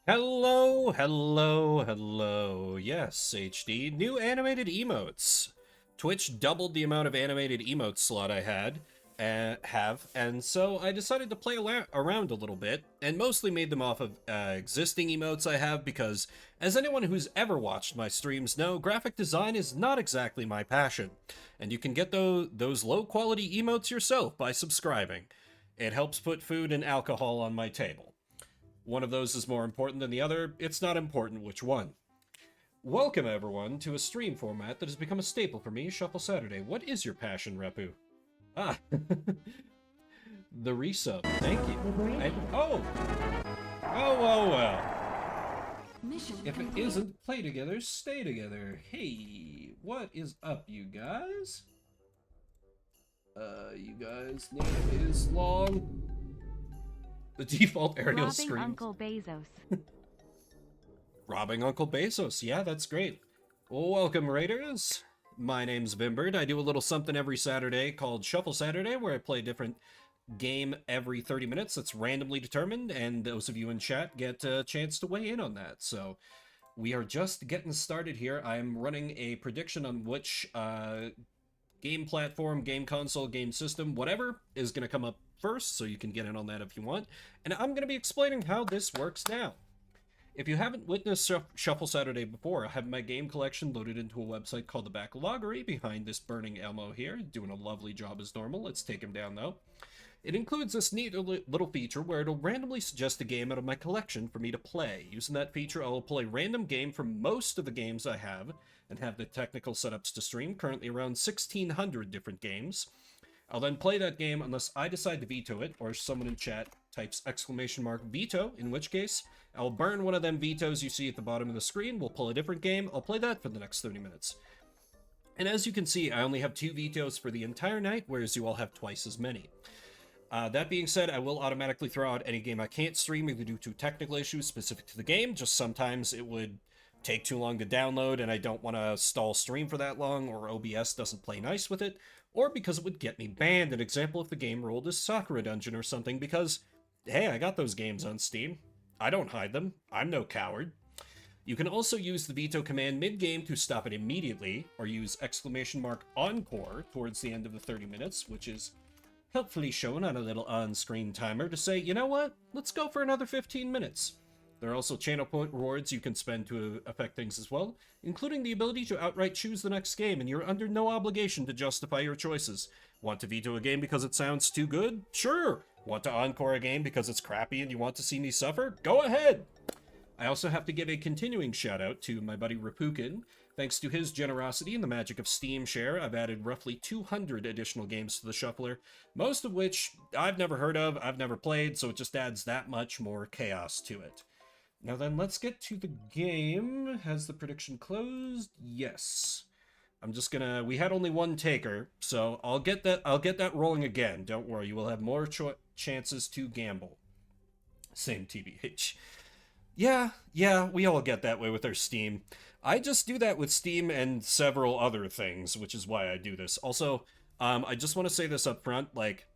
Hello, hello, hello. Yes, HD. New animated emotes. Twitch doubled the amount of animated emote slot I have, and so I decided to play around a little bit, and mostly made them off of existing emotes I have because, as anyone who's ever watched my streams know, graphic design is not exactly my passion, and you can get those low-quality emotes yourself by subscribing. It helps put food and alcohol on my table. One of those is more important than the other. It's not important which one. Welcome, everyone, to a stream format that has become a staple for me, Shuffle Saturday. What is your passion, Repu? Ah, the resub. Thank you. Well. If it isn't, play together, stay together. Hey, what is up, you guys? You guys' name is long. The default Arial screen. Robbing Uncle Bezos. Robbing Uncle Bezos. Yeah, that's great. Well, welcome, Raiders. My name's Vimbert. I do a little something every Saturday called Shuffle Saturday, where I play a different game every 30 minutes that's randomly determined, and those of you in chat get a chance to weigh in on that. So we are just getting started here. I'm running a prediction on which game platform, game console, game system, whatever, is going to come up first, so you can get in on that if you want. And I'm going to be explaining how this works now. If you haven't witnessed Shuffle Saturday before, I have my game collection loaded into a website called the Backloggery behind this burning Elmo here, doing a lovely job as normal. Let's take him down, though. It includes this neat little feature where it'll randomly suggest a game out of my collection for me to play. Using that feature, I will play a random game from most of the games I have, and have the technical setups to stream, currently around 1,600 different games. I'll then play that game unless I decide to veto it, or someone in chat types !veto, in which case, I'll burn one of them vetoes you see at the bottom of the screen, we'll pull a different game, I'll play that for the next 30 minutes. And as you can see, I only have 2 vetoes for the entire night, whereas you all have twice as many. That being said, I will automatically throw out any game I can't stream, either due to technical issues specific to the game, just sometimes it would take too long to download and I don't want to stall stream for that long, or OBS doesn't play nice with it, or because it would get me banned. An example if the game rolled as Sakura Dungeon or something, because, hey, I got those games on Steam. I don't hide them. I'm no coward. You can also use the veto command mid-game to stop it immediately, or use !encore towards the end of the 30 minutes, which is helpfully shown on a little on-screen timer to say, you know what, let's go for another 15 minutes. There are also channel point rewards you can spend to affect things as well, including the ability to outright choose the next game, and you're under no obligation to justify your choices. Want to veto a game because it sounds too good? Sure. Want to encore a game because it's crappy and you want to see me suffer? Go ahead! I also have to give a continuing shout out to my buddy Rapukin. Thanks to his generosity and the magic of Steam Share, I've added roughly 200 additional games to the Shuffler, most of which I've never heard of, I've never played, so it just adds that much more chaos to it. Now then, let's get to the game. Has the prediction closed? Yes. I'm just gonna... We had only one taker, so I'll get that rolling again. Don't worry, you will have more chances to gamble. Same TBH. Yeah, we all get that way with our Steam. I just do that with Steam and several other things, which is why I do this. Also, I just want to say this up front, like,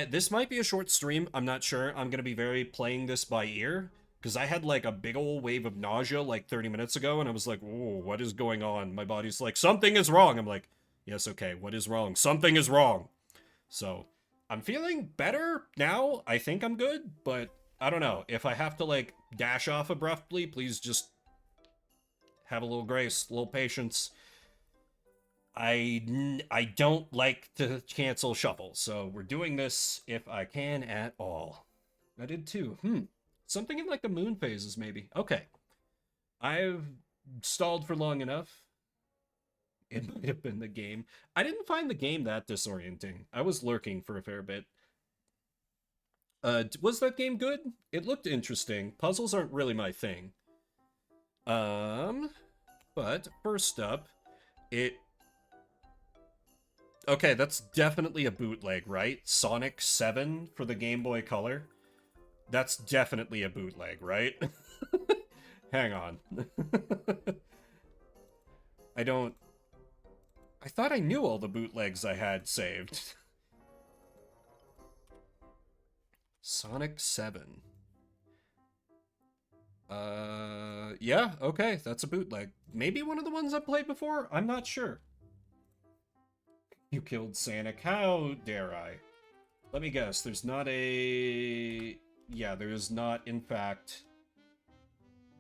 this might be a short stream, I'm not sure. I'm gonna be very playing this by ear, because I had like a big old wave of nausea like 30 minutes ago, and I was like, whoa, what is going on? My body's like, something is wrong. I'm like, yes, okay, what is wrong? Something is wrong. So, I'm feeling better now. I think I'm good, but I don't know. If I have to like dash off abruptly, please just have a little grace, a little patience. I don't like to cancel Shuffle, so we're doing this if I can at all. I did too. Something in like the moon phases, maybe. Okay. I've stalled for long enough. It might have been the game. I didn't find the game that disorienting. I was lurking for a fair bit. Was that game good? It looked interesting. Puzzles aren't really my thing. But first up, okay, that's definitely a bootleg, right? Sonic 7 for the Game Boy Color? That's definitely a bootleg, right? Hang on. I thought I knew all the bootlegs I had saved. Sonic 7. Yeah, okay, that's a bootleg. Maybe one of the ones I've played before? I'm not sure. You killed Sanic. How dare I? Let me guess, there's not a... Yeah, there is not, in fact...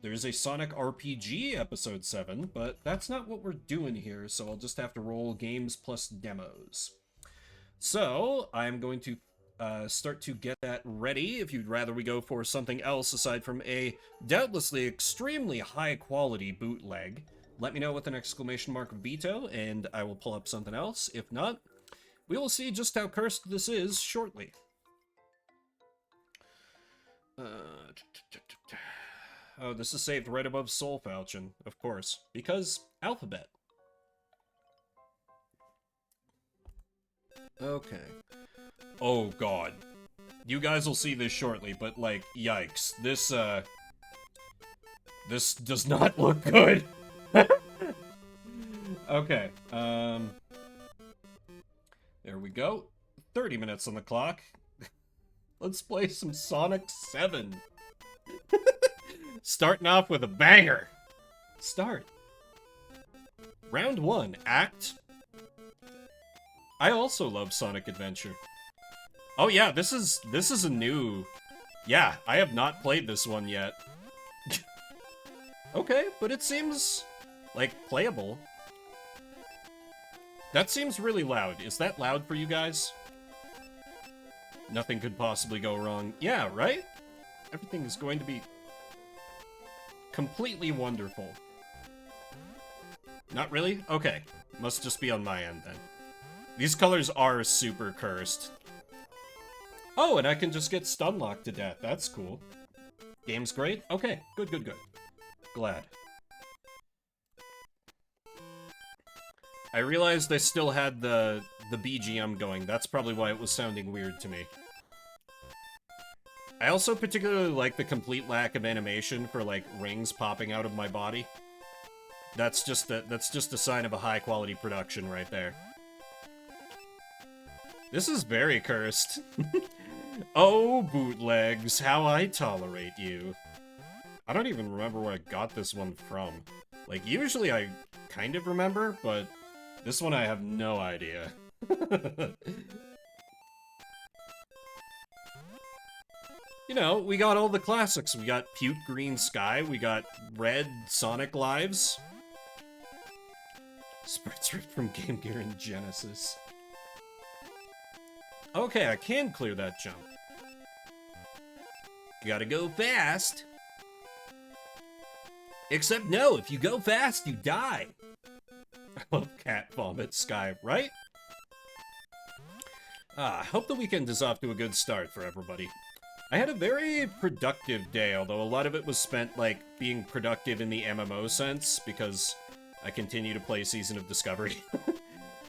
There's a Sonic RPG Episode 7, but that's not what we're doing here, so I'll just have to roll games plus demos. So, I'm going to start to get that ready. If you'd rather we go for something else aside from a doubtlessly extremely high-quality bootleg, let me know with an exclamation mark veto, and I will pull up something else. If not, we will see just how cursed this is shortly. Oh, this is saved right above Soul Falchion, of course, because alphabet. Okay. Oh god. You guys will see this shortly, but like, yikes. This does not look good. Okay, there we go. 30 minutes on the clock. Let's play some Sonic 7. Starting off with a banger. Start. Round 1, Act. I also love Sonic Adventure. Oh yeah, this is a new... Yeah, I have not played this one yet. Okay, but it seems, like, playable. That seems really loud. Is that loud for you guys? Nothing could possibly go wrong. Yeah, right? Everything is going to be completely wonderful. Not really? Okay. Must just be on my end, then. These colors are super cursed. Oh, and I can just get stun locked to death. That's cool. Game's great? Okay, good, good, good. Glad. I realized I still had the BGM going. That's probably why it was sounding weird to me. I also particularly like the complete lack of animation for, like, rings popping out of my body. That's just a sign of a high-quality production right there. This is very cursed. Oh, bootlegs, how I tolerate you. I don't even remember where I got this one from. Like, usually I kind of remember, but this one I have no idea. You know, we got all the classics. We got Puke Green Sky, we got Red Sonic Lives. Spreads right from Game Gear and Genesis. Okay, I can clear that jump. You gotta go fast. Except no, if you go fast, you die. I love Cat Vomit Sky, right? I hope the weekend is off to a good start for everybody. I had a very productive day, although a lot of it was spent, like, being productive in the MMO sense, because I continue to play Season of Discovery.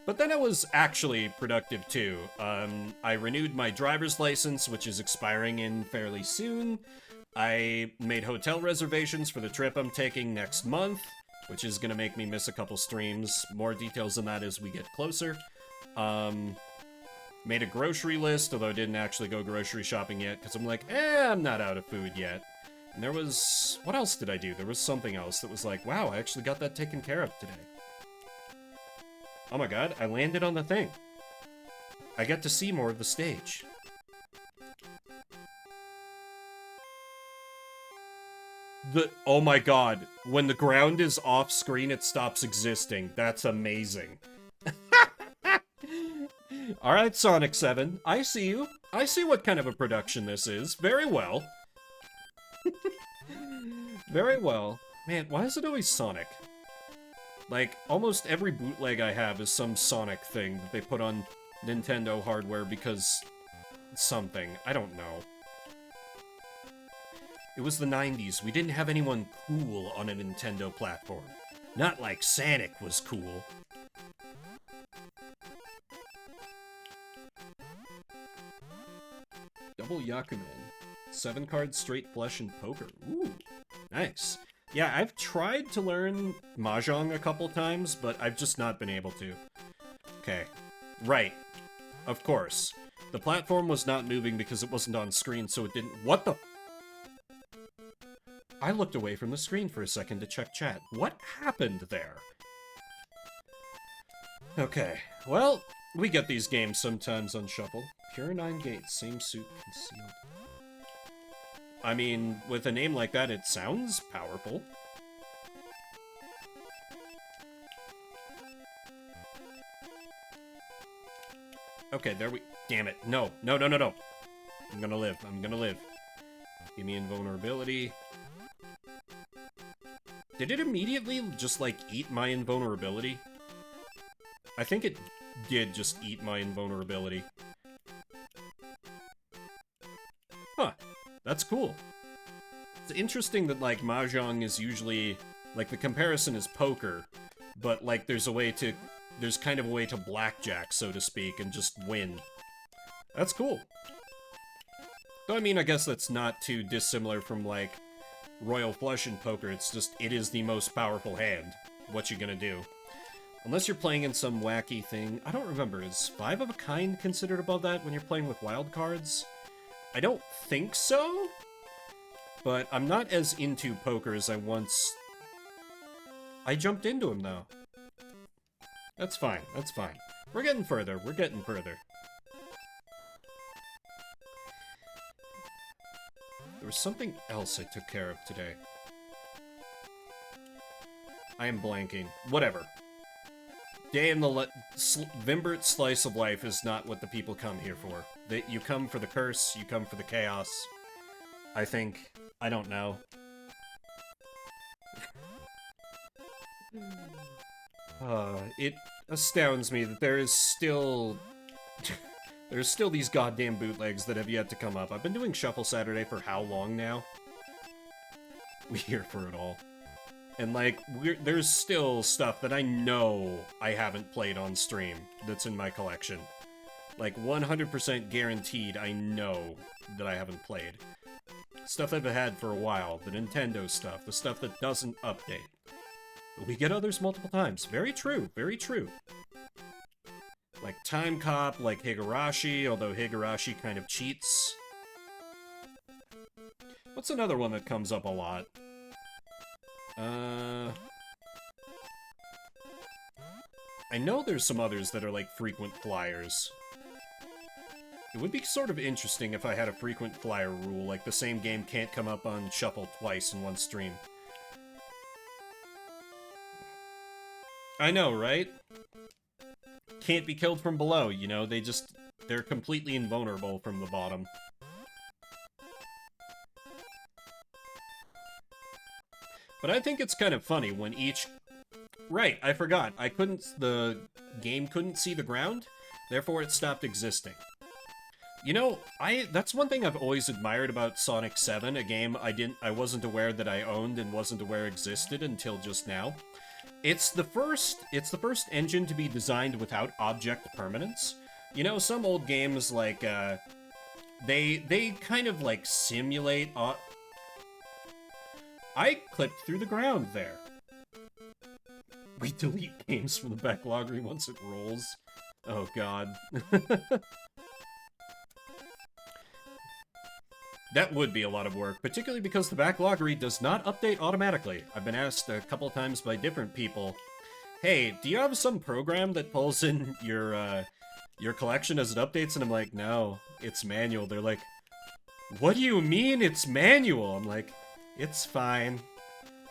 But then I was actually productive, too. I renewed my driver's license, which is expiring in fairly soon. I made hotel reservations for the trip I'm taking next month, which is gonna make me miss a couple streams. More details on that as we get closer. Made a grocery list, although I didn't actually go grocery shopping yet, because I'm like, I'm not out of food yet. And there was... What else did I do? There was something else that was like, wow, I actually got that taken care of today. Oh my god, I landed on the thing. I get to see more of the stage. Oh my god, when the ground is off screen, it stops existing. That's amazing. Alright, Sonic 7, I see you. I see what kind of a production this is. Very well. Very well. Man, why is it always Sonic? Like, almost every bootleg I have is some Sonic thing that they put on Nintendo hardware because... something. I don't know. It was the 90s. We didn't have anyone cool on a Nintendo platform. Not like Sonic was cool. Double Yakuman. 7-card straight flush and poker. Ooh, nice. Yeah, I've tried to learn Mahjong a couple times, but I've just not been able to. Okay. Right. Of course. The platform was not moving because it wasn't on screen, so it didn't... What the... I looked away from the screen for a second to check chat. What happened there? Okay, well, we get these games sometimes on Shuffle. Pure 9 gates, same suit concealed. I mean, with a name like that, it sounds powerful. Okay, there we... Damn it. No. No, no, no, no. I'm gonna live. I'm gonna live. Give me invulnerability. Did it immediately just, like, eat my invulnerability? I think it did just eat my invulnerability. Huh. That's cool. It's interesting that, like, Mahjong is usually... Like, the comparison is poker, but, like, there's kind of a way to blackjack, so to speak, and just win. That's cool. Though, I mean, I guess that's not too dissimilar from, like, Royal Flush in poker. It's just, it is the most powerful hand. What you gonna do? Unless you're playing in some wacky thing. I don't remember. Is 5 of a kind considered above that when you're playing with wild cards? I don't think so. But I'm not as into poker as I once... I jumped into him, though. That's fine. That's fine. We're getting further. We're getting further. There was something else I took care of today. I am blanking. Whatever. Day in the Vimbert's slice of life is not what the people come here for. You come for the curse, you come for the chaos. I think. I don't know. It astounds me that there is still... There's still these goddamn bootlegs that have yet to come up. I've been doing Shuffle Saturday for how long now? We're here for it all. And, like, there's still stuff that I know I haven't played on stream that's in my collection. Like, 100% guaranteed I know that I haven't played. Stuff I've had for a while, the Nintendo stuff, the stuff that doesn't update. But we get others multiple times. Very true, very true. Like Time Cop, like Higurashi, although Higurashi kind of cheats. What's another one that comes up a lot? I know there's some others that are like frequent flyers. It would be sort of interesting if I had a frequent flyer rule, like the same game can't come up on Shuffle twice in one stream. I know, right? Can't be killed from below, you know? They're completely invulnerable from the bottom. But I think it's kind of funny when each... Right, I forgot. The game couldn't see the ground, therefore it stopped existing. You know, that's one thing I've always admired about Sonic 7, a game I wasn't aware that I owned and wasn't aware existed until just now. It's the first engine to be designed without object permanence. You know, some old games, like, they kind of, like, simulate... I clipped through the ground there. We delete games from the backloggery once it rolls. Oh, God. That would be a lot of work, particularly because the backloggery does not update automatically. I've been asked a couple times by different people, hey, do you have some program that pulls in your collection as it updates? And I'm like, no, it's manual. They're like, what do you mean it's manual? I'm like, it's fine.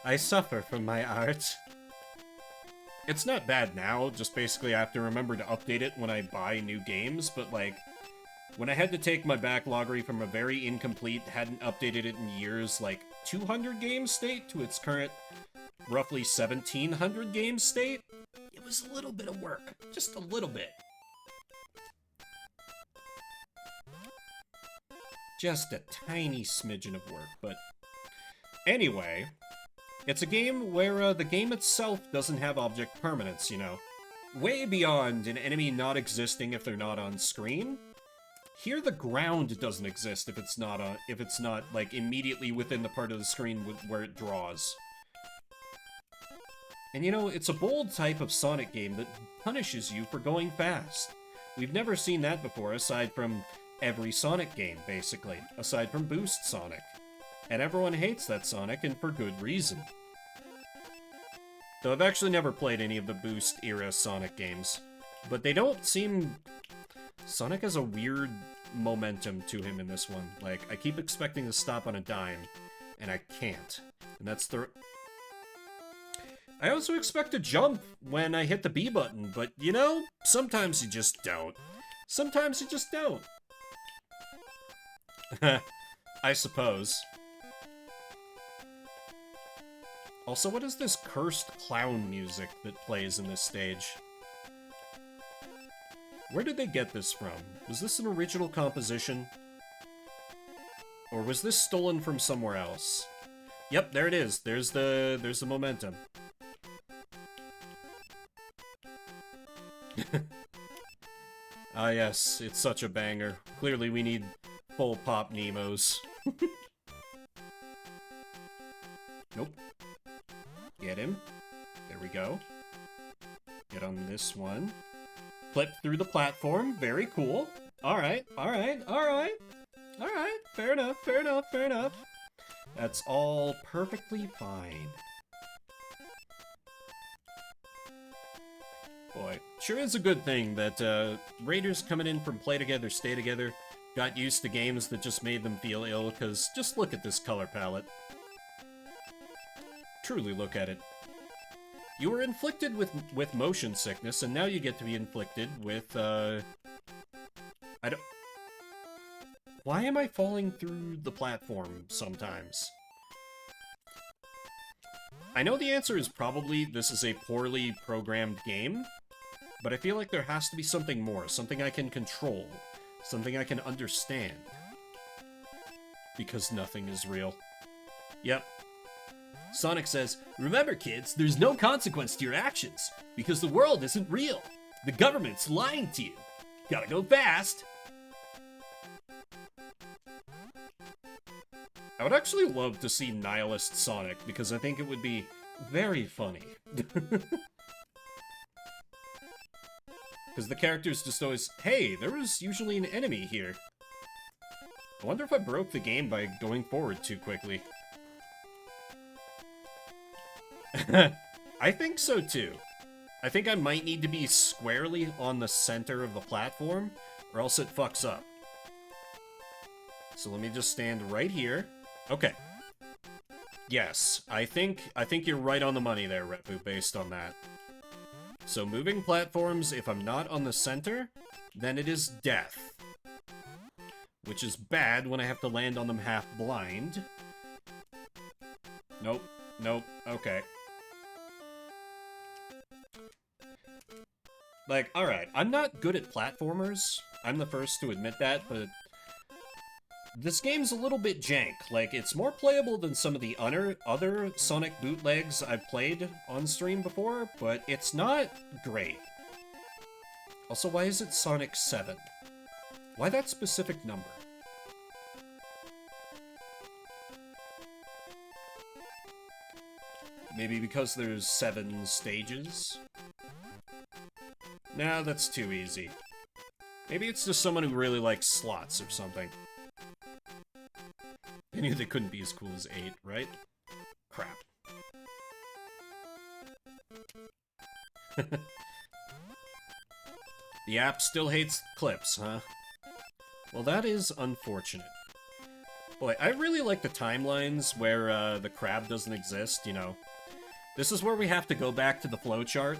I suffer from my art. It's not bad now, just basically I have to remember to update it when I buy new games, but like, when I had to take my backloggery from a very incomplete, hadn't updated it in years, like, 200 game state to its current roughly 1,700 game state, it was a little bit of work. Just a little bit. Just a tiny smidgen of work, but... Anyway, it's a game where the game itself doesn't have object permanence, you know. Way beyond an enemy not existing if they're not on screen. Here, the ground doesn't exist if it's not like immediately within the part of the screen where it draws. And you know, it's a bold type of Sonic game that punishes you for going fast. We've never seen that before, aside from every Sonic game, basically, aside from Boost Sonic. And everyone hates that Sonic, and for good reason. Though I've actually never played any of the Boost-era Sonic games. But they don't seem... Sonic has a weird momentum to him in this one. Like, I keep expecting to stop on a dime, and I can't. And that's the... I also expect to jump when I hit the B button, but, you know, sometimes you just don't. Sometimes you just don't. I suppose. Also, what is this cursed clown music that plays in this stage? Where did they get this from? Was this an original composition? Or was this stolen from somewhere else? Yep, there it is. There's the momentum. Ah yes, it's such a banger. Clearly we need full pop Nemos. Nope. Get him. There we go. Get on this one. Flip through the platform. Very cool. Alright, alright, alright. Alright, fair enough, fair enough, fair enough. That's all perfectly fine. Boy, sure is a good thing that Raiders coming in from Play Together, Stay Together got used to games that just made them feel ill, because just look at this color palette. Truly look at it. You were inflicted with motion sickness, and now you get to be inflicted with, I don't... Why am I falling through the platform sometimes? I know the answer is probably this is a poorly programmed game, but I feel like there has to be something more, something I can control, something I can understand. Because nothing is real. Yep. Sonic says, "Remember, kids, there's no consequence to your actions, because the world isn't real. The government's lying to you. Gotta go fast." I would actually love to see Nihilist Sonic, because I think it would be very funny. Because the character's just always, hey, there was usually an enemy here. I wonder if I broke the game by going forward too quickly. I think so too. I think I might need to be squarely on the center of the platform, or else it fucks up. So let me just stand right here. Okay. Yes, I think you're right on the money there, Repu, based on that. So moving platforms, if I'm not on the center, then it is death. Which is bad when I have to land on them half blind. Nope. Nope. Okay. Like, alright, I'm not good at platformers. I'm the first to admit that, but this game's a little bit jank. Like, it's more playable than some of the other Sonic bootlegs I've played on stream before, but it's not great. Also, why is it Sonic 7? Why that specific number? Maybe because there's 7 stages? Nah, that's too easy. Maybe it's just someone who really likes slots or something. I knew they couldn't be as cool as 8, right? Crap. The app still hates clips, huh? Well, that is unfortunate. Boy, I really like the timelines where the crab doesn't exist, you know. This is where we have to go back to the flowchart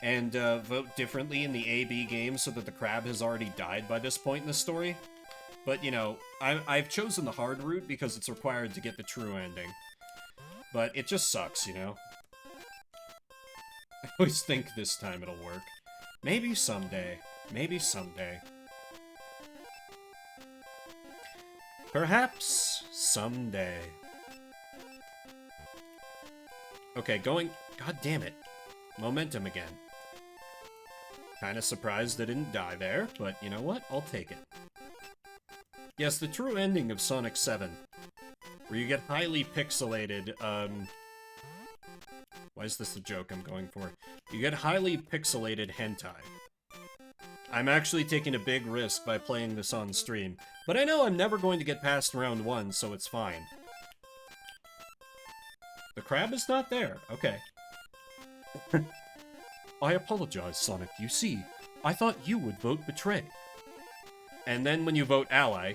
and vote differently in the A-B game so that the crab has already died by this point in the story. But, you know, I've chosen the hard route because it's required to get the true ending. But it just sucks, you know? I always think this time it'll work. Maybe someday. Maybe someday. Perhaps someday. Okay, going... God damn it. Momentum again. Kinda surprised I didn't die there, but you know what? I'll take it. Yes, the true ending of Sonic 7. Where you get highly pixelated, Why is this the joke I'm going for? You get highly pixelated hentai. I'm actually taking a big risk by playing this on stream, but I know I'm never going to get past round 1, so it's fine. The crab is not there. Okay. I apologize, Sonic. You see, I thought you would vote betray. And then when you vote ally,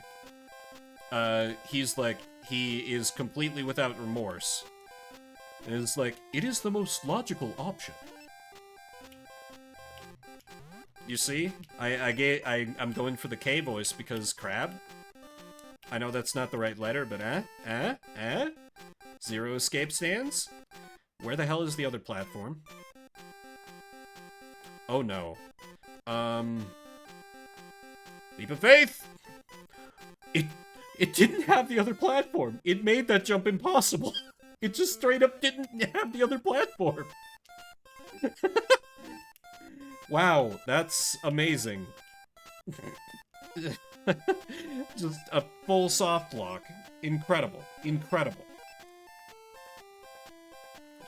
he's like, he is completely without remorse. And it's like, it is the most logical option. You see? I'm going for the K voice because crab. I know that's not the right letter, but Zero escape stands? Where the hell is the other platform? Oh no. Leap of faith! It didn't have the other platform. It made that jump impossible. It just straight up didn't have the other platform. Wow, that's amazing. Just a full soft lock. Incredible. Incredible.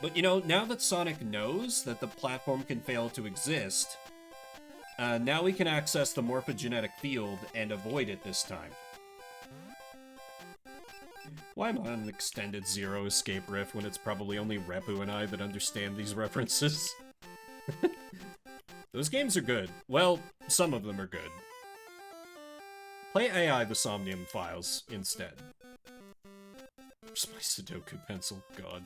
But you know, now that Sonic knows that the platform can fail to exist, now we can access the morphogenetic field and avoid it this time. Why am I on an extended Zero escape riff when it's probably only Repu and I that understand these references? Those games are good. Well, some of them are good. Play AI the Somnium Files instead. Where's my Sudoku pencil? God.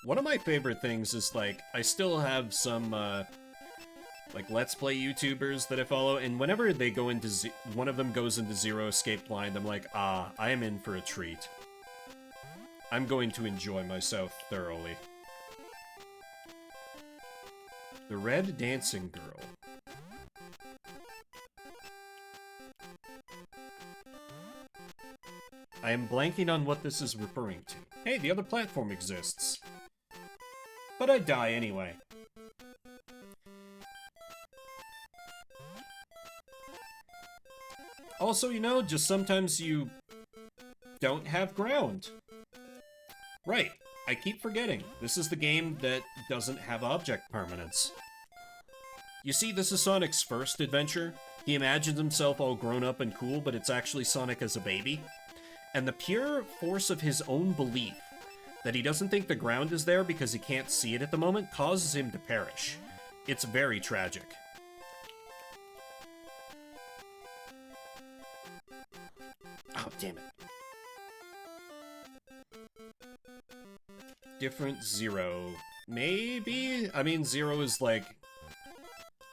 One of my favorite things is, like, I still have some, like, Let's Play YouTubers that I follow, and whenever they go into one of them goes into Zero Escape Blind, I'm like, ah, I am in for a treat. I'm going to enjoy myself thoroughly. The Red Dancing Girl. I am blanking on what this is referring to. Hey, the other platform exists. But I'd die anyway. Also, you know, just sometimes you don't have ground. Right, I keep forgetting. This is the game that doesn't have object permanence. You see, this is Sonic's first adventure. He imagines himself all grown up and cool, but it's actually Sonic as a baby. And the pure force of his own belief that he doesn't think the ground is there because he can't see it at the moment causes him to perish. It's very tragic. Oh, damn it. Different Zero. Maybe? I mean, Zero is like...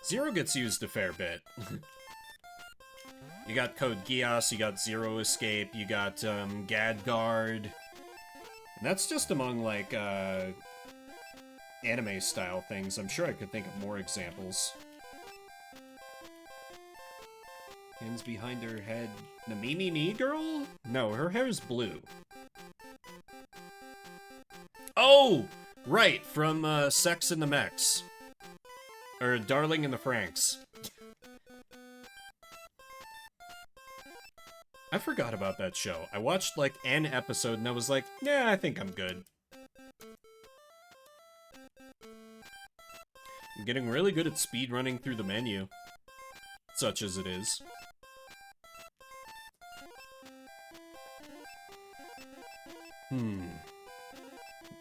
Zero gets used a fair bit. You got Code Geass, you got Zero Escape, you got, Gadguard. And that's just among, like, anime-style things. I'm sure I could think of more examples. Hands behind her head. The Me girl? No, her hair is blue. Oh! Right, from, Sex and the Mechs. Or Darling in the Franxx. I forgot about that show. I watched, like, an episode and I was like, yeah, I think I'm good. I'm getting really good at speedrunning through the menu. Such as it is.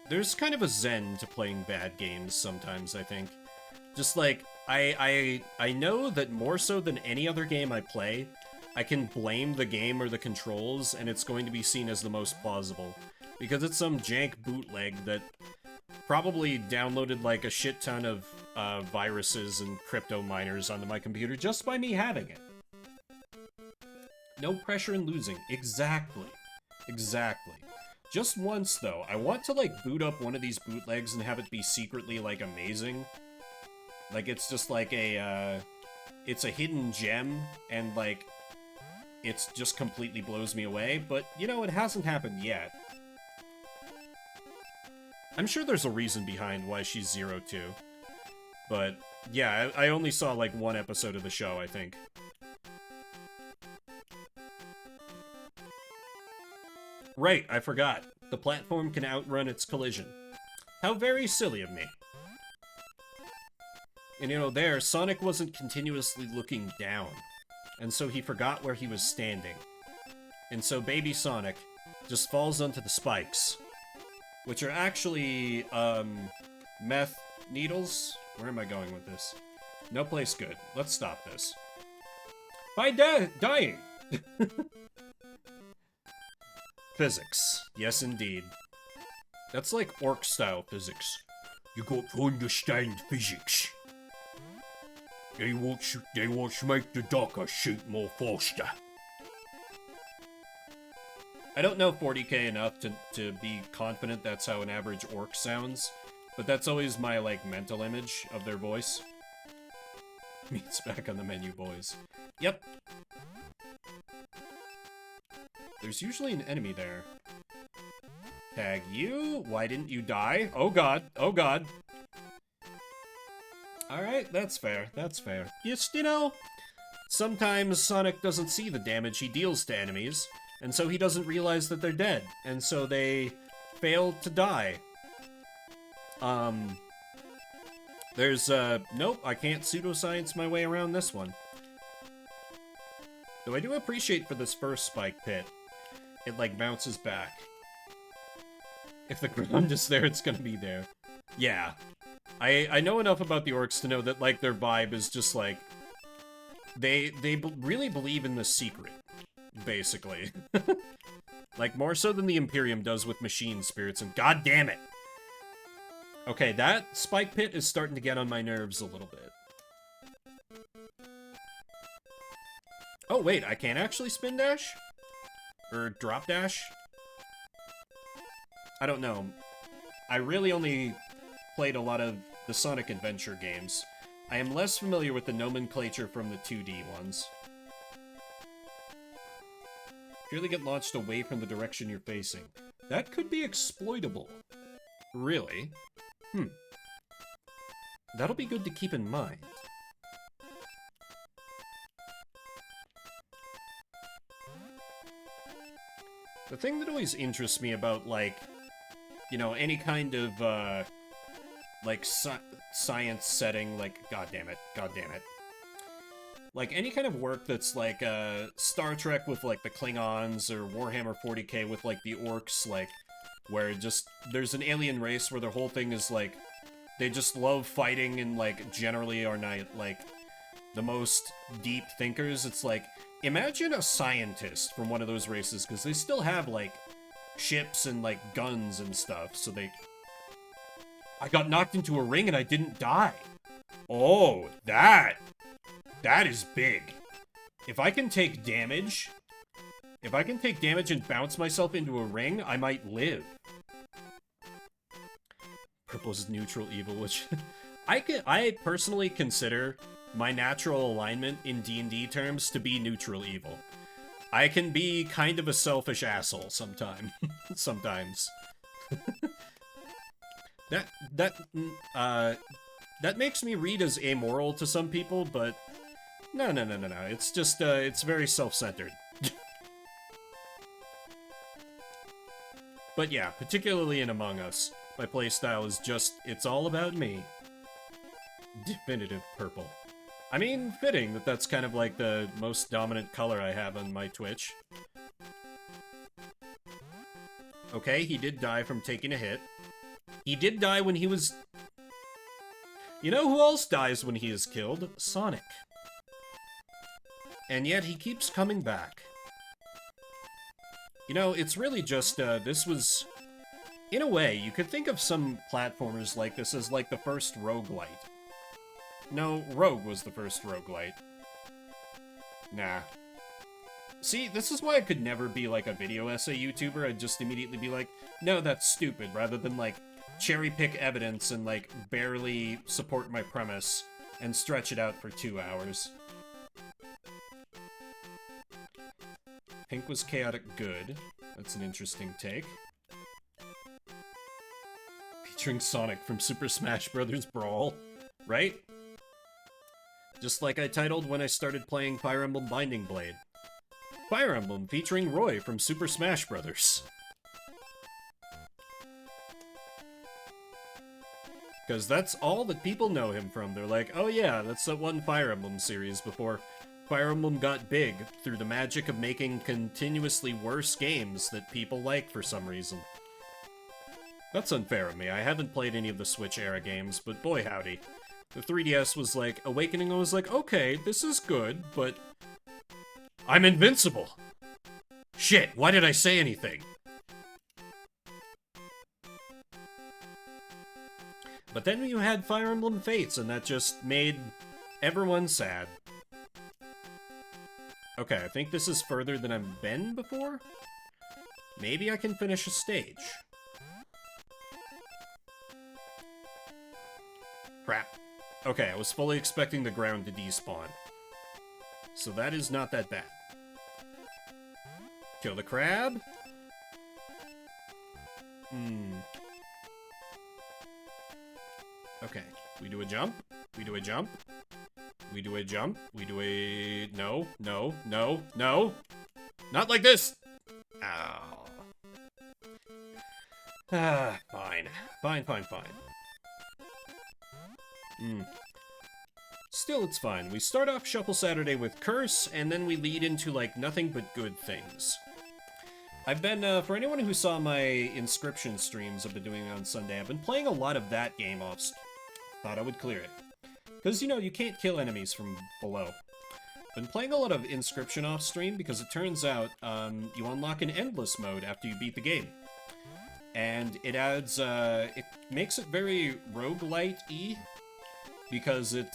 There's kind of a zen to playing bad games sometimes, I think. Just like, I know that more so than any other game I play, I can blame the game or the controls, and it's going to be seen as the most plausible. Because it's some jank bootleg that probably downloaded like a shit ton of viruses and crypto miners onto my computer just by me having it. No pressure in losing. Exactly. Exactly. Just once, though, I want to, like, boot up one of these bootlegs and have it be secretly, like, amazing. Like, it's just like a, it's a hidden gem, and, like, it just completely blows me away, but, you know, it hasn't happened yet. I'm sure there's a reason behind why she's Zero too. But, yeah, I only saw, like, one episode of the show, I think. Right, I forgot. The platform can outrun its collision. How very silly of me. And, you know, there, Sonic wasn't continuously looking down. and so he forgot where he was standing. And so Baby Sonic just falls onto the spikes, which are actually, meth needles? Where am I going with this? No place good. Let's stop this. By dying! Physics. Yes, indeed. That's like orc-style physics. You got to understand physics. They want to make the Docker shoot more faster. I don't know 40k enough to be confident that's how an average orc sounds, but that's always my, like, mental image of their voice. Meat's back on the menu, boys. Yep. There's usually an enemy there. Tag you? Why didn't you die? Oh god, oh god. Alright, that's fair, that's fair. Just, you know, sometimes Sonic doesn't see the damage he deals to enemies, and so he doesn't realize that they're dead, and so they fail to die. There's, nope, I can't pseudoscience my way around this one. Though I do appreciate for this first spike pit, it, like, bounces back. If the ground is there, it's gonna be there. Yeah. I know enough about the orcs to know that, like, their vibe is just, like, they really believe in the secret, basically. Like, more so than the Imperium does with machine spirits, and god damn it! Okay, that spike pit is starting to get on my nerves a little bit. Oh, wait, I can't actually spin dash? Or drop dash? I don't know. I really only played a lot of the Sonic Adventure games. I am less familiar with the nomenclature from the 2D ones. Purely get launched away from the direction you're facing. That could be exploitable. Really? That'll be good to keep in mind. The thing that always interests me about, like, you know, any kind of, like, science setting, like, god damn it. Like, any kind of work that's, like, Star Trek with, like, the Klingons, or Warhammer 40k with, like, the orcs, like, where just, there's an alien race where their whole thing is, like, they just love fighting and, like, generally are not, like, the most deep thinkers. It's like, imagine a scientist from one of those races, because they still have, like, ships and, like, guns and stuff, so they... I got knocked into a ring and I didn't die. Oh, that is big. If I can take damage and bounce myself into a ring, I might live. Purple's neutral evil, which I personally consider my natural alignment in D&D terms to be neutral evil. I can be kind of a selfish asshole sometimes. That makes me read as amoral to some people, but no. It's just, it's very self-centered. But yeah, particularly in Among Us, my playstyle is just, it's all about me. Definitive purple. I mean, fitting that that's kind of like the most dominant color I have on my Twitch. Okay, he did die from taking a hit. He did die when he was... You know who else dies when he is killed? Sonic. And yet he keeps coming back. You know, it's really just, this was... In a way, you could think of some platformers like this as like the first roguelite. No, Rogue was the first roguelite. Nah. See, this is why I could never be like a video essay YouTuber. I'd just immediately be like, no, that's stupid, rather than like cherry-pick evidence and like barely support my premise and stretch it out for 2 hours. Pink was chaotic good. That's an interesting take. Featuring Sonic from Super Smash Bros. Brawl, right? Just like I titled when I started playing Fire Emblem Binding Blade. Fire Emblem featuring Roy from Super Smash Bros. Because that's all that people know him from. They're like, oh yeah, that's that one Fire Emblem series before Fire Emblem got big through the magic of making continuously worse games that people like for some reason. That's unfair of me. I haven't played any of the Switch-era games, but boy howdy. The 3DS was like, Awakening, I was like, okay, this is good, but I'm invincible. Shit, why did I say anything? But then you had Fire Emblem Fates, and that just made everyone sad. Okay, I think this is further than I've been before? Maybe I can finish a stage. Crap. Okay, I was fully expecting the ground to despawn. So that is not that bad. Kill the crab. Okay, we do a jump. We do a jump. We do a jump. We do a... No, no, no, no. Not like this! Ow. Ah, fine. Fine, fine, fine. Still, it's fine. We start off Shuffle Saturday with Curse, and then we lead into, like, nothing but good things. I've been, for anyone who saw my Inscription streams I've been doing on Sunday, I've been playing a lot of that game off. Thought I would clear it. Because, you know, you can't kill enemies from below. Been playing a lot of Inscription off stream because it turns out, you unlock an Endless mode after you beat the game. And it adds, it makes it very roguelite-y. Because it,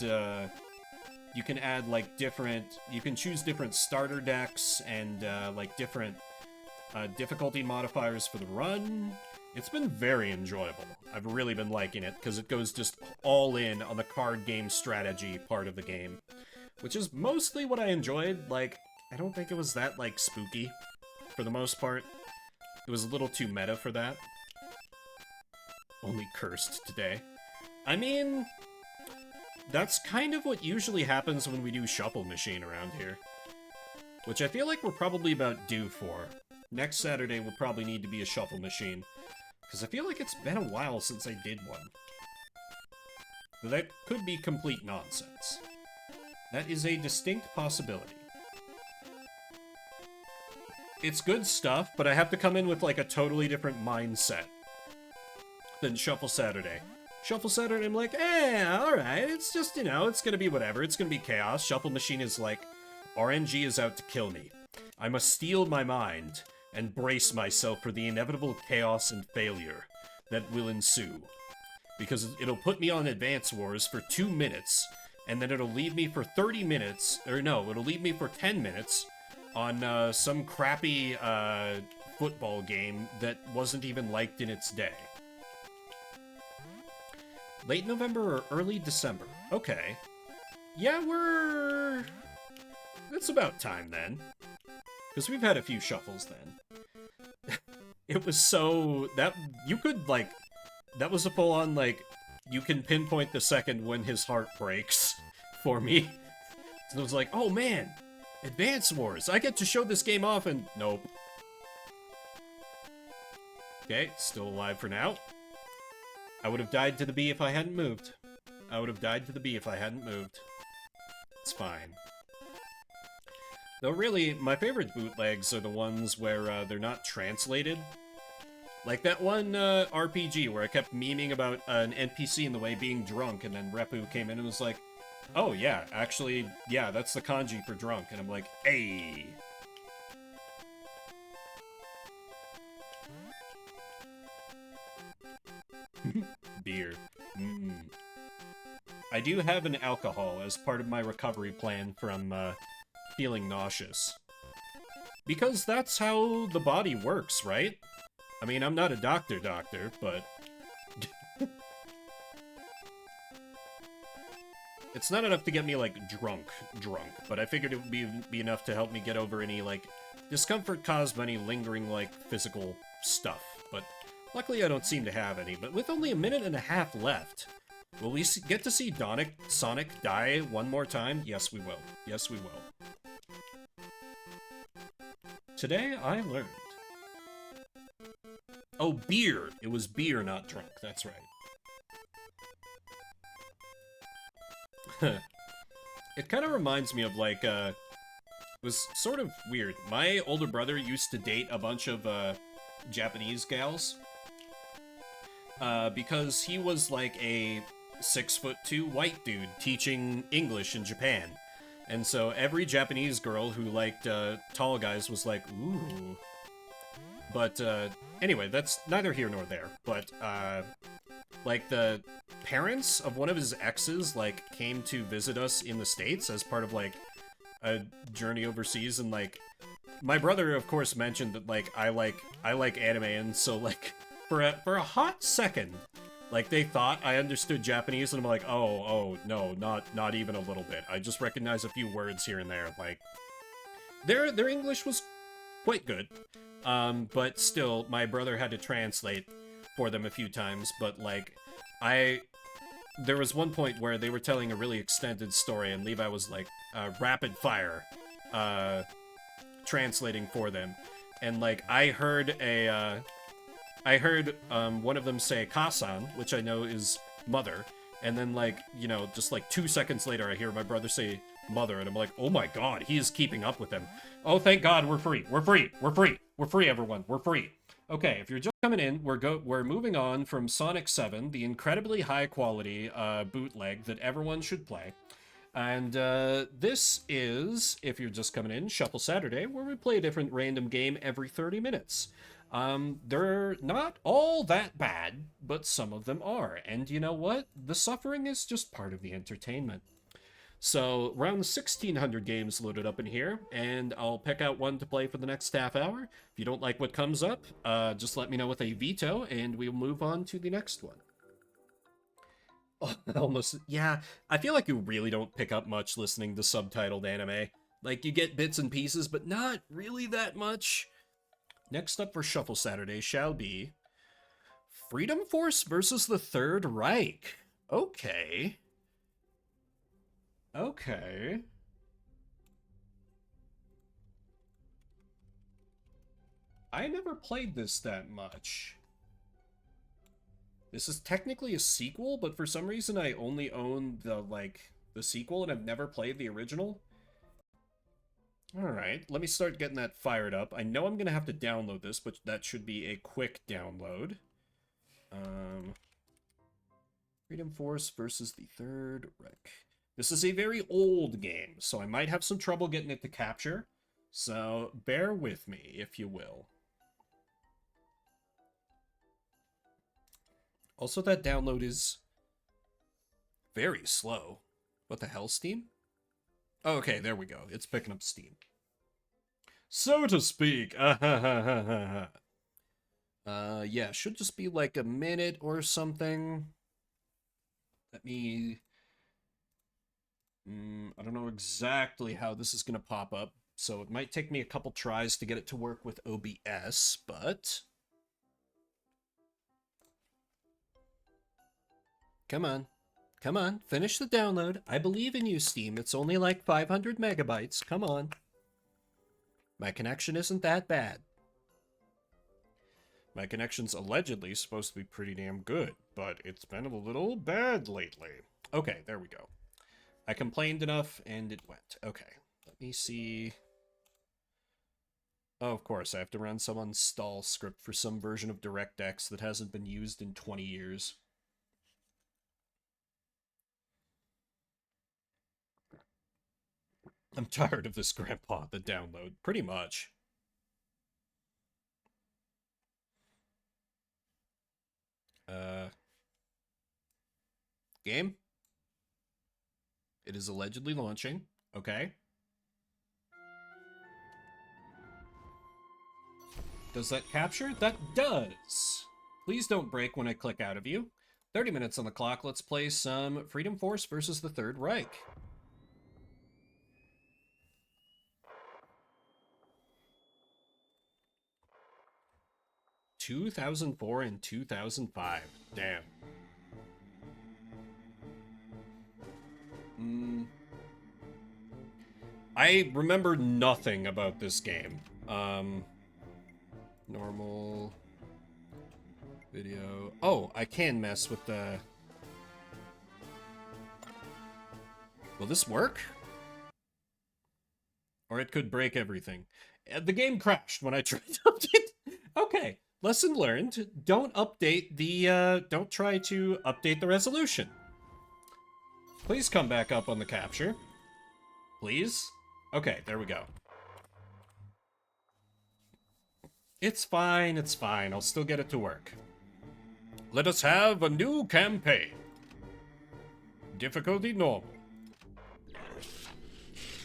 you can add, like, you can choose different starter decks and, like, different, difficulty modifiers for the run. It's been very enjoyable. I've really been liking it, because it goes just all in on the card game strategy part of the game. Which is mostly what I enjoyed. Like, I don't think it was that, like, spooky, for the most part. It was a little too meta for that. Only cursed today. I mean... that's kind of what usually happens when we do Shuffle Machine around here. Which I feel like we're probably about due for. Next Saturday will probably need to be a Shuffle Machine. Because I feel like it's been a while since I did one. But that could be complete nonsense. That is a distinct possibility. It's good stuff, but I have to come in with like a totally different mindset than Shuffle Saturday. Shuffle Saturday, I'm like, alright, it's just, you know, it's gonna be whatever, it's gonna be chaos. Shuffle Machine is like, RNG is out to kill me. I must steel my mind and brace myself for the inevitable chaos and failure that will ensue. Because it'll put me on Advance Wars for 2 minutes, and then it'll leave me for 30 minutes, or no, it'll leave me for 10 minutes on some crappy football game that wasn't even liked in its day. Late November or early December. Okay. Yeah, it's about time then. Because we've had a few shuffles then. It was so... you could, like... that was a full-on, like... you can pinpoint the second when his heart breaks for me. So it was like, oh man! Advance Wars! I get to show this game off and... nope. Okay, still alive for now. I would have died to the bee if I hadn't moved. I would have died to the bee if I hadn't moved. It's fine. Though really, my favorite bootlegs are the ones where they're not translated. Like that one RPG where I kept memeing about an NPC in the way being drunk, and then Repu came in and was like, oh yeah, actually, yeah, that's the kanji for drunk. And I'm like, hey! Beer. I do have an alcohol as part of my recovery plan from feeling nauseous. Because that's how the body works, right? I mean, I'm not a doctor, but... it's not enough to get me, like, drunk, but I figured it would be enough to help me get over any, like, discomfort caused by any lingering, like, physical stuff. But luckily I don't seem to have any, but with only a minute and a half left, will we get to see Sonic die one more time? Yes, we will. Yes, we will. Today I learned. Oh, beer! It was beer, not drunk. That's right. It kind of reminds me of, like, It was sort of weird. My older brother used to date a bunch of Japanese gals because he was like a 6'2" white dude teaching English in Japan. And so every Japanese girl who liked tall guys was like, ooh. But anyway, that's neither here nor there. But like the parents of one of his exes like came to visit us in the States as part of like a journey overseas, and like my brother of course mentioned that like I like anime, and so like for a hot second like they thought I understood Japanese, and I'm like, oh no, not even a little bit. I just recognize a few words here and there. Like their English was quite good, but still my brother had to translate for them a few times. But like there was one point where they were telling a really extended story, and Levi was like rapid fire translating for them, and like I heard one of them say Kasan, which I know is mother, and then like, you know, just like 2 seconds later I hear my brother say mother, and I'm like, oh my god, he is keeping up with them. Oh, thank god, we're free, everyone, we're free. Okay, if you're just coming in, we're moving on from Sonic 7, the incredibly high quality bootleg that everyone should play. And this is, if you're just coming in, Shuffle Saturday, where we play a different random game every 30 minutes. They're not all that bad, but some of them are. And you know what? The suffering is just part of the entertainment. So, around 1,600 games loaded up in here, and I'll pick out one to play for the next half hour. If you don't like what comes up, just let me know with a veto, and we'll move on to the next one. Oh, almost, yeah, I feel like you really don't pick up much listening to subtitled anime. Like, you get bits and pieces, but not really that much. Next up for Shuffle Saturday shall be Freedom Force versus the Third Reich. Okay. Okay. I never played this that much. This is technically a sequel, but for some reason I only own the sequel, and I've never played the original. Alright, let me start getting that fired up. I know I'm gonna have to download this, but that should be a quick download. Freedom Force versus the Third Reich. This is a very old game, so I might have some trouble getting it to capture. So bear with me, if you will. Also, that download is very slow. What the hell, Steam? Oh, okay, there we go. It's picking up steam. So to speak. Yeah, should just be like a minute or something. Let me... I don't know exactly how this is going to pop up, so it might take me a couple tries to get it to work with OBS, but... Come on. Come on, finish the download. I believe in you, Steam. It's only like 500 megabytes. Come on. My connection isn't that bad. My connection's allegedly supposed to be pretty damn good, but it's been a little bad lately. Okay, there we go. I complained enough, and it went. Okay, let me see. Oh, of course, I have to run some uninstall script for some version of DirectX that hasn't been used in 20 years. I'm tired of this, Grandpa, the download. Pretty much. Game? It is allegedly launching. Okay. Does that capture? That does! Please don't break when I click out of you. 30 minutes on the clock. Let's play some Freedom Force versus the Third Reich. 2004 and 2005. Damn. I remember nothing about this game. Normal video. Oh, I can mess with the... Will this work? Or it could break everything. The game crashed when I tried to update. Okay, lesson learned. Don't update the, don't try to update the resolution. Please come back up on the capture. Please? Okay, there we go. It's fine, it's fine. I'll still get it to work. Let us have a new campaign. Difficulty normal.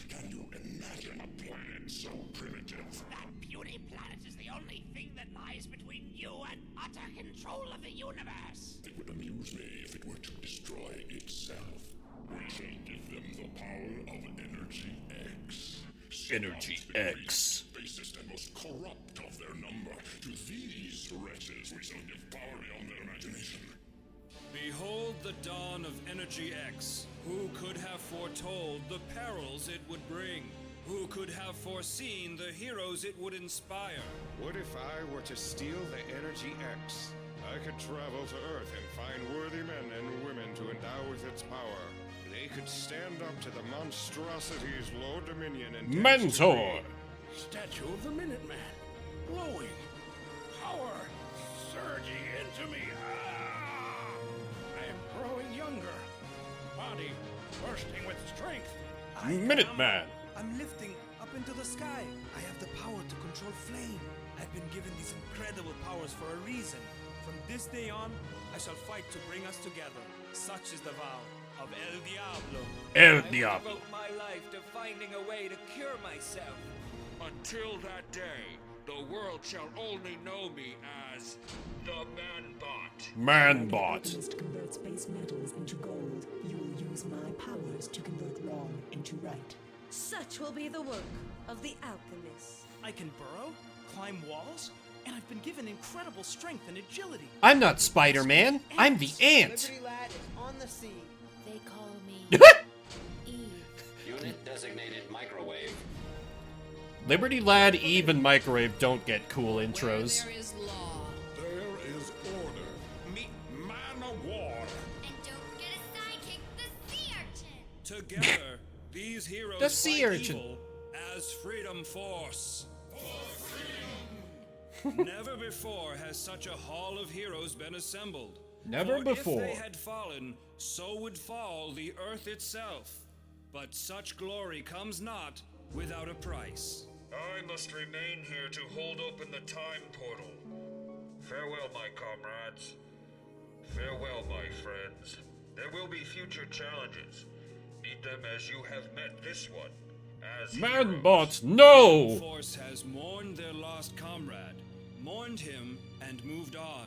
Can you imagine a planet so primitive? That beauty planet is the only thing that lies between you and utter control of the universe. It would amuse me if it were to destroy itself. We shall give them the power of Energy X. Energy X. Basest and most corrupt of their number. To these wretches we shall give power beyond their imagination. Behold the dawn of Energy X. Who could have foretold the perils it would bring? Who could have foreseen the heroes it would inspire? What if I were to steal the Energy X? I could travel to Earth and find worthy men and women to endow with its power. They could stand up to the monstrosity's low dominion and Mentor! Statue of the Minuteman. Glowing. Power. Surging into me. I am growing younger. Body bursting with strength. Minuteman! I'm lifting up into the sky. I have the power to control flame. I've been given these incredible powers for a reason. From this day on, I shall fight to bring us together. Such is the vow of El Diablo. El I will Diablo. devote my life to finding a way to cure myself. Until that day, the world shall only know me as the Manbot. Manbot. Alchemist converts base metals into gold. You will use my powers to convert wrong into right. Such will be the work of the alchemist. I can burrow, climb walls, and I've been given incredible strength and agility. I'm not Spider-Man. I'm the ant. Liberty Lad is on the scene. They call me Eve. Unit designated microwave. Liberty Lad, Eve, and Microwave don't get cool intros. Where there is law. There is order. Meet Man of War. And don't forget a sidekick, the sea urchin. Together, these heroes The sea fight urchin. evil as Freedom Force. Never before has such a hall of heroes been assembled. Never For before. If they had fallen, so would fall the earth itself. But such glory comes not without a price. I must remain here to hold open the time portal. Farewell, my comrades. Farewell, my friends. There will be future challenges. Meet them as you have met this one. As Manbot, no! Force has mourned their lost comrade, mourned him, and moved on.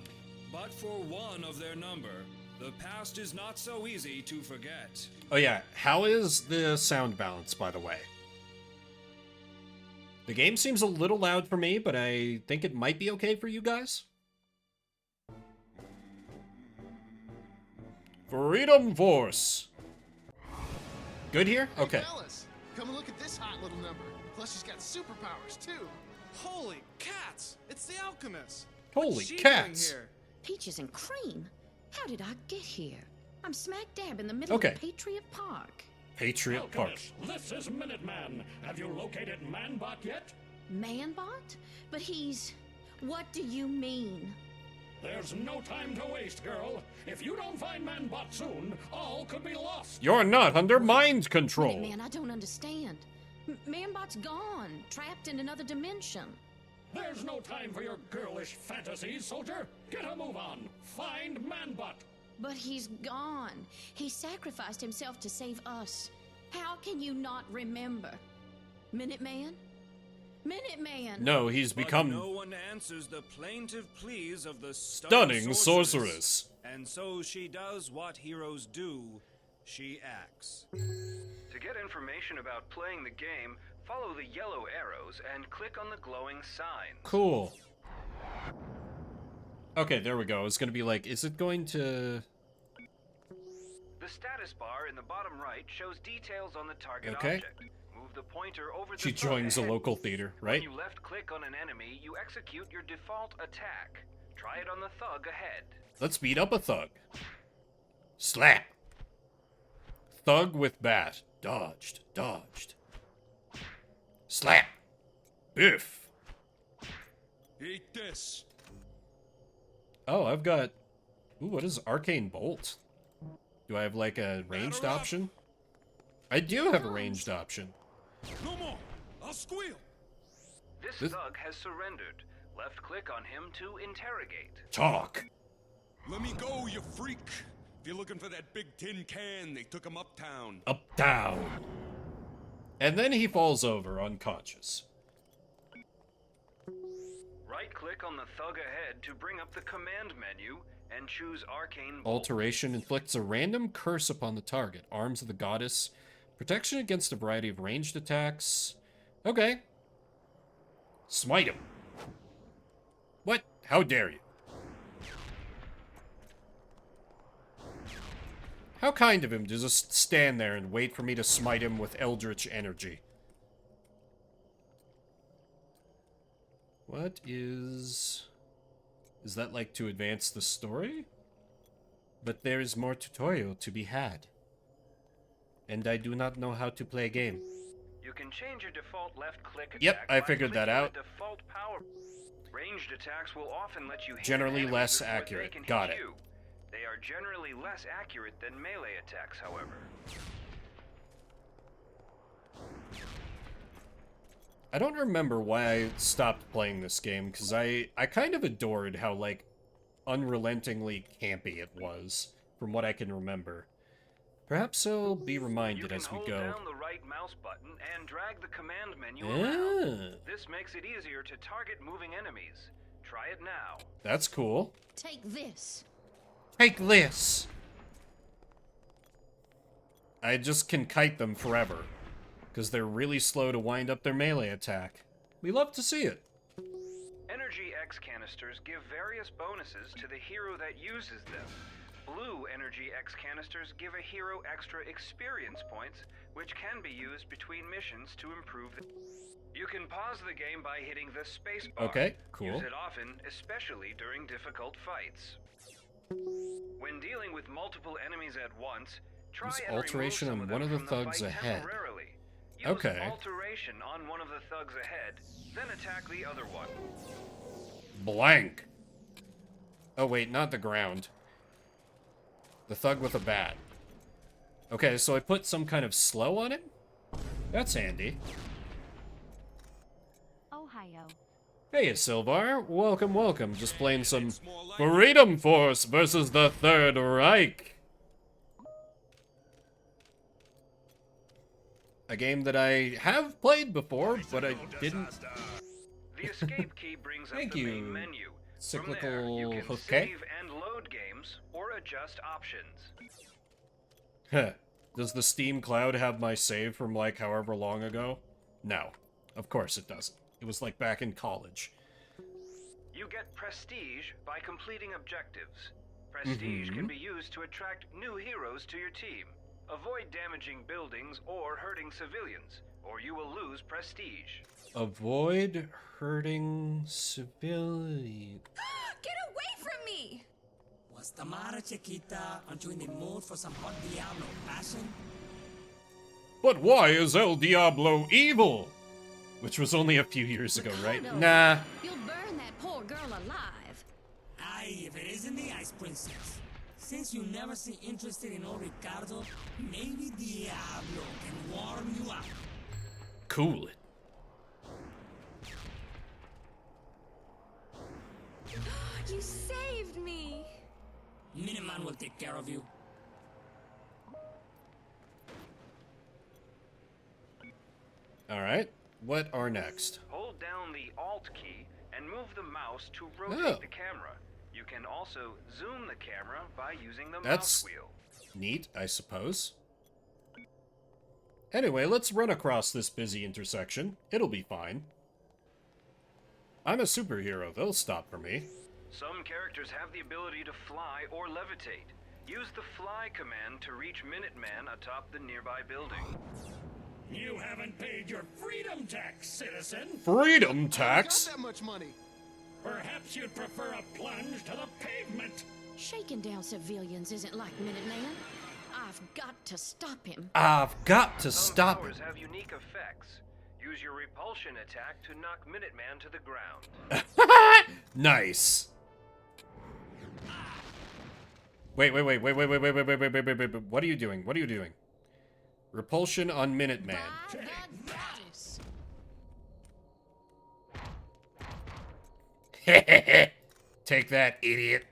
But for one of their number, the past is not so easy to forget. Oh yeah, how is the sound balance, by the way? The game seems a little loud for me, but I think it might be okay for you guys. Freedom Force. Good here? Okay. Fellas, come and look at this hot little number. Plus she's got superpowers too. Holy cats! It's the alchemist. Holy What's she cats. doing here? Peaches and cream? How did I get here? I'm smack dab in the middle Okay. of Patriot Park. Patriot Park. This is Minuteman. Have you located Manbot yet? Manbot? But he's... What do you mean? There's no time to waste, girl. If you don't find Manbot soon, all could be lost. You're not under mind control. Man, I don't understand. Manbot's gone, trapped in another dimension. There's no time for your girlish fantasies, soldier. Get a move on. Find Manbot. But he's gone. He sacrificed himself to save us. How can you not remember? Minuteman? Minuteman! No, he's But become no one answers the plaintive pleas of the stunning sorceress. And so she does what heroes do. She acts. To get information about playing the game, follow the yellow arrows and click on the glowing sign. Cool. Okay, there we go. It's gonna be like, is it going to... The status bar in the bottom right shows details on the target Okay. object. Move the pointer over the She thug joins a ahead. local theater, right? When you left-click on an enemy, you execute your default attack. Try it on the thug ahead. Let's beat up a thug. Slap. Thug with bat. Dodged. Dodged. Slap! Biff! Eat this. Oh, I've got... Ooh, what is Arcane Bolt? Do I have, like, a ranged option? I do have a ranged option. No more. I'll squeal. This thug has surrendered. Left click on him to interrogate. Talk! Let me go, you freak. If you're looking for that big tin can, they took him uptown. Uptown. And then he falls over, unconscious. Right-click on the thug ahead to bring up the command menu and choose Arcane Bolt. Alteration inflicts a random curse upon the target. Arms of the goddess. Protection against a variety of ranged attacks. Okay. Smite him. What? How dare you? How kind of him to just stand there and wait for me to smite him with eldritch energy. What is... Is that like to advance the story? But there is more tutorial to be had. And I do not know how to play a game. You can change your default left click attack. Yep, I by figured that clicking out. the default power. Ranged attacks will often let you hit Generally enemies less before they accurate. can Got hit it. you. They are generally less accurate than melee attacks, however. I don't remember why I stopped playing this game, because I kind of adored how, like, unrelentingly campy it was, from what I can remember. Perhaps I'll be reminded as we go. You can hold down the right mouse button and drag the command menu around. This makes it easier to target moving enemies. Try it now. That's cool. Take this. Take this! I just can kite them forever, because they're really slow to wind up their melee attack. We love to see it. Energy X canisters give various bonuses to the hero that uses them. Blue Energy X canisters give a hero extra experience points, which can be used between missions to improve the... You can pause the game by hitting the space bar. Okay, cool. Use it often, especially during difficult fights. When dealing with multiple enemies at once, try Use and alteration remove some on one of the them from thugs fight ahead. temporarily. Use Okay. alteration on one of the thugs ahead, then attack the other one. Blank. Oh wait, not the ground. The thug with a bat. Okay, so I put some kind of slow on him? That's handy. Ohio. Hey, Silvar. Welcome, welcome. Just playing some Freedom Force versus the Third Reich. A game that I have played before, but I didn't... The escape key brings up Thank the you, main menu. Cyclical From there, you can Hoofke. save and load games or adjust options. Heh. Does the Steam Cloud have my save from like however long ago? No. Of course it doesn't. It was like back in college. You get prestige by completing objectives. Prestige can be used to attract new heroes to your team. Avoid damaging buildings or hurting civilians, or you will lose prestige. Avoid hurting civilians. Get away from me! What's the matter, Chiquita? Aren't you in the mood for some hot Diablo passion? But why is El Diablo evil? Which was only a few years ago, right? Ricardo, Nah. You'll burn that poor girl alive. Aye, if it isn't the Ice Princess. Since you never seem interested in old Ricardo, maybe Diablo can warm you up. Cool it. You saved me! Miniman will take care of you. Alright. What are next? Hold down the Alt key and move the mouse to rotate Oh. the camera. You can also zoom the camera by using the That's mouse wheel. neat, I suppose. Anyway, let's run across this busy intersection. It'll be fine. I'm a superhero. They'll stop for me. Some characters have the ability to fly or levitate. Use the fly command to reach Minuteman atop the nearby building. You haven't paid your freedom tax, citizen. Freedom tax? Not that much money. Perhaps you'd prefer a plunge to the pavement. Shaking down civilians isn't like Minuteman. I've got to stop him. I've got to stop Powers him. have unique effects. Use your repulsion attack to knock Minuteman to the ground. Nice. Wait. What are you doing? What are you doing? Repulsion on Minuteman. Take that, idiot.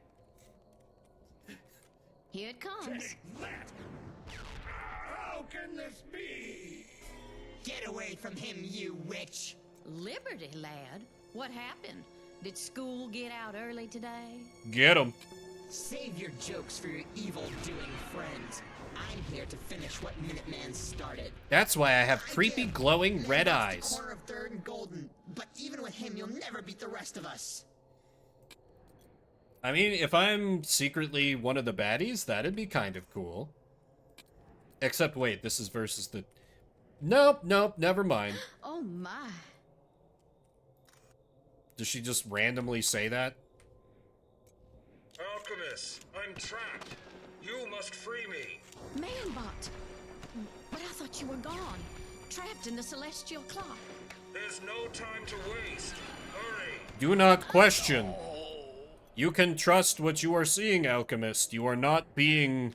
Here it comes. How can this be? Get away from him, you witch! Liberty, lad. What happened? Did school get out early today? Get him. Save your jokes for your evil-doing friends. I'm here to finish what Minuteman started. That's why I have creepy, glowing red eyes. Corner of 3rd and Golden, but even with him, you'll never beat the rest of us. I mean, if I'm secretly one of the baddies, that'd be kind of cool. Except, wait, this is versus the... Nope, never mind. Oh my. Does she just randomly say that? Alchemist, I'm trapped. You must free me. Manbot. But I thought you were gone. Trapped in the celestial clock. There's no time to waste. Hurry. Do not question. You can trust what you are seeing, Alchemist. You are not being,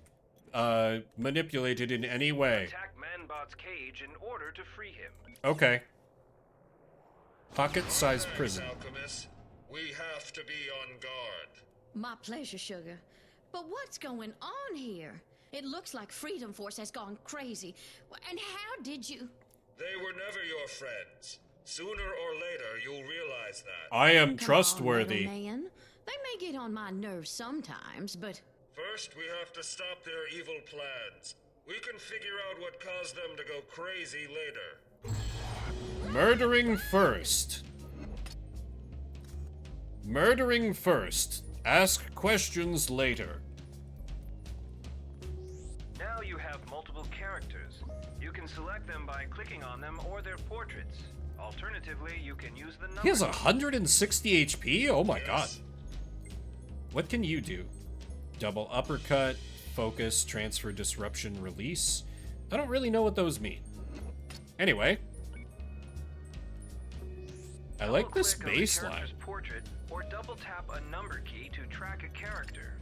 manipulated in any way. Attack Manbot's cage in order to free him. Okay. Pocket-sized prison. Alchemist, we have to be on guard. My pleasure, Sugar. But what's going on here? It looks like Freedom Force has gone crazy. And how did you... They were never your friends. Sooner or later, you'll realize that. I am trustworthy. Come on, little man. They may get on my nerves sometimes, but... First, we have to stop their evil plans. We can figure out what caused them to go crazy later. Murdering first. Murdering first. Ask questions later. Now you have multiple characters. You can select them by clicking on them or their portraits. Alternatively, you can use the number. He has 160 HP? Oh my god. What can you do? Double uppercut, focus, transfer, disruption, release. I don't really know what those mean. Anyway. I like this baseline. Portrait or double tap a number key to track a character.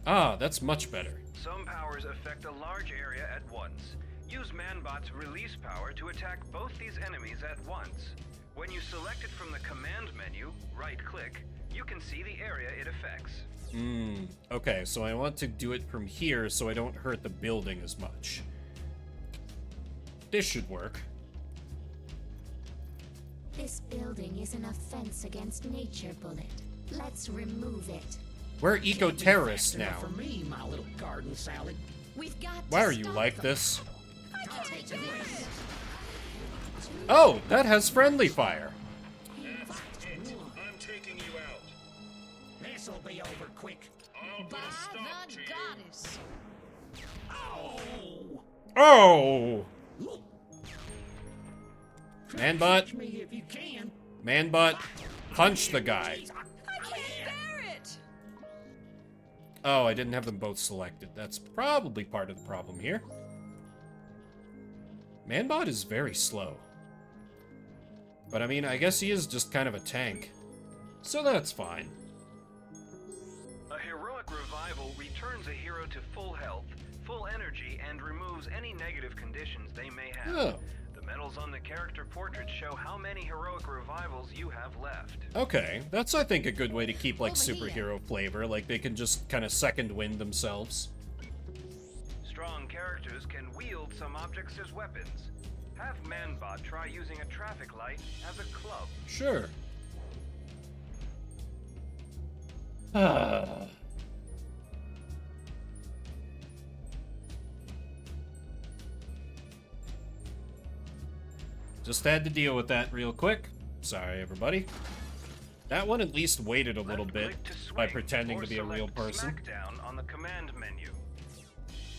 Ah, that's much better. Some powers affect a large area at once. Use Manbot's release power to attack both these enemies at once. When you select it from the command menu, right-click, you can see the area it affects. Okay, so I want to do it from here so I don't hurt the building as much. This should work. This building is an offense against nature, Bullet. Let's remove it. We're eco-terrorists now. For me, my little garden salad. We've got Why are you like this? I'll take this. Oh, that has friendly fire. That's it. I'm taking you out. This'll be over quick. I'll By put a stop the to you. goddess. Oh! Catch me if you can. Manbot, punch the guy. I can't bear it. Oh, I didn't have them both selected. That's probably part of the problem here. Manbot is very slow. But I mean, I guess he is just kind of a tank. So that's fine. A heroic revival returns a hero to full health, full energy, and removes any negative conditions they may have. Oh. The medals on the character portrait show how many heroic revivals you have left. Okay, that's I think a good way to keep like Over here. superhero flavor, like they can just kind of second wind themselves. Strong characters can wield some objects as weapons. Have Manbot try using a traffic light as a club. Sure. Just had to deal with that real quick. Sorry, everybody. That one at least waited a little bit by pretending to be a real person. Smackdown on the command menu.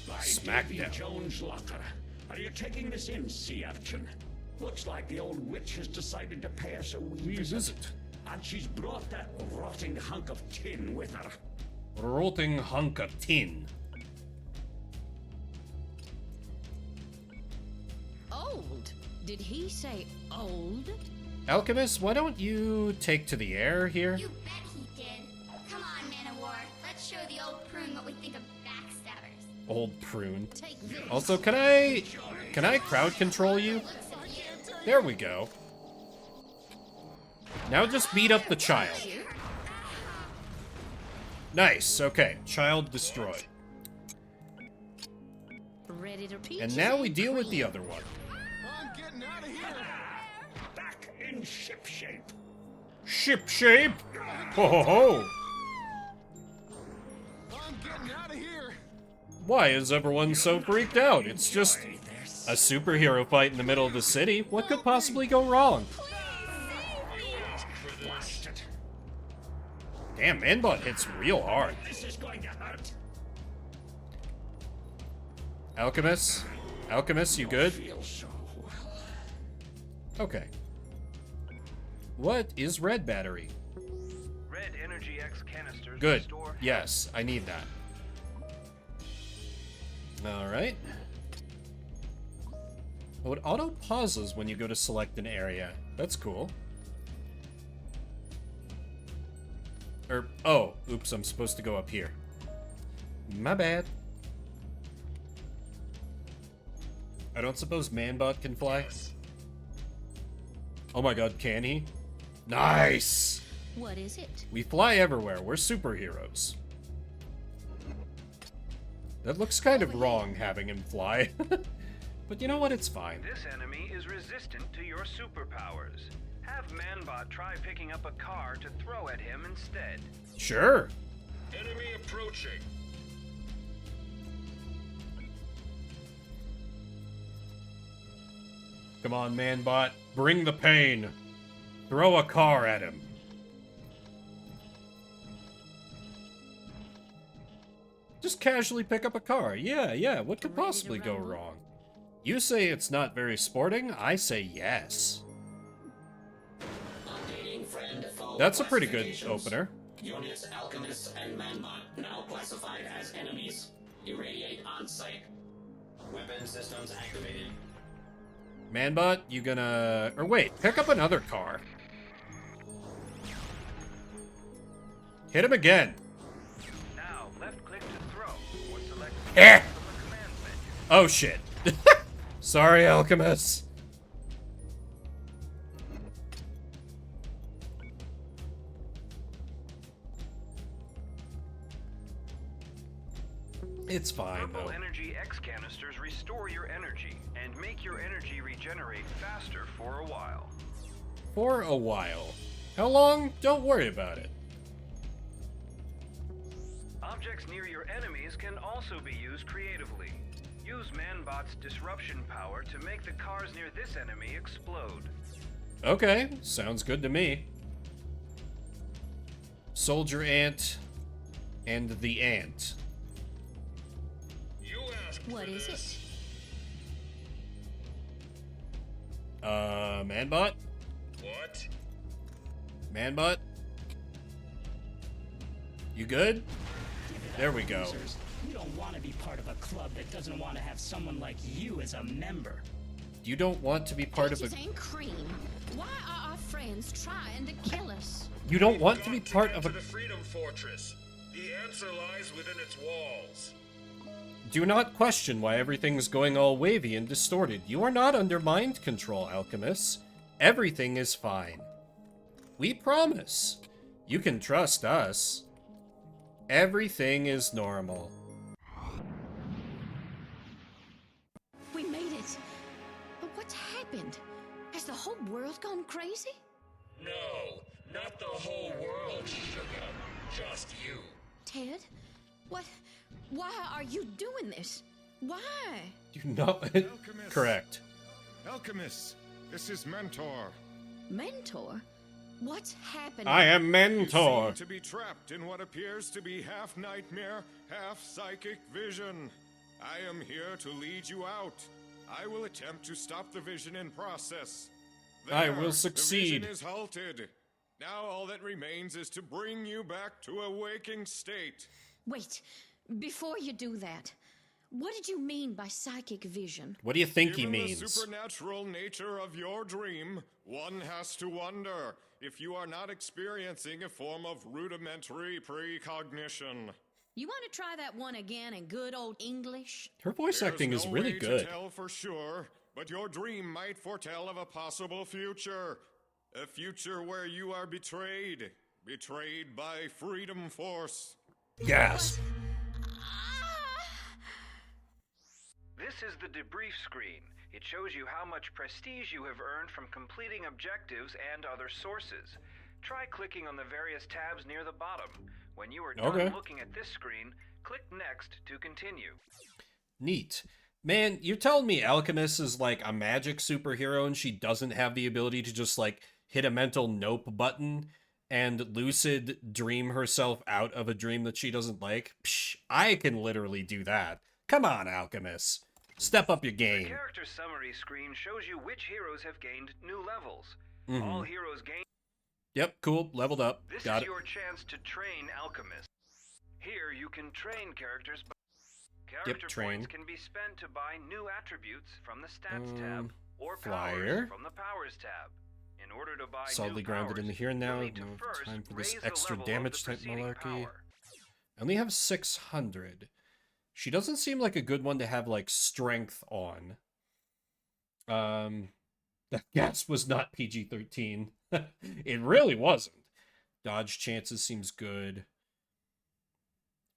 Smackdown. Jones Locker. Are you taking this in, sea urchin? Looks like the old witch has decided to pay us a wee visit. And she's brought that rotting hunk of tin with her. Rotting hunk of tin. Old. Did he say old? Alchemist, why don't you take to the air here? You bet he did. Come on, Man of War. Let's show the old prune what we think of backstabbers. Old prune. Take this. Also, can I crowd control you? There we go. Now just beat up the child. Nice, okay. Child destroyed. Ready to peach And now we deal with the other one. I'm getting out of here. Back in ship shape. Ship shape? Ho ho ho! I'm getting out of here. Why is everyone so freaked out? It's just a superhero fight in the middle of the city. What could possibly go wrong? Damn, Manbot hits real hard. This is going to hurt. Alchemist? Alchemist, you good? Okay. What is red battery? Red Energy X canisters Good. restore Yes, I need that. Alright. Oh, it auto pauses when you go to select an area. That's cool. Oh, oops, I'm supposed to go up here. My bad. I don't suppose Manbot can fly? Oh my god, can he? Nice! What is it? We fly everywhere. We're superheroes. That looks kind of wrong, having him fly. But you know what? It's fine. This enemy is resistant to your superpowers. Have Manbot try picking up a car to throw at him instead. Sure. Enemy approaching. Come on, Manbot. Bring the pain. Throw a car at him. Just casually pick up a car. Yeah, what could possibly go wrong? You say it's not very sporting, I say yes. That's a pretty good opener. Units, Alchemists, and Manbot now classified as enemies. Irradiate on site. Weapon systems activated. Manbot, you gonna... Or wait, pick up another car. Hit him again. Now, left click to throw, or select Eh! from the command menu. Oh shit. Sorry, Alchemist. It's fine, Purple though. Energy X canisters restore your energy and make your energy regenerate faster for a while. For a while. How long? Don't worry about it. Objects near your enemies can also be used creatively. Use Manbot's disruption power to make the cars near this enemy explode. Okay, sounds good to me. Soldier Ant and the Ant. You asked What for is this. it? Manbot? What? Manbot? You good? There we go. We don't want to be part of a club that doesn't want to have someone like you as a member. You don't want to be part of a... Peaches and cream. Why are our friends trying to kill us? You don't want to be Got part get of a... to the Freedom Fortress. The answer lies within its walls. Do not question why everything's going all wavy and distorted. You are not under mind control, Alchemists. Everything is fine. We promise. You can trust us. Everything is normal. We made it. But what's happened? Has the whole world gone crazy? No, not the whole world, sugar. Just you. Ted? What? Why are you doing this? Why? Do not... Correct. Alchemist, this is Mentor. Mentor? What's happening? I am Mentor. You seem to be trapped in what appears to be half nightmare, half psychic vision. I am here to lead you out. I will attempt to stop the vision in process. I There, will succeed. The vision is halted. Now all that remains is to bring you back to a waking state. Wait, before you do that, What did you mean by psychic vision? What do you think he Given means? the supernatural nature of your dream, one has to wonder if you are not experiencing a form of rudimentary precognition. You want to try that one again in good old English? Her voice acting is really There's no way to tell for sure, but your dream might foretell of a possible future. A future where you are betrayed. Betrayed by Freedom Force. Yes. This is the debrief screen. It shows you how much prestige you have earned from completing objectives and other sources. Try clicking on the various tabs near the bottom. When you are done looking at this screen, click Next to continue. Neat. Man, you're telling me Alchemist is like a magic superhero and she doesn't have the ability to just like hit a mental nope button and lucid dream herself out of a dream that she doesn't like? Psh, I can literally do that. Come on, Alchemist. Step up your game. The character summary screen shows you which heroes have gained new levels. Mm-hmm. All heroes gain. Yep, cool. Leveled up. This Got is it. your chance to train Alchemists. Here you can train characters. Character points can be spent to buy new attributes from the Stats tab or powers from the Powers tab. In order to buy solidly new grounded powers, in the here and now. you'll need to No first time for this raise the extra level of damage the type preceding malarkey. power. I only have 600. She doesn't seem like a good one to have like strength on. That gas was not PG-13. It really wasn't. Dodge chances seems good.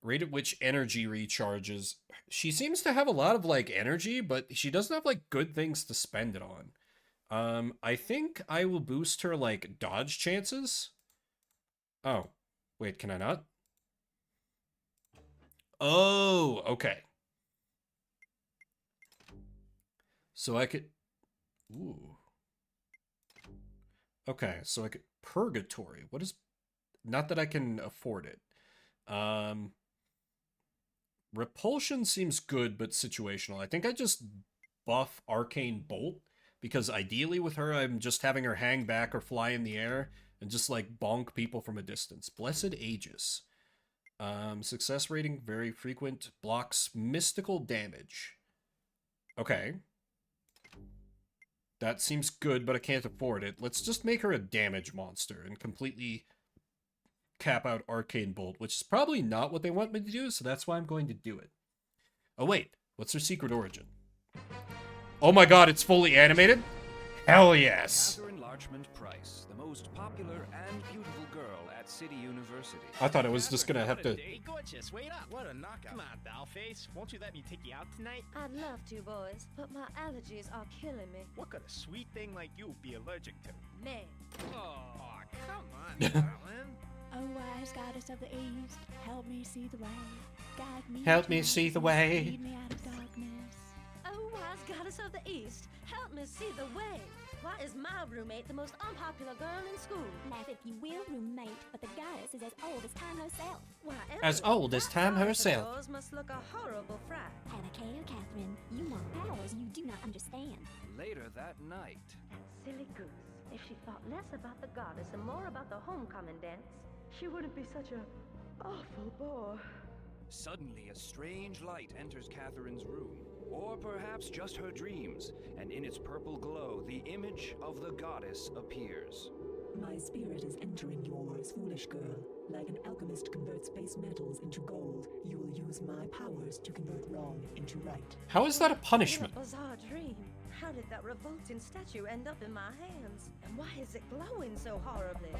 Rate at which energy recharges. She seems to have a lot of like energy, but she doesn't have like good things to spend it on. I think I will boost her like dodge chances. Oh, wait, can I not? Oh, okay. So I could... Ooh. Okay, so I could... Purgatory. What is... Not that I can afford it. Repulsion seems good, but situational. I think I just buff Arcane Bolt, because ideally with her, I'm just having her hang back or fly in the air and just, like, bonk people from a distance. Blessed Aegis. Success rating, very frequent. Blocks mystical damage. Okay. That seems good, but I can't afford it. Let's just make her a damage monster and completely cap out Arcane Bolt, which is probably not what they want me to do, so that's why I'm going to do it. Oh, wait. What's her secret origin? Oh my god, it's fully animated? Hell yes! Catherine Larchmont Price, the most popular and beautiful girl at City University. I thought I was just gonna have to... Gorgeous, wait up. What a knockout. Come on, dollface. Won't you let me take you out tonight? I'd love to, boys, but my allergies are killing me. What could a sweet thing like you be allergic to? Man. Oh, come on, darling. Oh, wise goddess of the east, help me see the way. Guide me. Help me see the way. Lead me out of darkness. Oh, wise goddess of the east, help me see the way. Why is my roommate the most unpopular girl in school? Laugh if you will, roommate, but the goddess is as old as time herself. Why, As old as time herself. Yours must look a horrible fright. Have a care, Catherine. You want powers you do not understand. Later that night. That silly goose. If she thought less about the goddess and more about the homecoming dance, she wouldn't be such a awful bore. Suddenly, a strange light enters Catherine's room, or perhaps just her dreams, and in its purple glow, the image of the goddess appears. My spirit is entering yours, foolish girl. Like an alchemist converts base metals into gold, you will use my powers to convert wrong into right. How is that a punishment? What a bizarre dream. How did that revolting statue end up in my hands? And why is it glowing so horribly?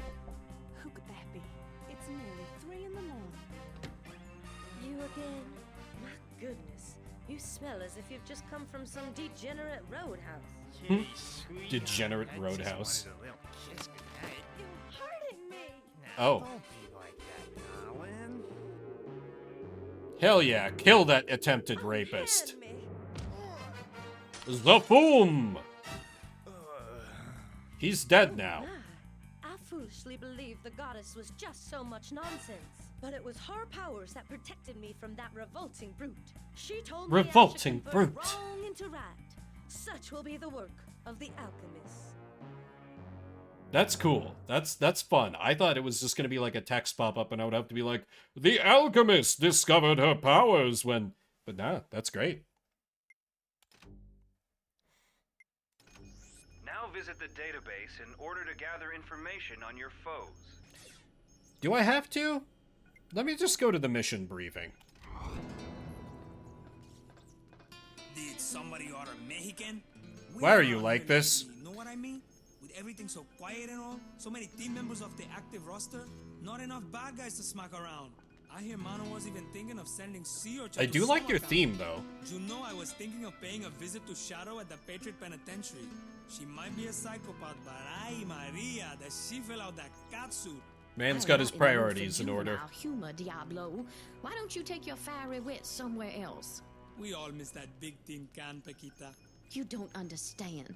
Who could that be? It's nearly 3 in the morning. You again? My goodness. You smell as if you've just come from some degenerate roadhouse. Degenerate roadhouse. You're hurting me! Oh. Don't be like that, darling. Hell yeah, kill that attempted rapist. Zafoom! He's dead now. I foolishly believed the goddess was just so much nonsense. But it was her powers that protected me from that revolting brute. She told me Revolting I should convert brute. wrong into right. Such will be the work of the alchemist. That's cool. That's fun. I thought it was just gonna be like a text pop up and I would have to be like, the alchemist discovered her powers when But nah, that's great. Now visit the database in order to gather information on your foes. Do I have to? Let me just go to the mission briefing. Did somebody order Mexican? Why are you like this? You know what I mean? With everything so quiet and all, so many team members of the active roster, not enough bad guys to smack around. I hear Mano was even thinking of sending Sea Urchin I to do like summer your camp. theme, though. You know, I was thinking of paying a visit to Shadow at the Patriot Penitentiary. She might be a psychopath, but ay Maria, that she fell out that catsuit. Man's got his priorities in order. Humor, Diablo. Why don't you take your fiery wit somewhere else? We all miss that big team can, Paquita. You don't understand.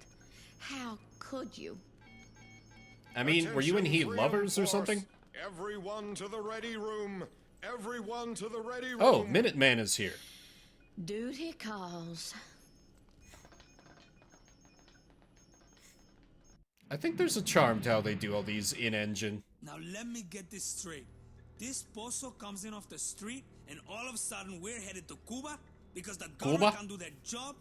How could you? I mean, were you in He Attention, Lovers or Freedom something? Force. Everyone to the ready room. Everyone to the ready room. Oh, Minuteman is here. Duty calls. I think there's a charm to how they do all these in-engine. Now let me get this straight. This pozo comes in off the street, and all of a sudden we're headed to Cuba because the government can't do their job.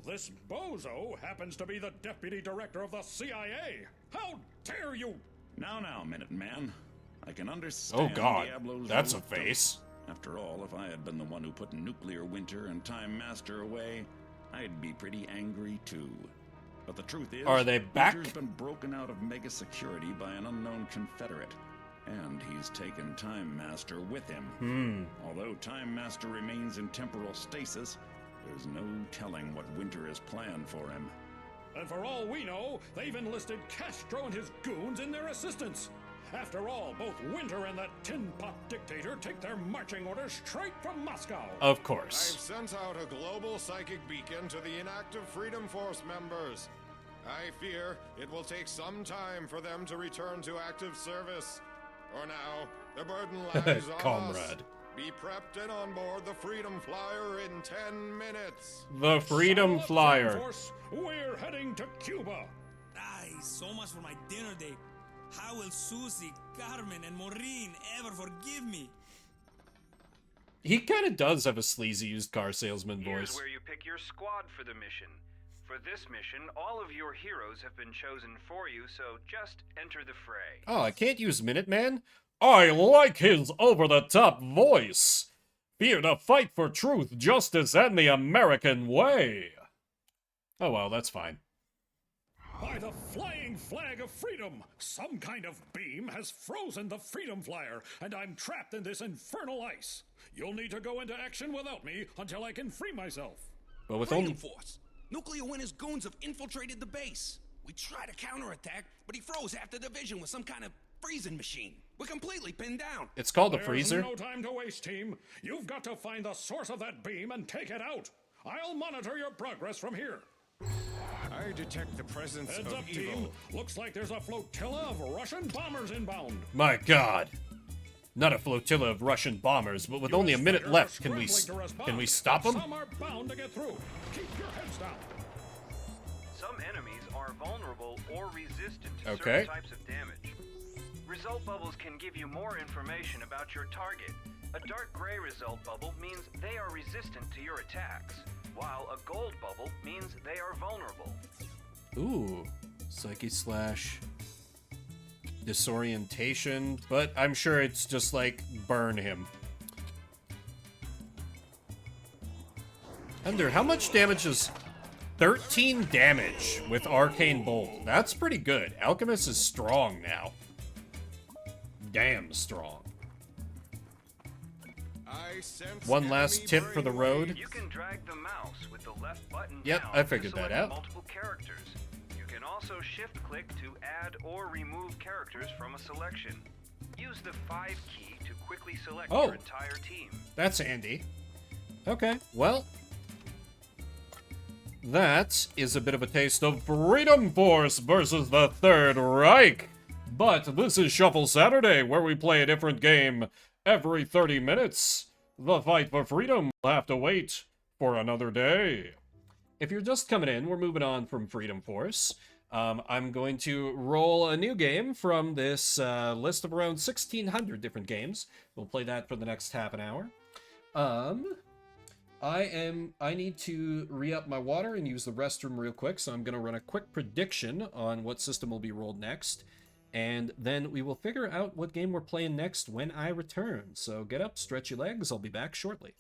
This bozo happens to be the deputy director of the CIA. How dare you? Now, Minuteman. I can understand. Oh God, Diablo's that's a reluctance. face. After all, if I had been the one who put Nuclear Winter and Time Master away, I'd be pretty angry too. But the truth is, Are they back? Winter's been broken out of mega security by an unknown Confederate, and he's taken Time Master with him. Although Time Master remains in temporal stasis, there's no telling what Winter has planned for him. And for all we know, they've enlisted Castro and his goons in their assistance. After all, both Winter and that tin pot dictator take their marching orders straight from Moscow. Of course. I've sent out a global psychic beacon to the inactive Freedom Force members. I fear it will take some time for them to return to active service. For now, the burden lies on us. Comrade. Be prepped and on board the Freedom Flyer in 10 minutes. The Freedom Flyer. Force, we're heading to Cuba. Ay, so much for my dinner date. How will Susie, Carmen, and Maureen ever forgive me? He kind of does have a sleazy used car salesman Here's voice. where you pick your squad for the mission. For this mission, all of your heroes have been chosen for you, so just enter the fray. Oh, I can't use Minuteman? I like his over-the-top voice. Here to fight for truth, justice, and the American way. Oh well, that's fine. By the flying flag of freedom, some kind of beam has frozen the Freedom Flyer, and I'm trapped in this infernal ice. You'll need to go into action without me until I can free myself. But with Freedom only... Force. Nuclear Winter's goons have infiltrated the base. We tried to counterattack, but he froze half the division with some kind of freezing machine. We're completely pinned down. It's called the There's freezer. no time to waste, team. You've got to find the source of that beam and take it out. I'll monitor your progress from here. I detect the presence Heads of up, evil. team. Looks like there's a flotilla of Russian bombers inbound. My God. Not a flotilla of Russian bombers, but with only a minute fighters left, are can we scrambling to can we respond, stop but them? Some are bound to get through. Keep your heads down. Some enemies are vulnerable or resistant to Okay. certain types of damage. Result bubbles can give you more information about your target. A dark gray result bubble means they are resistant to your attacks, while a gold bubble means they are vulnerable. Ooh, Psyche Slash, Disorientation, but I'm sure it's just like burn him. Under how much damage is 13 damage with Arcane Bolt? That's pretty good. Alchemist is strong now. Damn strong. I sense One last enemy tip for the road. You can drag the mouse with the left button Yep, down I figured to that select out. multiple characters. You can also shift-click to add or remove characters from a selection. Use the 5 key to quickly select Oh. your entire team. That's handy. Okay, well, that is a bit of a taste of Freedom Force versus the Third Reich. But this is Shuffle Saturday, where we play a different game every 30 minutes. The fight for freedom will have to wait for another day. If you're just coming in, we're moving on from Freedom Force. I'm going to roll a new game from this list of around 1,600 different games. We'll play that for the next half an hour. I need to re-up my water and use the restroom real quick, so I'm going to run a quick prediction on what system will be rolled next, and then we will figure out what game we're playing next when I return. So get up, stretch your legs, I'll be back shortly.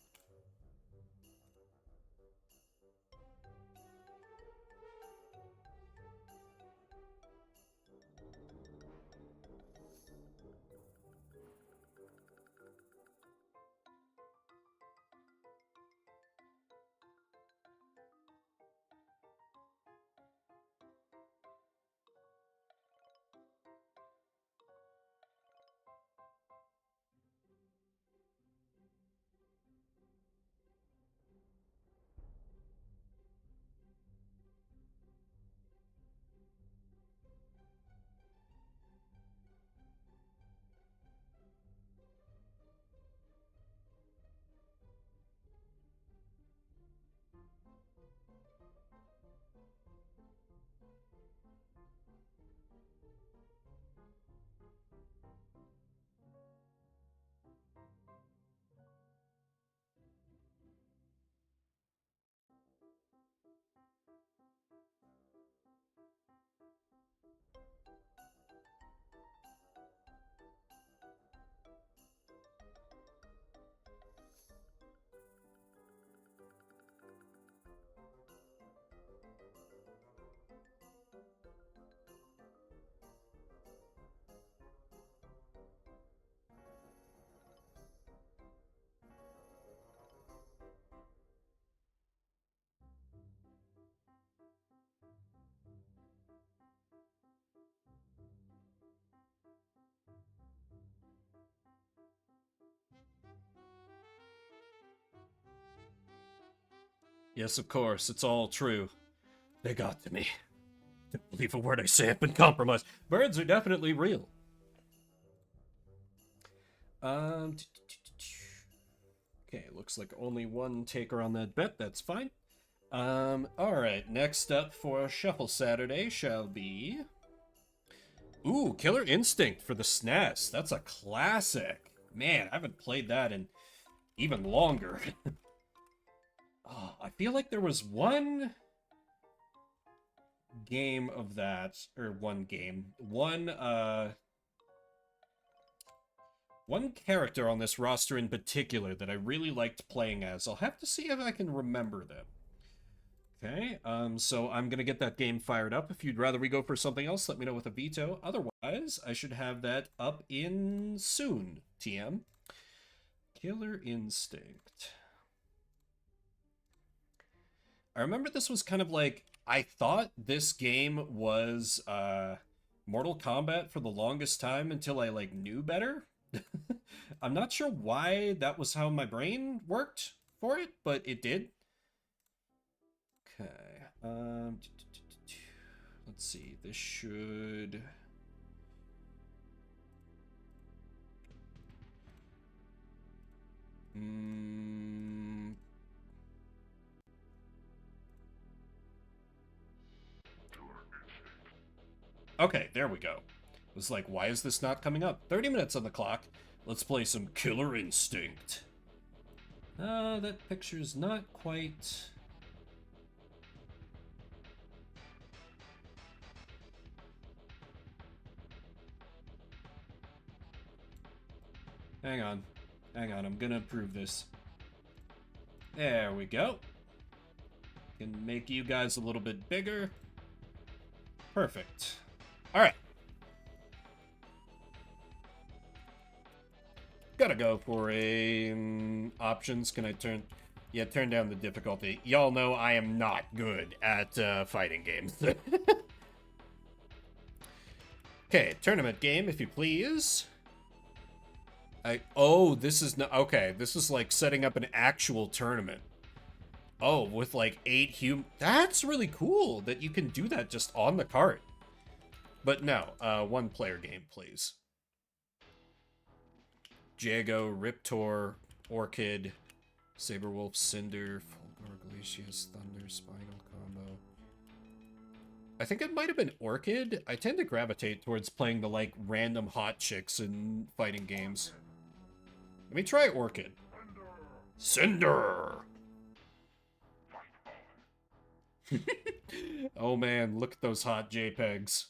Yes, of course, it's all true. They got to me. Don't believe a word I say, I've been compromised. Birds are definitely real. Okay, looks like only one taker on that bet, that's fine. Alright, next up for Shuffle Saturday shall be... Ooh, Killer Instinct for the SNES. That's a classic. Man, I haven't played that in even longer. Oh, I feel like there was one game of that, or one character on this roster in particular that I really liked playing as. I'll have to see if I can remember them. Okay, so I'm gonna get that game fired up. If you'd rather we go for something else, let me know with a veto. Otherwise, I should have that up in soon, TM. Killer Instinct. I remember this was kind of like, I thought this game was Mortal Kombat for the longest time until I like knew better. I'm not sure why that was how my brain worked for it, but it did. Okay. Let's see. This should... Okay, there we go. It was like, why is this not coming up? 30 minutes on the clock. Let's play some Killer Instinct. That picture's not quite... Hang on, I'm gonna improve this. There we go. Can make you guys a little bit bigger. Perfect. Alright. Gotta go for a... options. Can I turn... Yeah, turn down the difficulty. Y'all know I am not good at fighting games. Okay, tournament game, if you please. Oh, this is not... Okay, this is like setting up an actual tournament. Oh, with like 8 That's really cool that you can do that just on the cart. But no, one-player game, please. Jago, Riptor, Orchid, Saberwolf, Cinder, Fulgor, Glacius, Thunder, Spinal Combo. I think it might have been Orchid. I tend to gravitate towards playing the, like, random hot chicks in fighting games. Let me try Orchid. Cinder! Oh man, look at those hot JPEGs.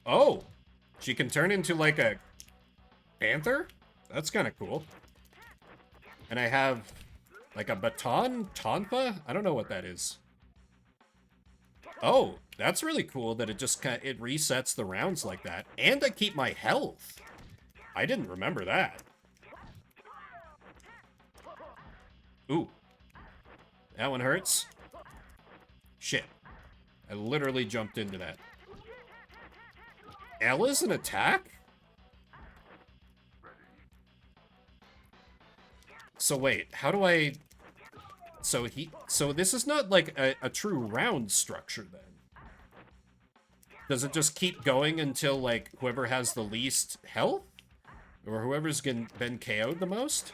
Oh! She can turn into like a panther? That's kind of cool. And I have like a baton? Tonfa? I don't know what that is. Oh, that's really cool that it just it resets the rounds like that. And I keep my health. I didn't remember that. Ooh. That one hurts. Shit. I literally jumped into that. L is an attack? So wait, how do I... So this is not like a true round structure then. Does it just keep going until like whoever has the least health? Or whoever's been KO'd the most?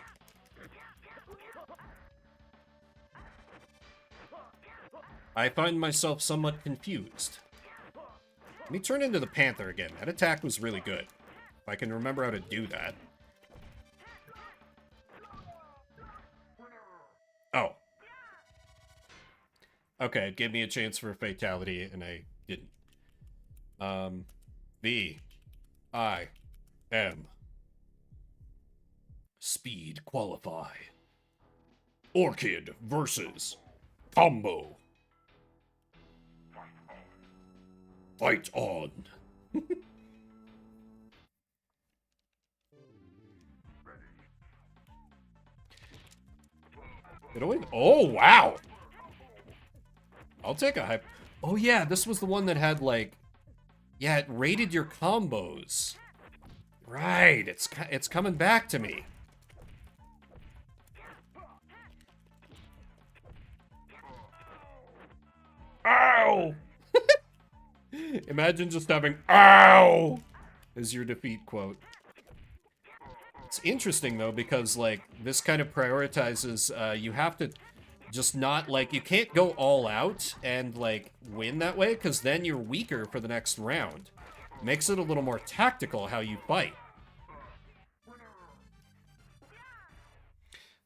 I find myself somewhat confused. Let me turn into the Panther again. That attack was really good. If I can remember how to do that. Oh. Okay, it gave me a chance for a fatality, and I didn't. V-I-M. Speed qualify. Orchid versus Combo. Fight on. Oh, wow. I'll take a hype. Oh, yeah, this was the one that had, like... Yeah, it rated your combos. Right, it's coming back to me. Ow! Imagine just having "ow" as your defeat quote. It's interesting, though, because, like, this kind of prioritizes, you have to just not, like, you can't go all out and, like, win that way, because then you're weaker for the next round. Makes it a little more tactical how you fight.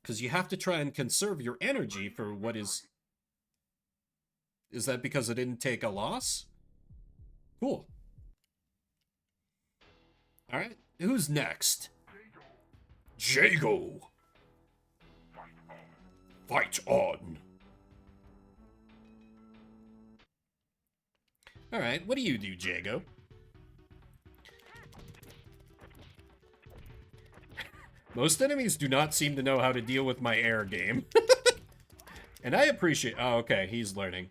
Because you have to try and conserve your energy for what is... Is that because it didn't take a loss? Cool. Alright, who's next? Jago! Fight on! Alright, what do you do, Jago? Most enemies do not seem to know how to deal with my air game. And I appreciate... Oh, okay, he's learning.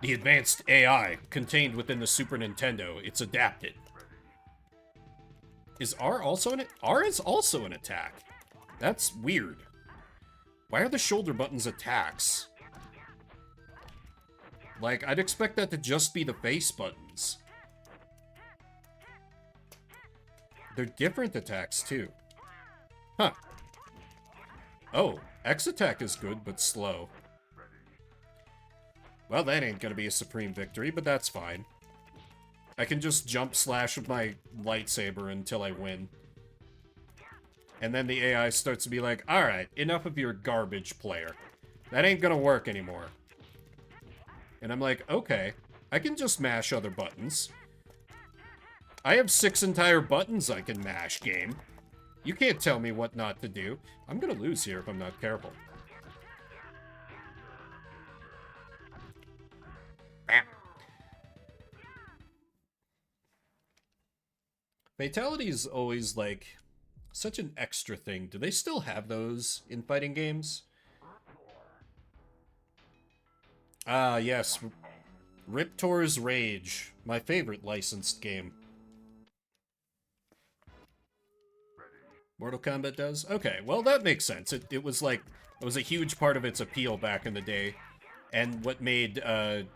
The advanced AI contained within the Super Nintendo. It's adapted. Is R also an... R is also an attack. That's weird. Why are the shoulder buttons attacks? Like, I'd expect that to just be the face buttons. They're different attacks, too. Huh. Oh, X attack is good, but slow. Well, that ain't gonna be a supreme victory, but that's fine. I can just jump slash with my lightsaber until I win. And then the AI starts to be like, alright, enough of your garbage player. That ain't gonna work anymore. And I'm like, okay, I can just mash other buttons. I have 6 entire buttons I can mash, game. You can't tell me what not to do. I'm gonna lose here if I'm not careful. Bam. Fatality is always, like, such an extra thing. Do they still have those in fighting games? Ah, yes. Riptor's Rage. My favorite licensed game. Mortal Kombat does? Okay, well, that makes sense. It was, like, it was a huge part of its appeal back in the day. And what made,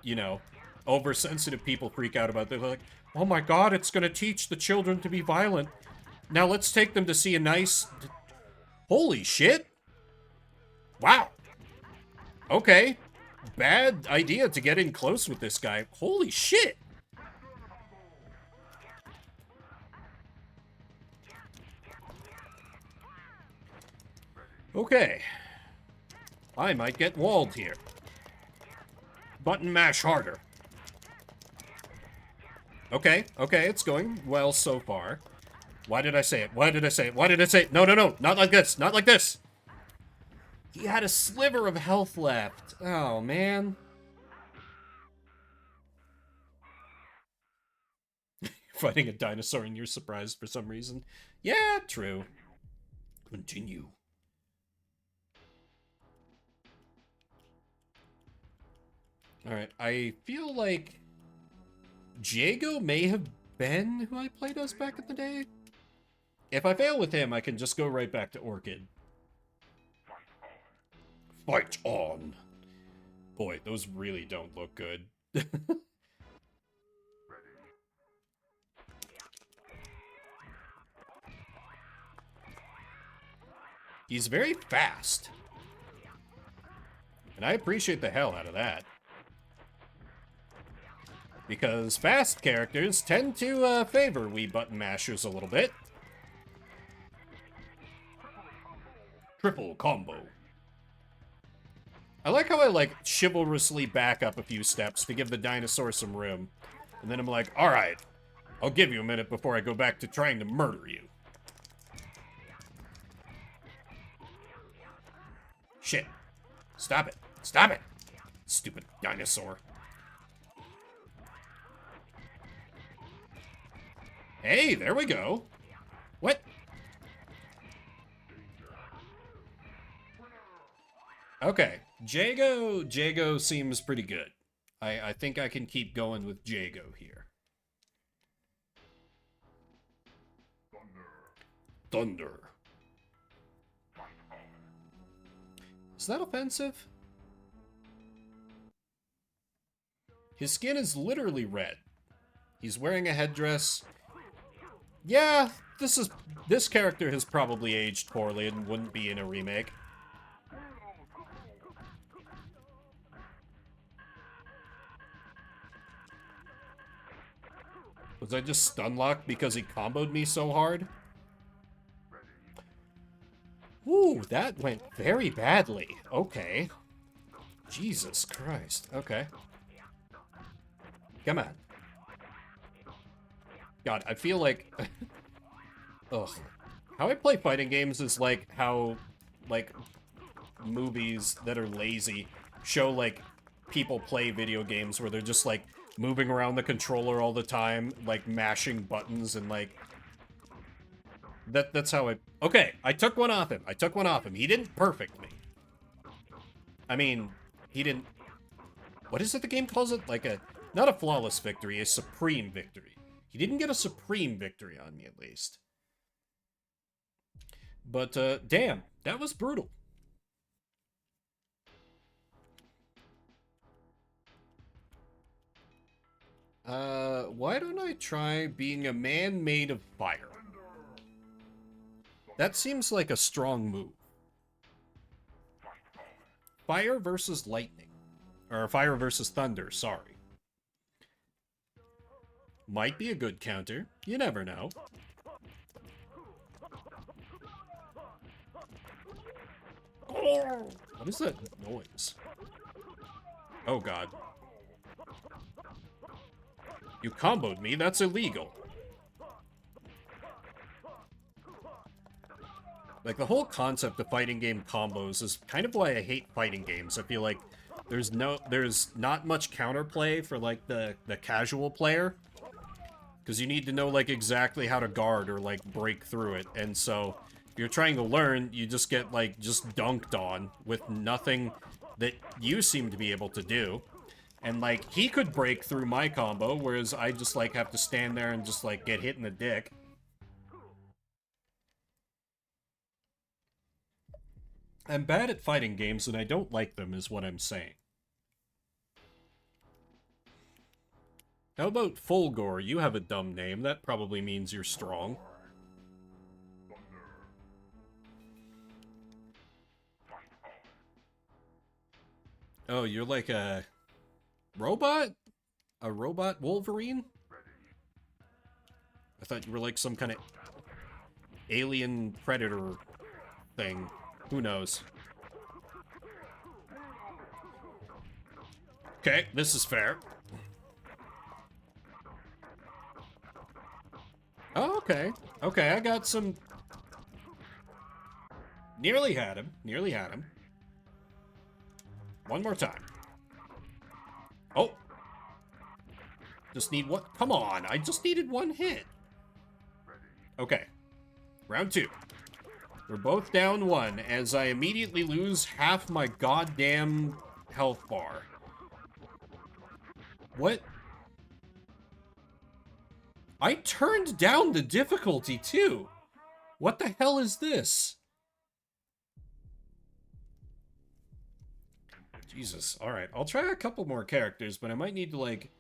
you know, oversensitive people freak out about it. They're like, oh my god, it's gonna teach the children to be violent. Now let's take them to see a nice... Holy shit! Wow. Okay. Bad idea to get in close with this guy. Holy shit! Okay. I might get walled here. Button mash harder. Okay, okay, it's going well so far. Why did I say it? Why did I say it? Why did I say it? No, no, no, not like this, not like this! He had a sliver of health left. Oh, man. Fighting a dinosaur and you're surprised for some reason. Yeah, true. Continue. Alright, I feel like Jago may have been who I played as back in the day. If I fail with him, I can just go right back to Orchid. Fight on! Boy, those really don't look good. He's very fast. And I appreciate the hell out of that. Because fast characters tend to favor we button mashers a little bit. Triple combo. I like how I, like, chivalrously back up a few steps to give the dinosaur some room. And then I'm like, alright, I'll give you a minute before I go back to trying to murder you. Shit. Stop it. Stop it! Stupid dinosaur. Hey, there we go. What? Okay. Jago seems pretty good. I think I can keep going with Jago here. Thunder. Is that offensive? His skin is literally red. He's wearing a headdress. Yeah, this character has probably aged poorly and wouldn't be in a remake. Was I just stun-locked because he comboed me so hard? Ooh, that went very badly. Okay. Jesus Christ. Okay. Come on. God, I feel like... Ugh. How I play fighting games is like how, like, movies that are lazy show, like, people play video games where they're just, like, moving around the controller all the time, like, mashing buttons and, like... That's how I... Okay, I took one off him. I took one off him. He didn't perfect me. I mean, he didn't... What is it the game calls it? Like a... Not a flawless victory, a supreme victory. He didn't get a supreme victory on me, at least. But, damn, that was brutal. Why don't I try being a man made of fire? That seems like a strong move. Fire versus lightning. Or fire versus thunder, sorry. Might be a good counter. You never know. What is that noise? Oh god. You comboed me, that's illegal. Like, the whole concept of fighting game combos is kind of why I hate fighting games. I feel like there's not much counterplay for, like, the casual player. Because you need to know, like, exactly how to guard or, like, break through it. And so, if you're trying to learn, you just get, like, just dunked on with nothing that you seem to be able to do. And, like, he could break through my combo, whereas I just, like, have to stand there and just, like, get hit in the dick. I'm bad at fighting games, and I don't like them, is what I'm saying. How about Fulgor? You have a dumb name. That probably means you're strong. Oh, you're like a... robot? A robot Wolverine? I thought you were like some kind of alien predator thing. Who knows? Okay, this is fair. Oh, okay. Okay, I got some... Nearly had him. Nearly had him. One more time. Oh! Just need one... Come on, I just needed one hit. Okay. Round 2. We're both down 1 as I immediately lose half my goddamn health bar. What? I turned down the difficulty too. What the hell is this? Jesus. Alright, I'll try a couple more characters, but I might need to, like,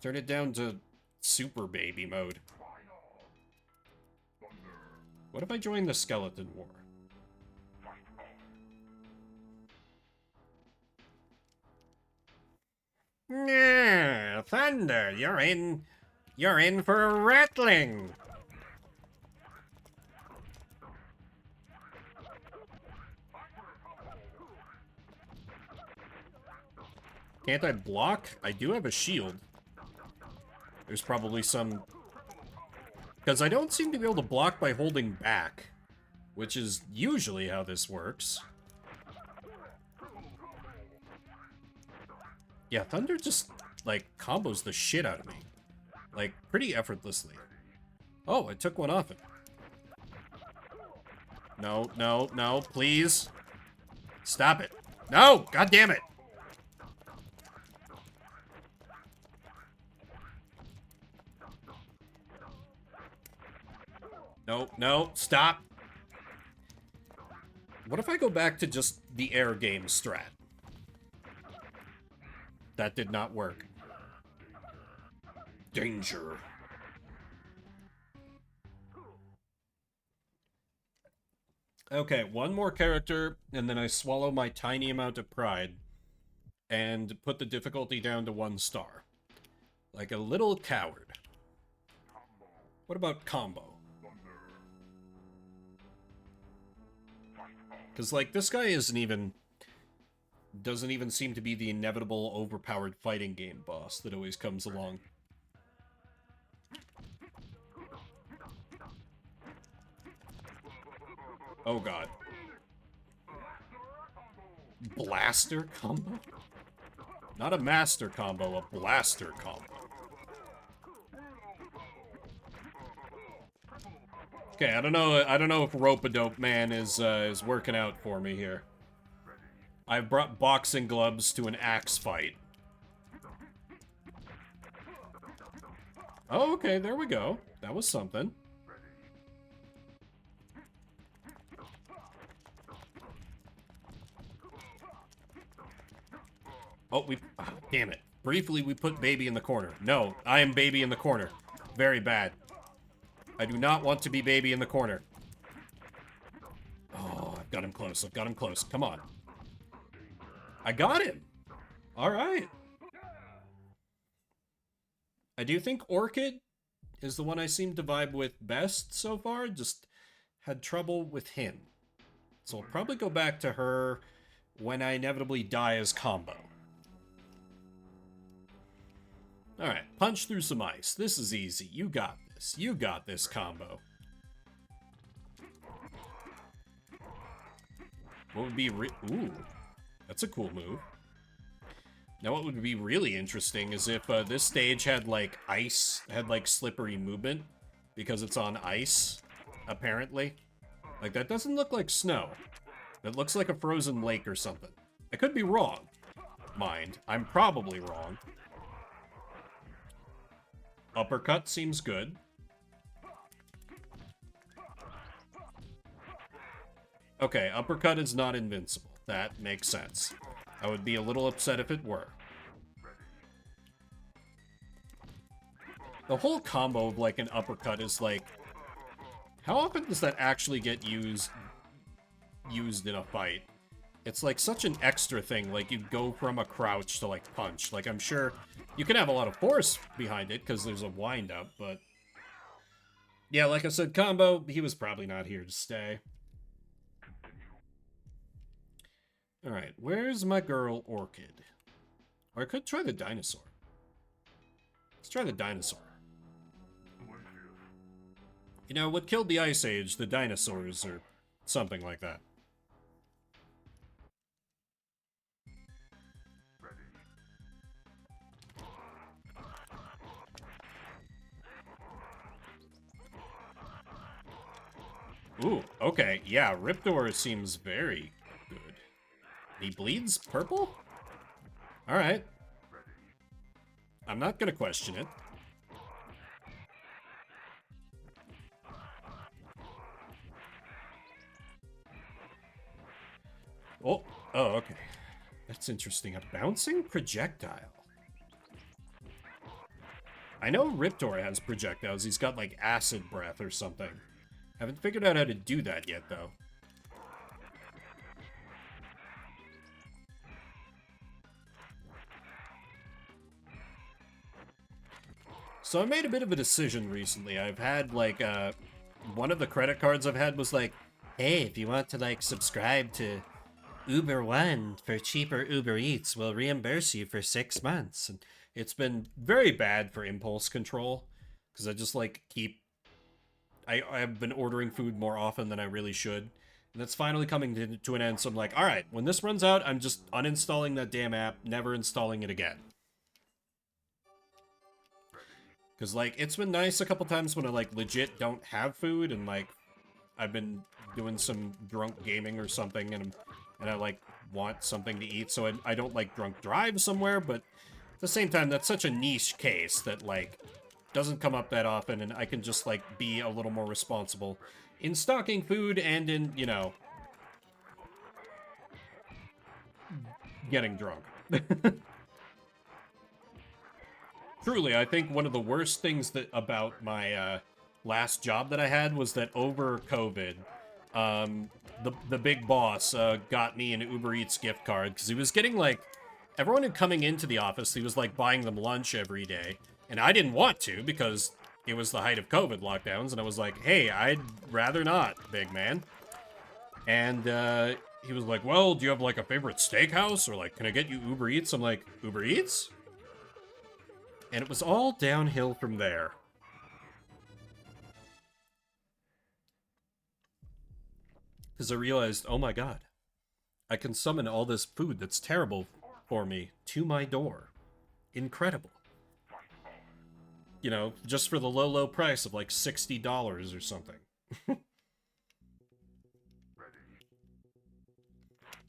turn it down to super baby mode. What if I join the Skeleton War? Yeah, Thunder, you're in for a rattling. Can't I block? I do have a shield. There's probably some... Because I don't seem to be able to block by holding back, which is usually how this works. Yeah, Thunder just, like, combos the shit out of me. Like, pretty effortlessly. Oh, I took one off him. No, no, no, please. Stop it. No! God damn it! No, no, stop. What if I go back to just the air game strat? That did not work. Danger. Okay, one more character, and then I swallow my tiny amount of pride and put the difficulty down to 1 star. Like a little coward. What about combo? Because, like, this guy doesn't even seem to be the inevitable overpowered fighting game boss that always comes along. Oh god. Blaster combo? Not a master combo, a blaster combo. Okay, I don't know if Rope-a-Dope Man is working out for me here. I've brought boxing gloves to an axe fight. Oh, okay, there we go. That was something. Oh, damn it. Briefly, we put Baby in the corner. No, I am Baby in the corner. Very bad. I do not want to be Baby in the corner. Oh, I've got him close. I've got him close. Come on. I got him. All right. I do think Orchid is the one I seem to vibe with best so far. Just had trouble with him. So I'll probably go back to her when I inevitably die as combo. Alright, punch through some ice. This is easy. You got this. You got this combo. What would be ooh, that's a cool move. Now what would be really interesting is if this stage had like ice, had like slippery movement, because it's on ice, apparently. Like that doesn't look like snow. It looks like a frozen lake or something. I could be wrong. Mind, I'm probably wrong. Uppercut seems good. Okay, uppercut is not invincible. That makes sense. I would be a little upset if it were. The whole combo of like an uppercut is like... How often does that actually get used in a fight? It's like such an extra thing, like you go from a crouch to like punch. Like I'm sure you can have a lot of force behind it because there's a wind up, but... Yeah, like I said, combo, he was probably not here to stay. Alright, where's my girl Orchid? Or I could try the dinosaur. Let's try the dinosaur. You know, what killed the Ice Age? The dinosaurs, or something like that. Ooh, okay, yeah, Riptor seems very good. He bleeds purple? Alright. I'm not gonna question it. Oh, okay. That's interesting. A bouncing projectile. I know Riptor has projectiles. He's got, like, acid breath or something. Haven't figured out how to do that yet, though. So I made a bit of a decision recently. I've had, like, one of the credit cards I've had was like, hey, if you want to, like, subscribe to Uber One for cheaper Uber Eats, we'll reimburse you for 6 months. And it's been very bad for impulse control, because I just, like, I've been ordering food more often than I really should. And that's finally coming to an end, so I'm like, alright, when this runs out, I'm just uninstalling that damn app, never installing it again. Because, like, it's been nice a couple times when I, like, legit don't have food, and, like, I've been doing some drunk gaming or something, and I, like, want something to eat, so I don't, like, drunk drive somewhere, but at the same time, that's such a niche case that, like, doesn't come up that often, and I can just, like, be a little more responsible in stocking food and in, you know, getting drunk. Truly, I think one of the worst things about my last job that I had was that over COVID, the big boss got me an Uber Eats gift card, because he was getting, like, everyone who coming into the office, he was, like, buying them lunch every day. And I didn't want to, because it was the height of COVID lockdowns, and I was like, hey, I'd rather not, big man. And he was like, well, do you have, like, a favorite steakhouse? Or, like, can I get you Uber Eats? I'm like, Uber Eats? And it was all downhill from there. Because I realized, oh my god, I can summon all this food that's terrible for me to my door. Incredible. You know, just for the low, low price of like $60 or something.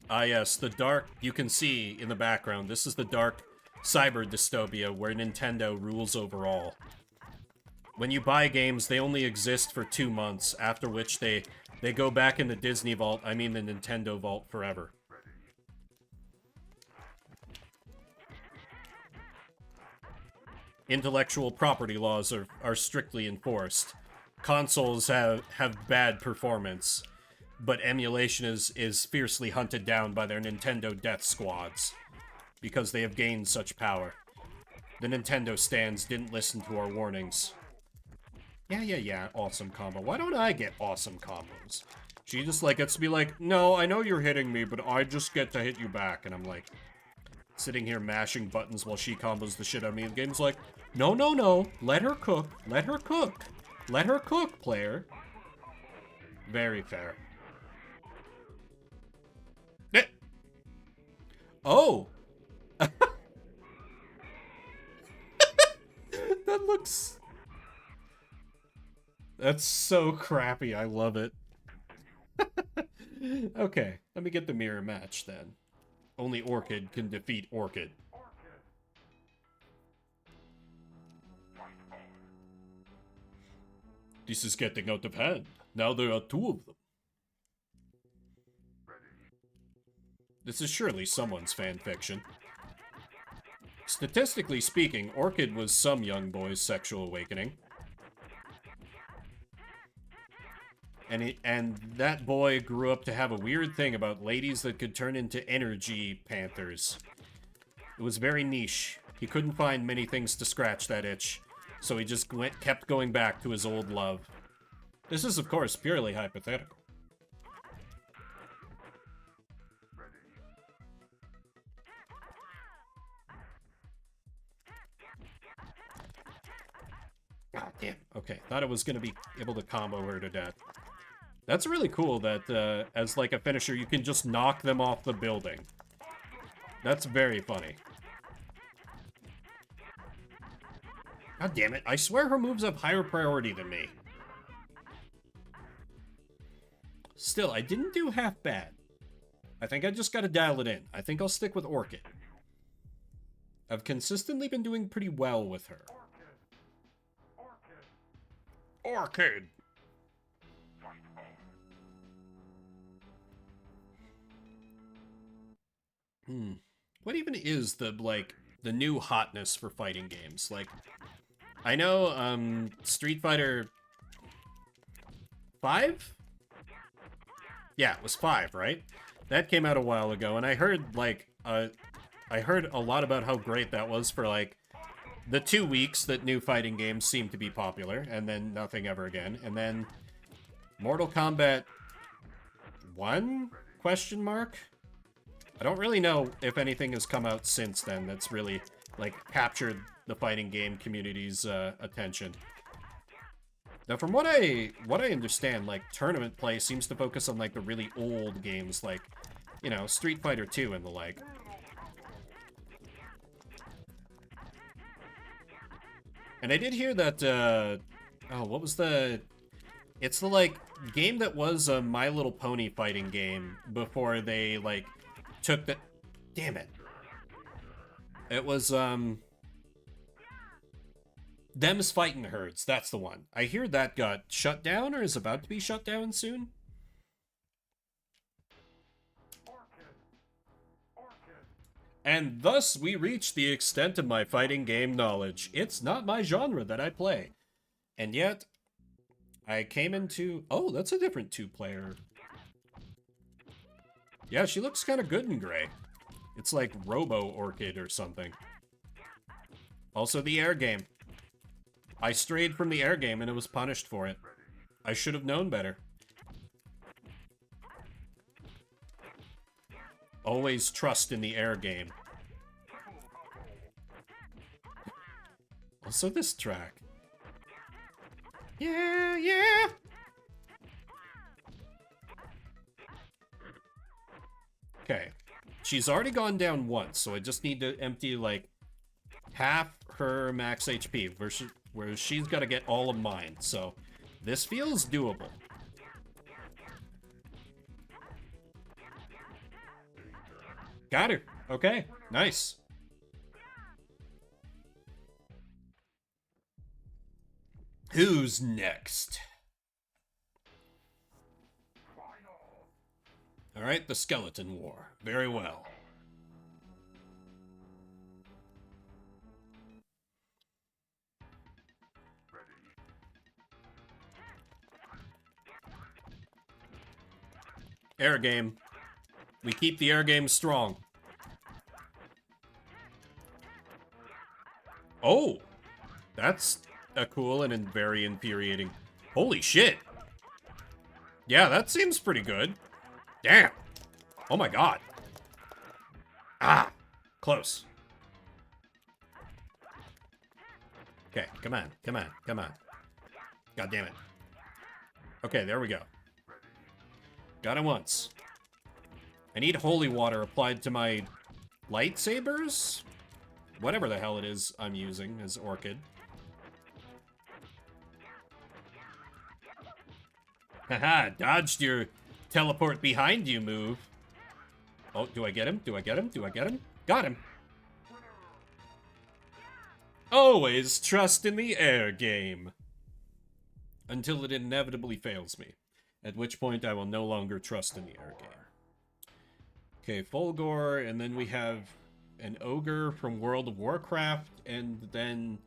Ah yes, the dark, you can see in the background, this is the dark cyber dystopia where Nintendo rules over all. When you buy games, they only exist for 2 months, after which they go back in the Disney vault, I mean the Nintendo vault, forever. Intellectual property laws are strictly enforced. Consoles have bad performance, but emulation is fiercely hunted down by their Nintendo death squads, because they have gained such power. The Nintendo stands didn't listen to our warnings. Yeah, awesome combo. Why don't I get awesome combos? She just, like, gets to be like, no, I know you're hitting me, but I just get to hit you back. And I'm like, sitting here mashing buttons while she combos the shit out of me. And the game's like, no, let her cook, let her cook. Let her cook, player. Very fair. Oh! That looks... That's so crappy, I love it. Okay, let me get the mirror match then. Only Orchid can defeat Orchid. This is getting out of hand. Now there are 2 of them. This is surely someone's fanfiction. Statistically speaking, Orchid was some young boy's sexual awakening. And that boy grew up to have a weird thing about ladies that could turn into energy panthers. It was very niche. He couldn't find many things to scratch that itch, so he just kept going back to his old love. This is, of course, purely hypothetical. Damn, okay. Thought I was gonna be able to combo her to death. That's really cool that, as like a finisher, you can just knock them off the building. That's very funny. God damn it, I swear her moves have higher priority than me. Still, I didn't do half bad. I think I just gotta dial it in. I think I'll stick with Orchid. I've consistently been doing pretty well with her. Orchid! What even is the, like, the new hotness for fighting games? Like, I know, Street Fighter 5? Yeah, it was 5, right? That came out a while ago, and I heard, like, I heard a lot about how great that was for, like, the 2 weeks that new fighting games seemed to be popular, and then nothing ever again. And then Mortal Kombat 1? Question mark? I don't really know if anything has come out since then that's really, like, captured the fighting game community's attention. Now, from what I understand, like, tournament play seems to focus on, like, the really old games, like, you know, Street Fighter 2 and the like. And I did hear that, oh, what was the... It's the, like, game that was a My Little Pony fighting game before they, like, took the... Damn it. It was, Them's Fightin' Herds, that's the one. I hear that got shut down or is about to be shut down soon. And thus we reach the extent of my fighting game knowledge. It's not my genre that I play. And yet, I came into... Oh, that's a different two-player. Yeah, she looks kind of good in gray. It's like Robo Orchid or something. Also the air game. I strayed from the air game and it was punished for it. I should have known better. Always trust in the air game. Also this track. Yeah, yeah! Okay. She's already gone down once, so I just need to empty, like, half her max HP, versus whereas she's got to get all of mine, so this feels doable. Got her. Okay, nice. Who's next? All right, the Skeleton War. Very well. Air game. We keep the air game strong. Oh! That's a cool and very infuriating... Holy shit! Yeah, that seems pretty good. Damn! Oh my god. Ah! Close. Okay, come on, come on, come on. God damn it. Okay, there we go. Got it once. I need holy water applied to my lightsabers? Whatever the hell it is I'm using as Orchid. Haha, dodged your teleport behind you move. Oh, do I get him? Do I get him? Do I get him? Got him. Always trust in the air game. Until it inevitably fails me. At which point I will no longer trust in the air game. Okay, Fulgor, and then we have an ogre from World of Warcraft, and then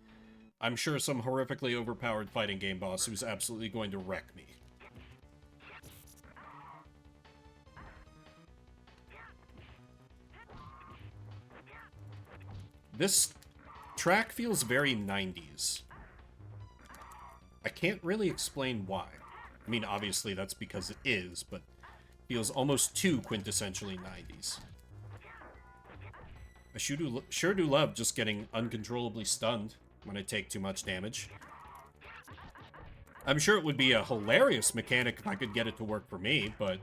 I'm sure some horrifically overpowered fighting game boss who's absolutely going to wreck me. This track feels very 90s. I can't really explain why. I mean, obviously that's because it is, but feels almost too quintessentially 90s. I sure do love just getting uncontrollably stunned when I take too much damage. I'm sure it would be a hilarious mechanic if I could get it to work for me, but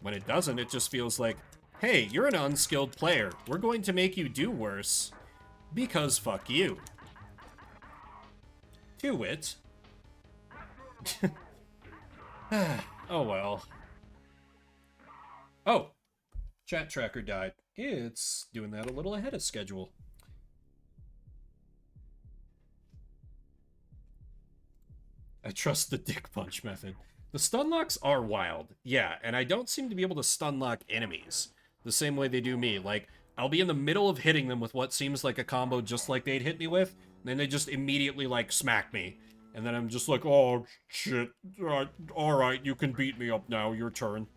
when it doesn't, it just feels like, hey, you're an unskilled player. We're going to make you do worse because fuck you. To wit. Oh well. Oh, chat tracker died. It's doing that a little ahead of schedule. I trust the dick punch method. The stun locks are wild. Yeah, and I don't seem to be able to stun lock enemies the same way they do me. Like, I'll be in the middle of hitting them with what seems like a combo just like they'd hit me with, and then they just immediately, like, smack me. And then I'm just like, oh, shit. Alright, you can beat me up now. Your turn.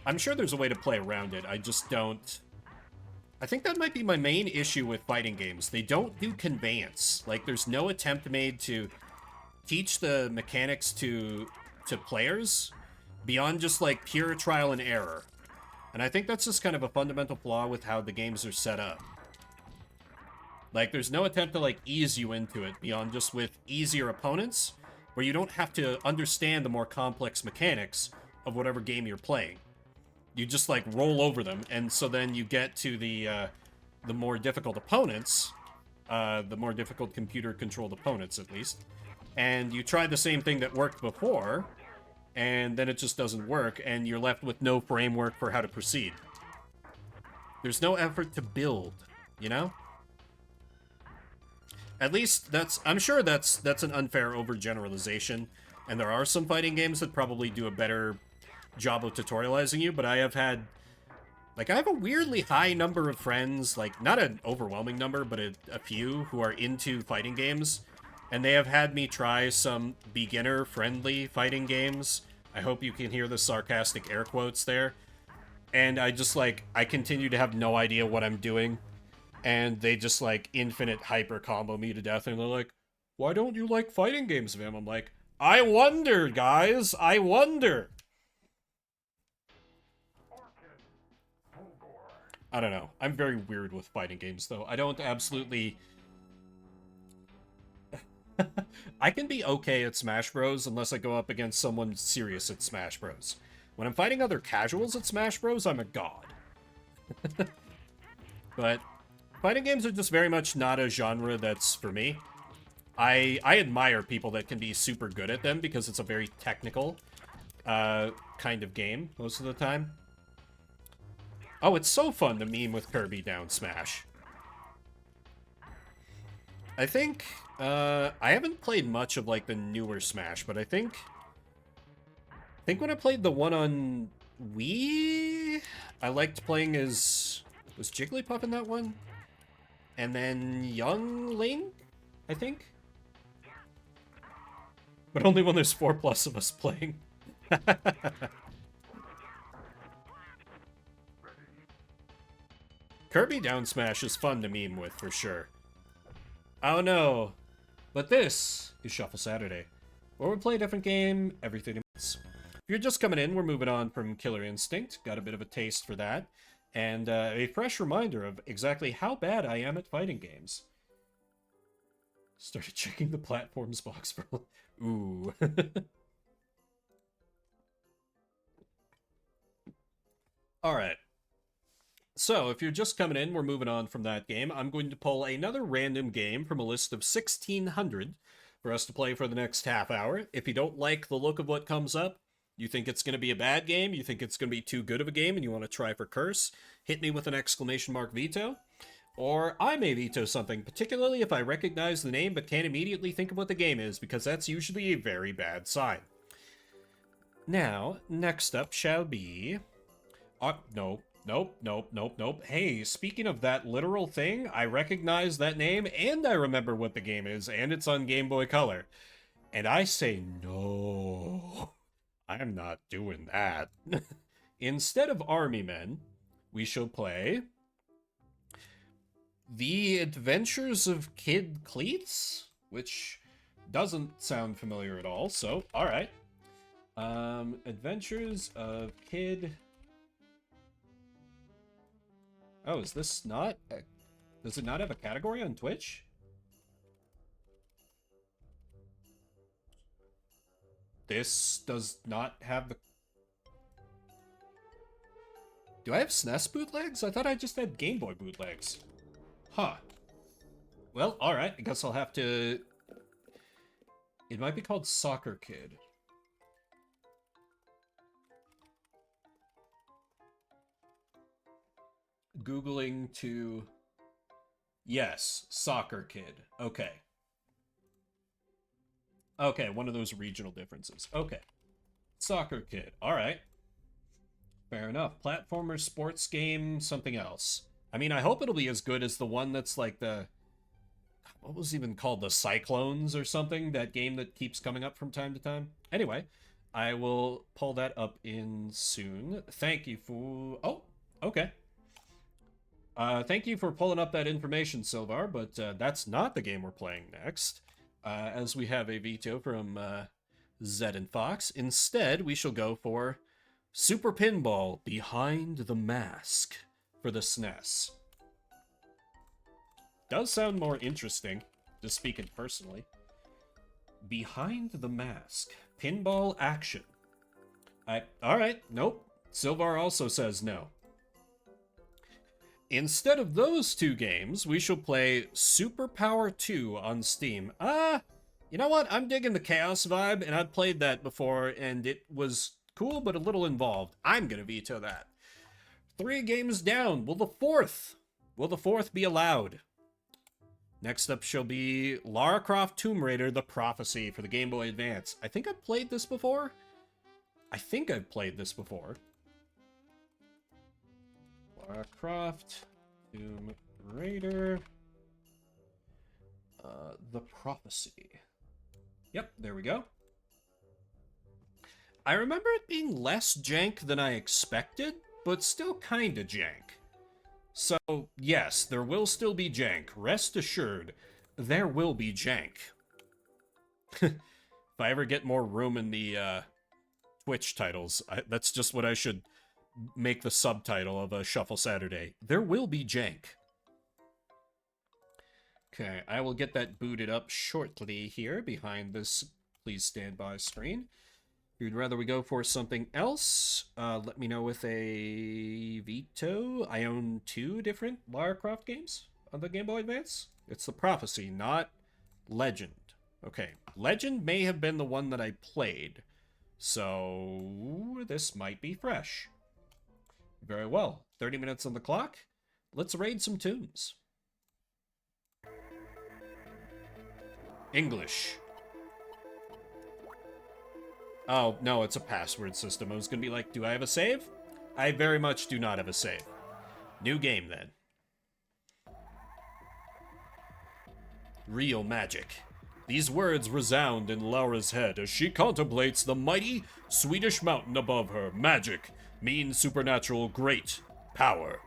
I'm sure there's a way to play around it. I just don't... I think that might be my main issue with fighting games. They don't do conveyance. Like, there's no attempt made to teach the mechanics to players beyond just, like, pure trial and error. And I think that's just kind of a fundamental flaw with how the games are set up. Like, there's no attempt to, like, ease you into it beyond just with easier opponents, where you don't have to understand the more complex mechanics of whatever game you're playing. You just, like, roll over them, and so then you get to the more difficult opponents, the more difficult computer-controlled opponents, at least, and you try the same thing that worked before, and then it just doesn't work, and you're left with no framework for how to proceed. There's no effort to build, you know? At least I'm sure that's an unfair overgeneralization, and there are some fighting games that probably do a better job of tutorializing you, but I have had, like, I have a weirdly high number of friends, like, not an overwhelming number, but a few who are into fighting games, and they have had me try some beginner-friendly fighting games. I hope you can hear the sarcastic air quotes there. And I just, like, I continue to have no idea what I'm doing, and they just, like, infinite hyper combo me to death, and they're like, why don't you like fighting games, Vim? I'm like, I wonder, guys, I wonder. I don't know. I'm very weird with fighting games, though. I don't absolutely... I can be okay at Smash Bros. Unless I go up against someone serious at Smash Bros. When I'm fighting other casuals at Smash Bros., I'm a god. But fighting games are just very much not a genre that's for me. I admire people that can be super good at them because it's a very technical kind of game most of the time. Oh, it's so fun to meme with Kirby down Smash. I think, I haven't played much of, like, the newer Smash, but I think when I played the one on Wii, I liked playing as... Was Jigglypuff in that one? And then Young Link, I think? But only when there's 4+ of us playing. Kirby down smash is fun to meme with, for sure. Oh no. But this is Shuffle Saturday, where we play a different game every 30 minutes. If you're just coming in, we're moving on from Killer Instinct. Got a bit of a taste for that. And a fresh reminder of exactly how bad I am at fighting games. Started checking the platforms box for... Ooh. Alright. So, if you're just coming in, we're moving on from that game. I'm going to pull another random game from a list of 1,600 for us to play for the next half hour. If you don't like the look of what comes up, you think it's going to be a bad game, you think it's going to be too good of a game, and you want to try for curse, hit me with an exclamation mark veto. Or I may veto something, particularly if I recognize the name but can't immediately think of what the game is, because that's usually a very bad sign. Now, next up shall be... Nope. Hey, speaking of that literal thing, I recognize that name, and I remember what the game is, and it's on Game Boy Color. And I say no. I'm not doing that. Instead of Army Men, we shall play... The Adventures of Kid Cleats? Which doesn't sound familiar at all, so, alright. Adventures of Kid... Oh, is this not... Does it not have a category on Twitch? this does not have the... Do I have SNES bootlegs? I thought I just had Game Boy bootlegs. Huh. Well, alright, I guess I'll have to... It might be called Soccer Kid. Googling to... Yes, Soccer Kid. Okay. Okay, one of those regional differences. Okay. Soccer Kid. Alright. Fair enough. Platformer, sports game, something else. I mean, I hope it'll be as good as the one that's like the... What was even called? The Cyclones or something? That game that keeps coming up from time to time? Anyway, I will pull that up in soon. Thank you for... Oh, okay. Thank you for pulling up that information, Silvar, but that's not the game we're playing next. As we have a veto from Zed and Fox. Instead, we shall go for Super Pinball Behind the Mask for the SNES. Does sound more interesting, just speaking personally. Behind the Mask. Pinball action. Alright, nope. Silvar also says no. Instead of those two games, we shall play Superpower 2 on Steam. You know what? I'm digging the Chaos vibe, and I've played that before, and it was cool, but a little involved. I'm gonna veto that. 3 games down. Will the fourth be allowed? Next up shall be Lara Croft Tomb Raider: The Prophecy for the Game Boy Advance. I think I've played this before. Lara Croft Tomb Raider, The Prophecy. Yep, there we go. I remember it being less jank than I expected, but still kinda jank. So, yes, there will still be jank. Rest assured, there will be jank. If I ever get more room in the Twitch titles, that's just what I should make the subtitle of a Shuffle Saturday. There will be jank. Okay, I will get that booted up shortly here behind this please stand by screen. If you'd rather we go for something else, let me know with a veto. I own 2 different Lara Croft games on the Game Boy Advance. It's The Prophecy, not Legend. Okay, Legend may have been the one that I played, so this might be fresh. Very well. 30 minutes on the clock. Let's raid some tunes. English. Oh, no, it's a password system. I was gonna be like, do I have a save? I very much do not have a save. New game, then. Real magic. These words resound in Laura's head as she contemplates the mighty Swedish mountain above her. Magic means supernatural great power.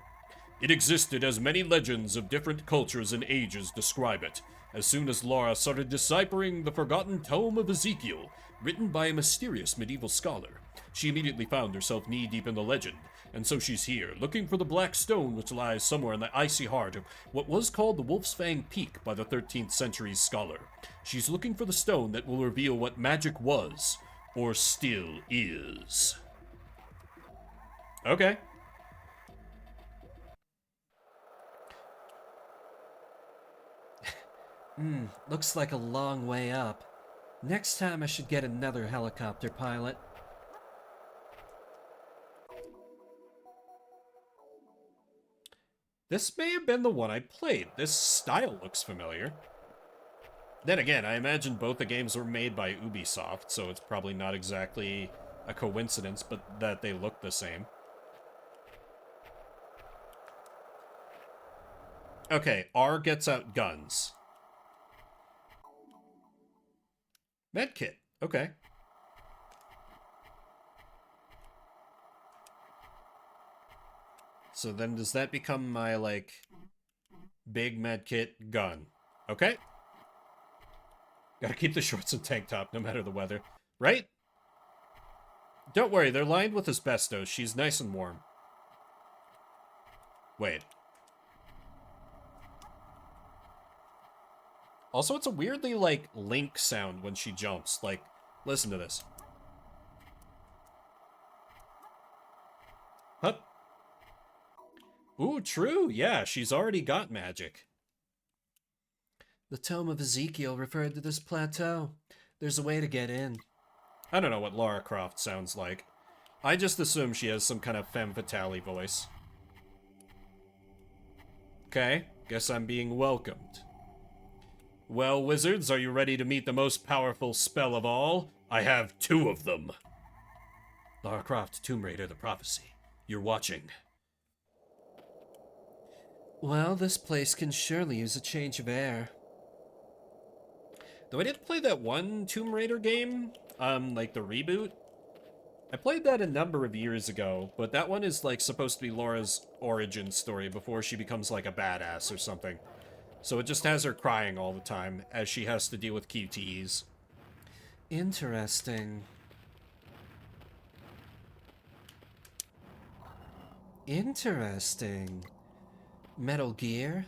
It existed as many legends of different cultures and ages describe it. As soon as Laura started deciphering the forgotten tome of Ezekiel, written by a mysterious medieval scholar, she immediately found herself knee-deep in the legend, and so she's here, looking for the black stone which lies somewhere in the icy heart of what was called the Wolf's Fang Peak by the 13th century scholar. She's looking for the stone that will reveal what magic was, or still is. Okay. Looks like a long way up. Next time I should get another helicopter pilot. This may have been the one I played. This style looks familiar. Then again, I imagine both the games were made by Ubisoft, so it's probably not exactly a coincidence, but that they look the same. Okay, R gets out guns. Medkit, okay. So then does that become my, like, big medkit gun? Okay. Gotta keep the shorts and tank top no matter the weather. Right? Don't worry, they're lined with asbestos. She's nice and warm. Wait. Also, it's a weirdly, like, Link sound when she jumps. Like, listen to this. Ooh, true. Yeah, she's already got magic. The Tome of Ezekiel referred to this plateau. There's a way to get in. I don't know what Lara Croft sounds like. I just assume she has some kind of femme fatale voice. Okay, guess I'm being welcomed. Well, wizards, are you ready to meet the most powerful spell of all? I have 2 of them. Lara Croft, Tomb Raider, The Prophecy. You're watching. Well, this place can surely use a change of air. Though I did play that one Tomb Raider game, like the reboot. I played that a number of years ago, but that one is like supposed to be Laura's origin story before she becomes like a badass or something. So it just has her crying all the time as she has to deal with QTEs. Interesting. Interesting. Metal Gear?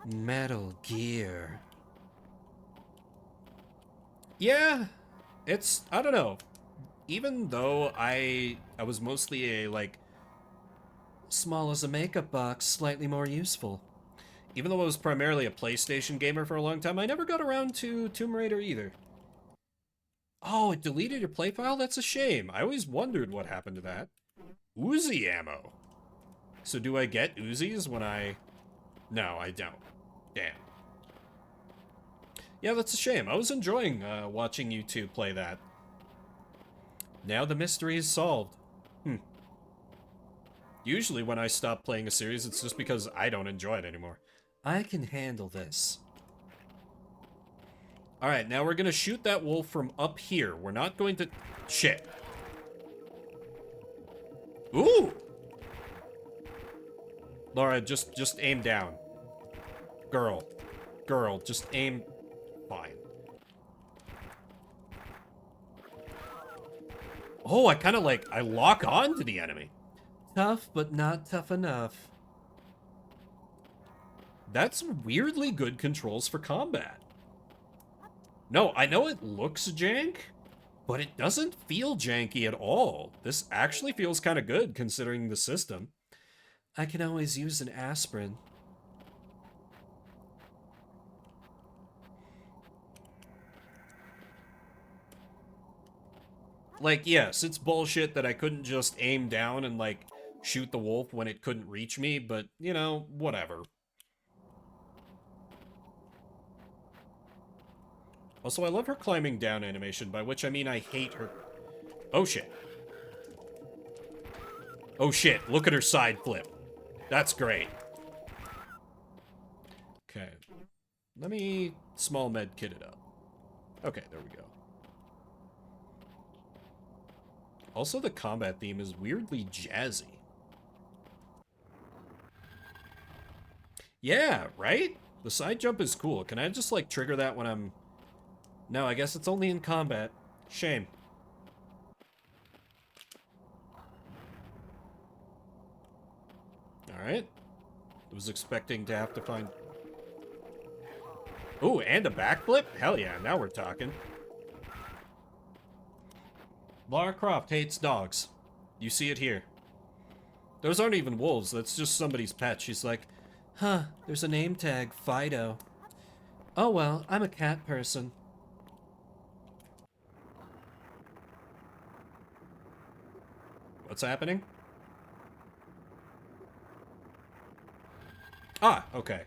Metal Gear. Yeah, it's, I don't know. Even though I was mostly a, like, small as a makeup box, slightly more useful. Even though I was primarily a PlayStation gamer for a long time, I never got around to Tomb Raider either. Oh, it deleted your play file? That's a shame. I always wondered what happened to that. Uzi ammo. So do I get Uzis when I... No, I don't. Damn. Yeah, that's a shame. I was enjoying watching you two play that. Now the mystery is solved. Usually when I stop playing a series, it's just because I don't enjoy it anymore. I can handle this. Alright, now we're gonna shoot that wolf from up here. We're not going to... Shit. Ooh! Laura, just aim down. Girl, just aim... Fine. Oh, I kind of like... I lock on to the enemy. Tough, but not tough enough. That's weirdly good controls for combat. No, I know it looks jank, but it doesn't feel janky at all. This actually feels kind of good considering the system. I can always use an aspirin. Like, yes, it's bullshit that I couldn't just aim down and, like, shoot the wolf when it couldn't reach me, but, you know, whatever. Also, I love her climbing down animation, by which I mean I hate her... Oh, shit. Oh, shit. Look at her side flip. That's great. Okay. Let me small med kit it up. Okay, there we go. Also, the combat theme is weirdly jazzy. Yeah, right? The side jump is cool. Can I just, like, trigger that when I'm... No, I guess it's only in combat. Shame. Alright. I was expecting to have to find... Ooh, and a backflip? Hell yeah, now we're talking. Lara Croft hates dogs. You see it here. Those aren't even wolves, that's just somebody's pet. She's like, huh, there's a name tag, Fido. Oh well, I'm a cat person. What's happening? Ah, okay.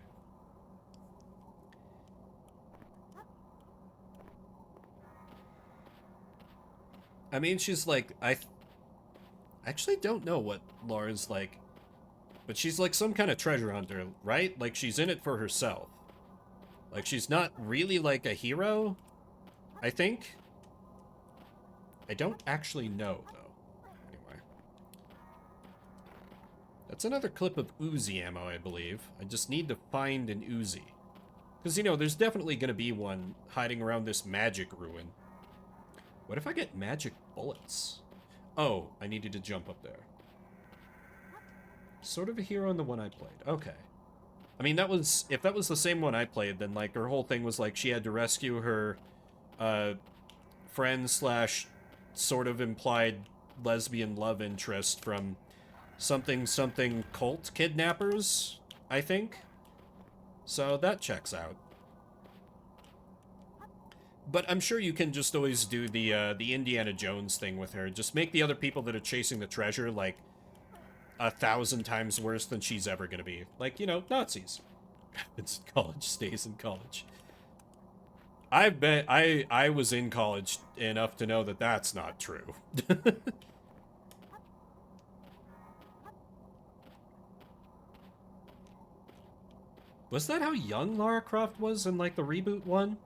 I mean, she's like, I actually don't know what Laura's like, but she's like some kind of treasure hunter, right? Like, she's in it for herself. Like, she's not really like a hero, I think. I don't actually know, though. Anyway. That's another clip of Uzi ammo, I believe. I just need to find an Uzi. Because, you know, there's definitely going to be one hiding around this magic ruin. What if I get magic bullets? Oh, I needed to jump up there. Sort of a hero in the one I played. Okay. I mean, that was... If that was the same one I played, then, like, her whole thing was, like, she had to rescue her, friend slash sort of implied lesbian love interest from something something cult kidnappers, I think. So that checks out. But I'm sure you can just always do the Indiana Jones thing with her. Just make the other people that are chasing the treasure, like, 1,000 times worse than she's ever gonna be. Like, you know, Nazis. It's in college, stays in college. I was in college enough to know that that's not true. Was that how young Lara Croft was in, like, the reboot one?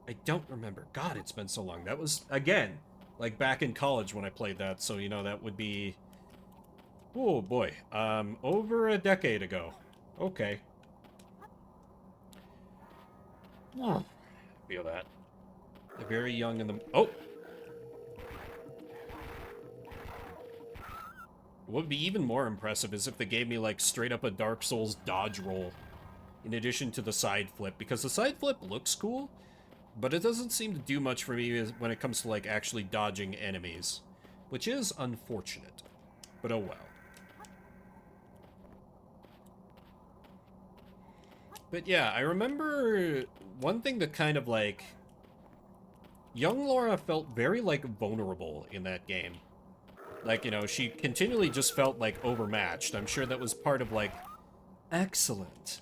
I don't remember. God, it's been so long. That was, again, like, back in college when I played that, so, you know, that would be... Oh, boy. Over a decade ago. Okay. Oh, feel that. They're very young in the... Oh! What would be even more impressive is if they gave me, like, straight up a Dark Souls dodge roll in addition to the side flip, because the side flip looks cool, but it doesn't seem to do much for me when it comes to, like, actually dodging enemies, which is unfortunate, but oh well. But yeah, I remember one thing that kind of, like, young Laura felt very, like, vulnerable in that game. Like, you know, she continually just felt, like, overmatched. I'm sure that was part of, like, excellent.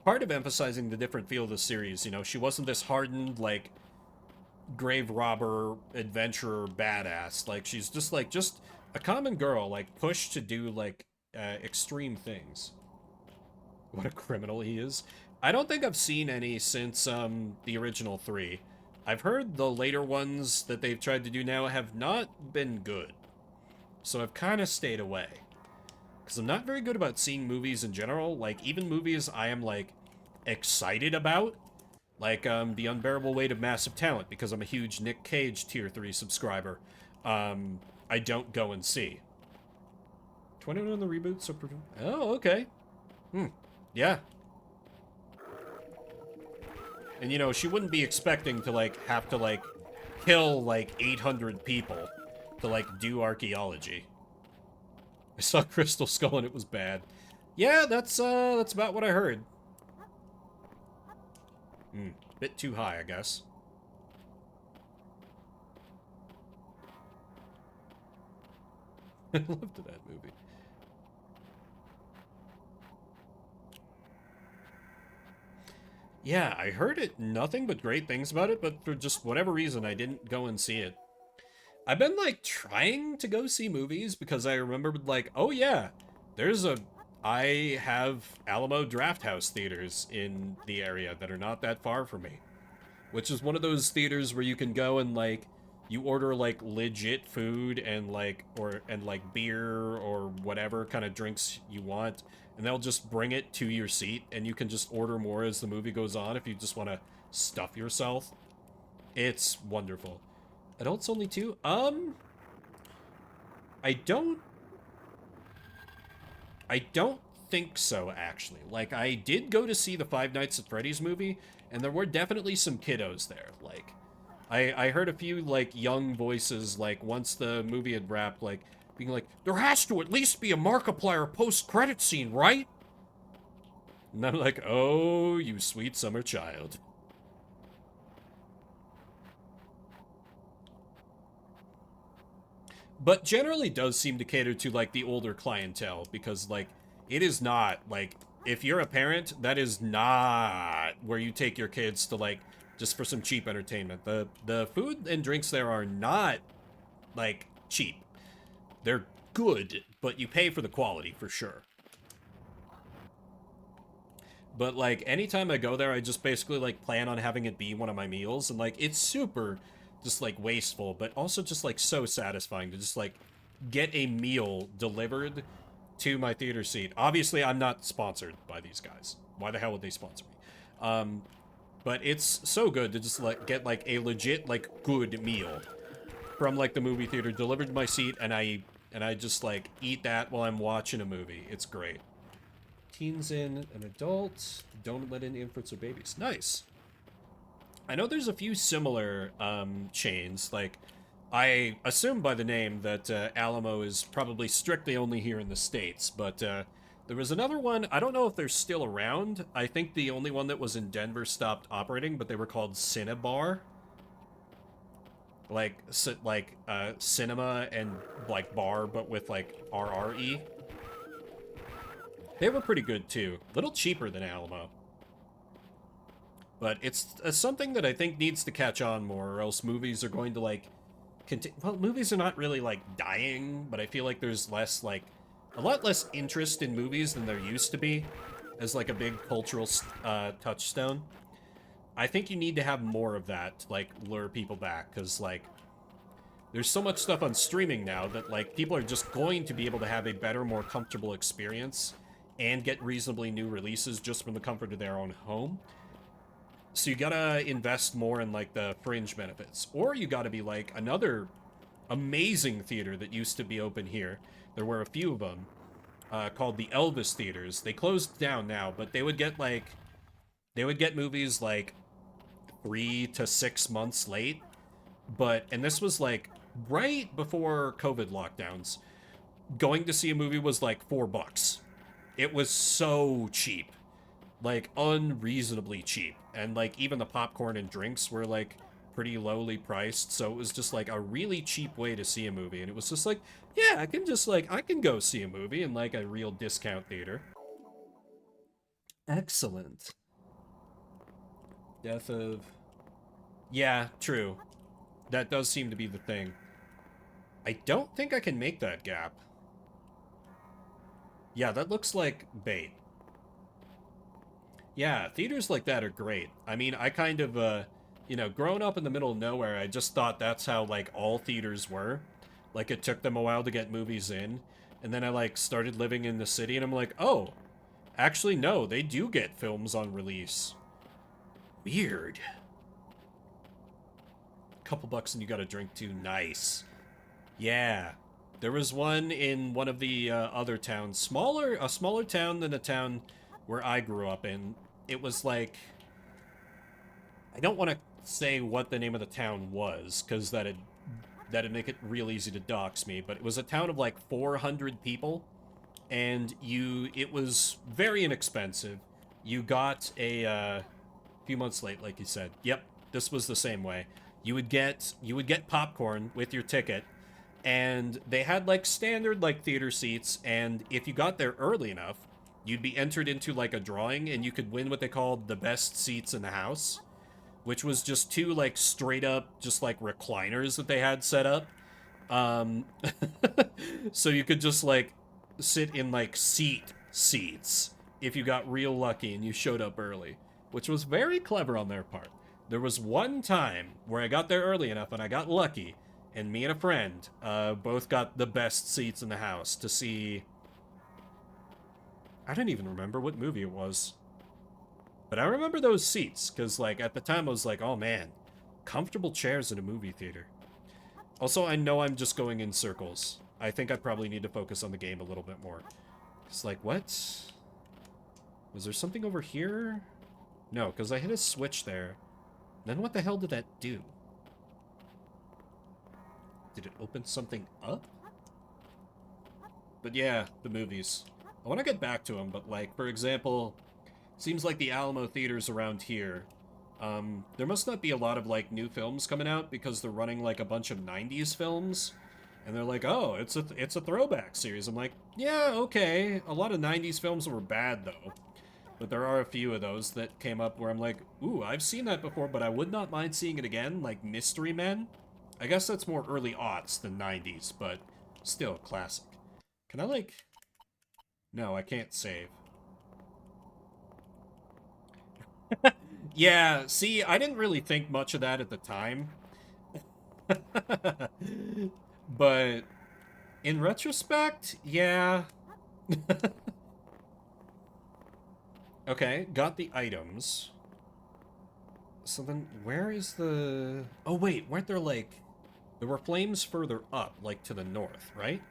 Part of emphasizing the different feel of the series, you know, she wasn't this hardened, like, grave robber, adventurer, badass. Like, she's just, like, just a common girl, like, pushed to do, like, extreme things. What a criminal he is. I don't think I've seen any since, the original 3. I've heard the later ones that they've tried to do now have not been good. So I've kind of stayed away. Because I'm not very good about seeing movies in general. Like, even movies I am, like, excited about. Like, The Unbearable Weight of Massive Talent, because I'm a huge Nick Cage Tier 3 subscriber. I don't go and see. 21 on the reboot, so... Oh, okay. Yeah. And, you know, she wouldn't be expecting to, like, have to, like, kill, like, 800 people to, like, do archaeology. I saw Crystal Skull and it was bad. Yeah, that's about what I heard. Bit too high, I guess. I loved that movie. Yeah, I heard it, nothing but great things about it, but for just whatever reason, I didn't go and see it. I've been, like, trying to go see movies because I remembered, like, oh yeah, I have Alamo Drafthouse theaters in the area that are not that far from me. Which is one of those theaters where you can go and, like, you order, like, legit food and, like, beer or whatever kind of drinks you want, and they'll just bring it to your seat, and you can just order more as the movie goes on if you just want to stuff yourself. It's wonderful. Adults only 2? I don't think so, actually. Like, I did go to see the Five Nights at Freddy's movie, and there were definitely some kiddos there. Like, I heard a few, like, young voices, like, once the movie had wrapped, like, being like, there has to at least be a Markiplier post-credit scene, right? And I'm like, oh, you sweet summer child. But generally does seem to cater to, like, the older clientele, because, like, it is not, like, if you're a parent, that is not where you take your kids to, like, just for some cheap entertainment. The food and drinks there are not, like, cheap. They're good, but you pay for the quality, for sure. But, like, anytime I go there, I just basically, like, plan on having it be one of my meals, and, like, it's super just, like, wasteful, but also just, like, so satisfying to just, like, get a meal delivered to my theater seat. Obviously, I'm not sponsored by these guys. Why the hell would they sponsor me? But it's so good to just, like, get, like, a legit, like, good meal from, like, the movie theater delivered to my seat, and I just, like, eat that while I'm watching a movie. It's great. Teens in, an adult, don't let in infants or babies. Nice. I know there's a few similar chains, like I assume by the name that Alamo is probably strictly only here in the States, but there was another one. I don't know if they're still around. I think the only one that was in Denver stopped operating, but they were called Cinebar. Like cinema and like bar, but with like RRE. They were pretty good too. Little cheaper than Alamo. But it's something that I think needs to catch on more, or else movies are going to like well, movies are not really like dying, but I feel like there's less like a lot less interest in movies than there used to be as like a big cultural touchstone. I think you need to have more of that to like lure people back, because like there's so much stuff on streaming now that like people are just going to be able to have a better, more comfortable experience and get reasonably new releases just from the comfort of their own home. So you gotta invest more in like the fringe benefits, or you gotta be like another amazing theater that used to be open here. There were a few of them called the Elvis theaters. They closed down now, but they would get movies like 3 to 6 months late. And this was like right before COVID lockdowns. Going to see a movie was like $4. It was so cheap. Like unreasonably cheap. And like even the popcorn and drinks were like pretty lowly priced, so it was just like a really cheap way to see a movie. And it was just like, yeah, I can go see a movie in like a real discount theater. Excellent. Death of... Yeah, true. That does seem to be the thing. I don't think I can make that gap. Yeah, that looks like bait. Yeah, theaters like that are great. I mean, I kind of, you know, growing up in the middle of nowhere, I just thought that's how, like, all theaters were. Like, it took them a while to get movies in. And then I, like, started living in the city, and I'm like, oh, actually, no, they do get films on release. Weird. Couple bucks and you got a drink too. Nice. Yeah. There was one in one of the other towns. A smaller town than the town where I grew up in. It was like... I don't want to say what the name of the town was, because that'd make it real easy to dox me, but it was a town of like 400 people, and it was very inexpensive. You got a few months late, like you said. Yep, this was the same way. You would get popcorn with your ticket, and they had like standard like theater seats, and if you got there early enough, you'd be entered into like a drawing, and you could win what they called the best seats in the house, which was just two like straight up just like recliners that they had set up. So you could just like sit in like seats if you got real lucky and you showed up early, which was very clever on their part. There was one time where I got there early enough and I got lucky, and me and a friend both got the best seats in the house to see... I don't even remember what movie it was. But I remember those seats, because like at the time I was like, oh man, comfortable chairs in a movie theater. Also, I know I'm just going in circles. I think I probably need to focus on the game a little bit more. It's like, what? Was there something over here? No, because I hit a switch there. Then what the hell did that do? Did it open something up? But yeah, the movies. I want to get back to them, but like, for example, seems like the Alamo theaters around here, there must not be a lot of like new films coming out because they're running like a bunch of 90s films. And they're like, oh, it's a throwback series. I'm like, yeah, okay. A lot of 90s films were bad though. But there are a few of those that came up where I'm like, ooh, I've seen that before, but I would not mind seeing it again, like Mystery Men. I guess that's more early aughts than 90s, but still classic. Can I, like... No, I can't save. Yeah, see, I didn't really think much of that at the time. But in retrospect, yeah. Okay, got the items. So then, where is the... Oh wait, weren't there like... There were flames further up, like to the north, right?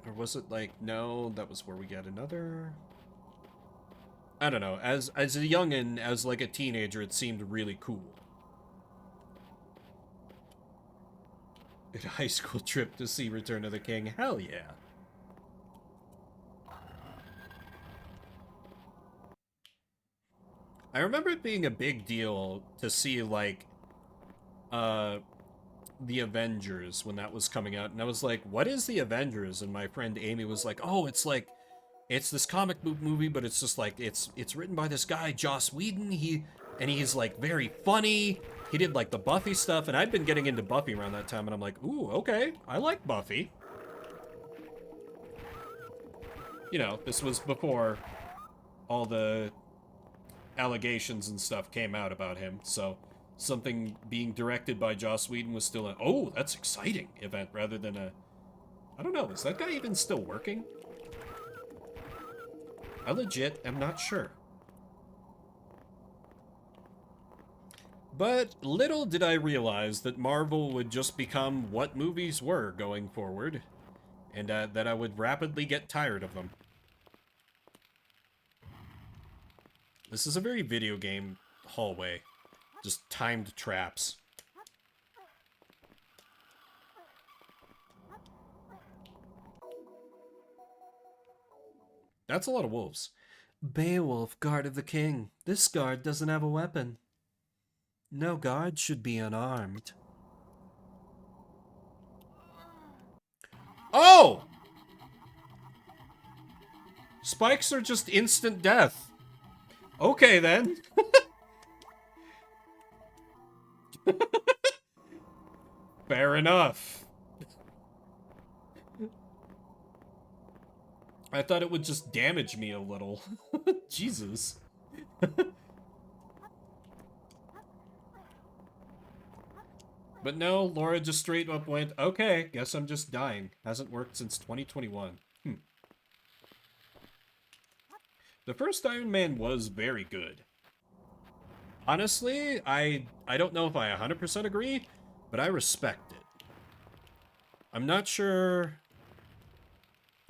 Or was it like... No, that was where we get another... I don't know, as a youngin', as like a teenager, it seemed really cool. A high school trip to see Return of the King, hell yeah. I remember it being a big deal to see, like, the Avengers when that was coming out, and I was like, what is the Avengers? And my friend Amy was like, oh, it's like, it's this comic book movie, but it's just like, it's written by this guy, Joss Whedon, he's like very funny, he did like the Buffy stuff, and I'd been getting into Buffy around that time, and I'm like, ooh, okay, I like Buffy. You know, this was before all the allegations and stuff came out about him, so something being directed by Joss Whedon was still a, oh, that's exciting event, rather than a, I don't know, is that guy even still working? I legit am not sure. But little did I realize that Marvel would just become what movies were going forward, and that I would rapidly get tired of them. This is a very video game hallway. Just timed traps. That's a lot of wolves. Beowulf, guard of the king. This guard doesn't have a weapon. No guard should be unarmed. Oh! Spikes are just instant death. Okay, then. Fair enough. I thought it would just damage me a little. Jesus. But no, Laura just straight up went, okay, guess I'm just dying. Hasn't worked since 2021. The first Iron Man was very good. Honestly, I don't know if I 100% agree, but I respect it. I'm not sure...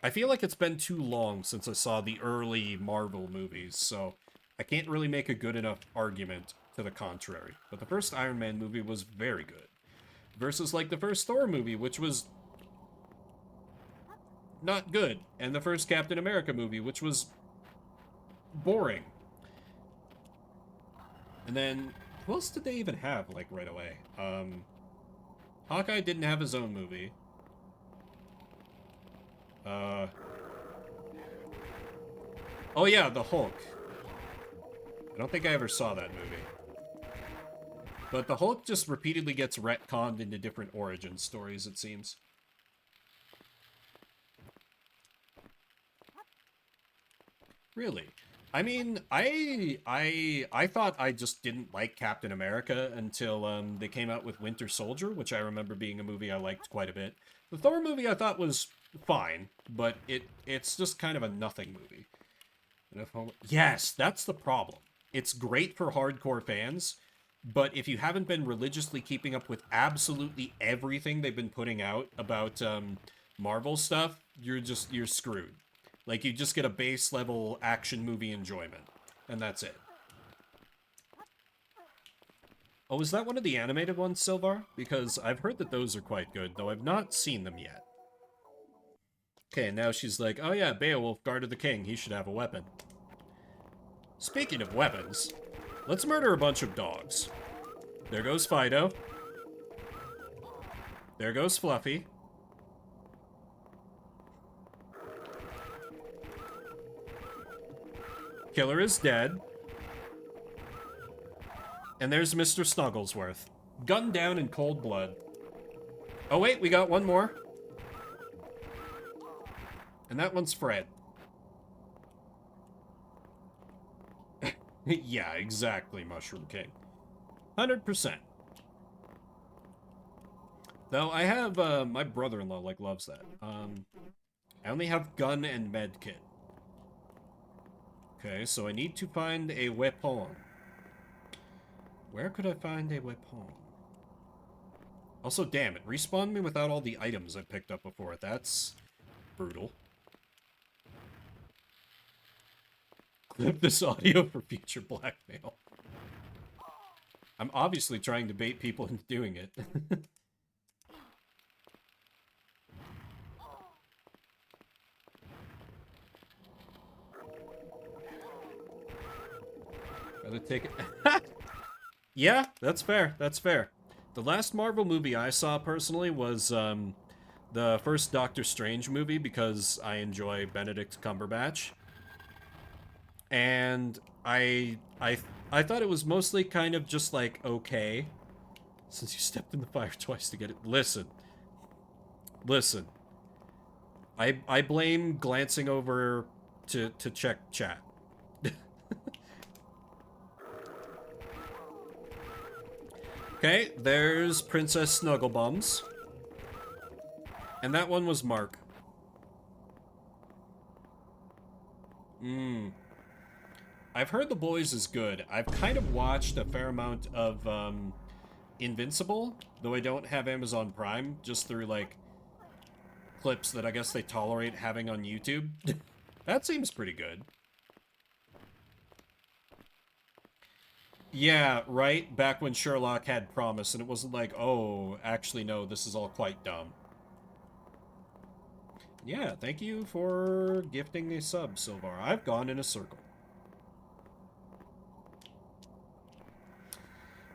I feel like it's been too long since I saw the early Marvel movies, so I can't really make a good enough argument to the contrary. But the first Iron Man movie was very good. Versus, like, the first Thor movie, which was not good. And the first Captain America movie, which was boring. And then, who else did they even have, like, right away? Hawkeye didn't have his own movie. Oh yeah, the Hulk. I don't think I ever saw that movie. But the Hulk just repeatedly gets retconned into different origin stories, it seems. Really? I mean, I thought I just didn't like Captain America until they came out with Winter Soldier, which I remember being a movie I liked quite a bit. The Thor movie I thought was fine, but it's just kind of a nothing movie. And if yes, that's the problem. It's great for hardcore fans, but if you haven't been religiously keeping up with absolutely everything they've been putting out about Marvel stuff, you're screwed. Like, you just get a base level action movie enjoyment, and that's it. Oh, is that one of the animated ones, Silvar? Because I've heard that those are quite good, though I've not seen them yet. Okay, now she's like, oh yeah, Beowulf, guard of the king, he should have a weapon. Speaking of weapons, let's murder a bunch of dogs. There goes Fido. There goes Fluffy. Killer is dead. And there's Mr. Snugglesworth. Gunned down in cold blood. Oh wait, we got one more. And that one's Fred. Yeah, exactly, Mushroom King. 100%. Though I have, my brother-in-law, like, loves that. I only have gun and med kit. Okay, so I need to find a weapon. Where could I find a weapon? Also, damn it, respawn me without all the items I picked up before. That's brutal. Clip this audio for future blackmail. I'm obviously trying to bait people into doing it. Rather take it. Yeah, that's fair. That's fair. The last Marvel movie I saw personally was the first Doctor Strange movie because I enjoy Benedict Cumberbatch. And I thought it was mostly kind of just like okay. Since you stepped in the fire twice to get it. Listen. I blame glancing over to check chat. Okay, there's Princess Snugglebums. And that one was Mark. I've heard The Boys is good. I've kind of watched a fair amount of Invincible, though I don't have Amazon Prime, just through like clips that I guess they tolerate having on YouTube. That seems pretty good. Yeah, right? Back when Sherlock had promise, and it wasn't like, oh, actually, no, this is all quite dumb. Yeah, thank you for gifting a sub, Silvar. I've gone in a circle.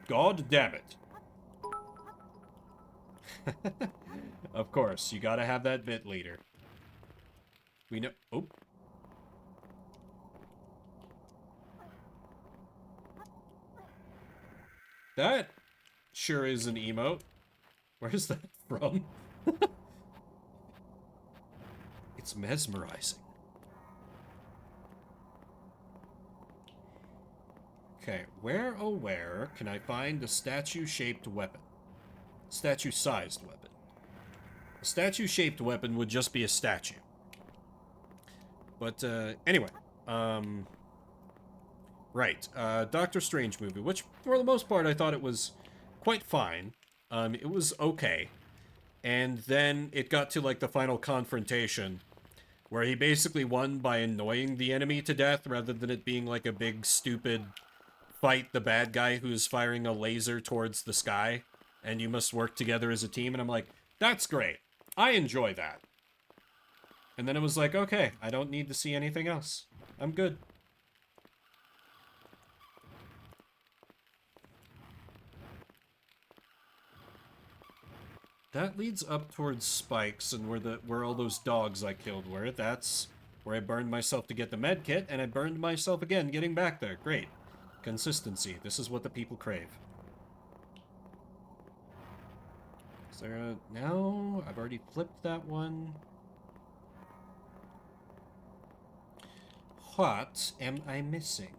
God damn it. Of course, you gotta have that bit leader. We know... Oh. That sure is an emote. Where's that from? It's mesmerizing. Okay, where oh where can I find a statue-shaped weapon? Statue-sized weapon. A statue-shaped weapon would just be a statue. But, anyway. Right, Doctor Strange movie, which, for the most part, I thought it was quite fine. It was okay. And then it got to, like, the final confrontation, where he basically won by annoying the enemy to death, rather than it being, like, a big, stupid fight the bad guy who's firing a laser towards the sky, and you must work together as a team, and I'm like, that's great. I enjoy that. And then it was like, okay, I don't need to see anything else. I'm good. That leads up towards Spikes and where all those dogs I killed were. That's where I burned myself to get the med kit, and I burned myself again getting back there. Great. Consistency. This is what the people crave. Is there a... No, I've already flipped that one. What am I missing?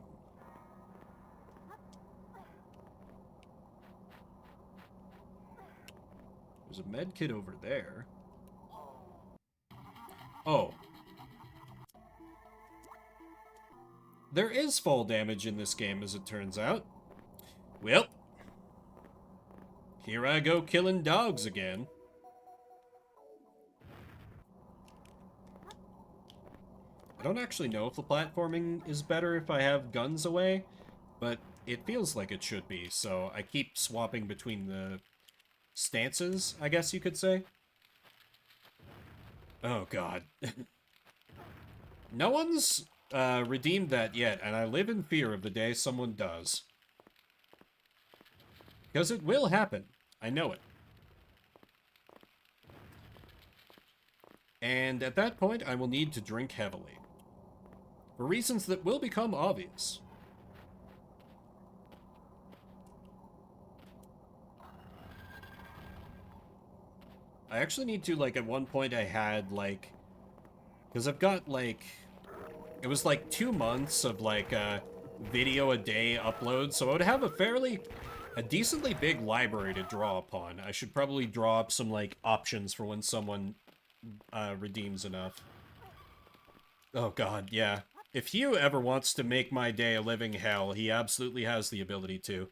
There's a med kit over there. Oh. There is fall damage in this game, as it turns out. Well. Here I go killing dogs again. I don't actually know if the platforming is better if I have guns away, but it feels like it should be, so I keep swapping between the stances, I guess you could say. Oh, God. No one's redeemed that yet, and I live in fear of the day someone does. Because it will happen. I know it. And at that point, I will need to drink heavily. For reasons that will become obvious. I actually need to, like, at one point I had, like... Because I've got, like... It was, like, 2 months of, like, video a day upload, so I would have a decently big library to draw upon. I should probably draw up some, like, options for when someone redeems enough. Oh, God, yeah. If Hugh ever wants to make my day a living hell, he absolutely has the ability to.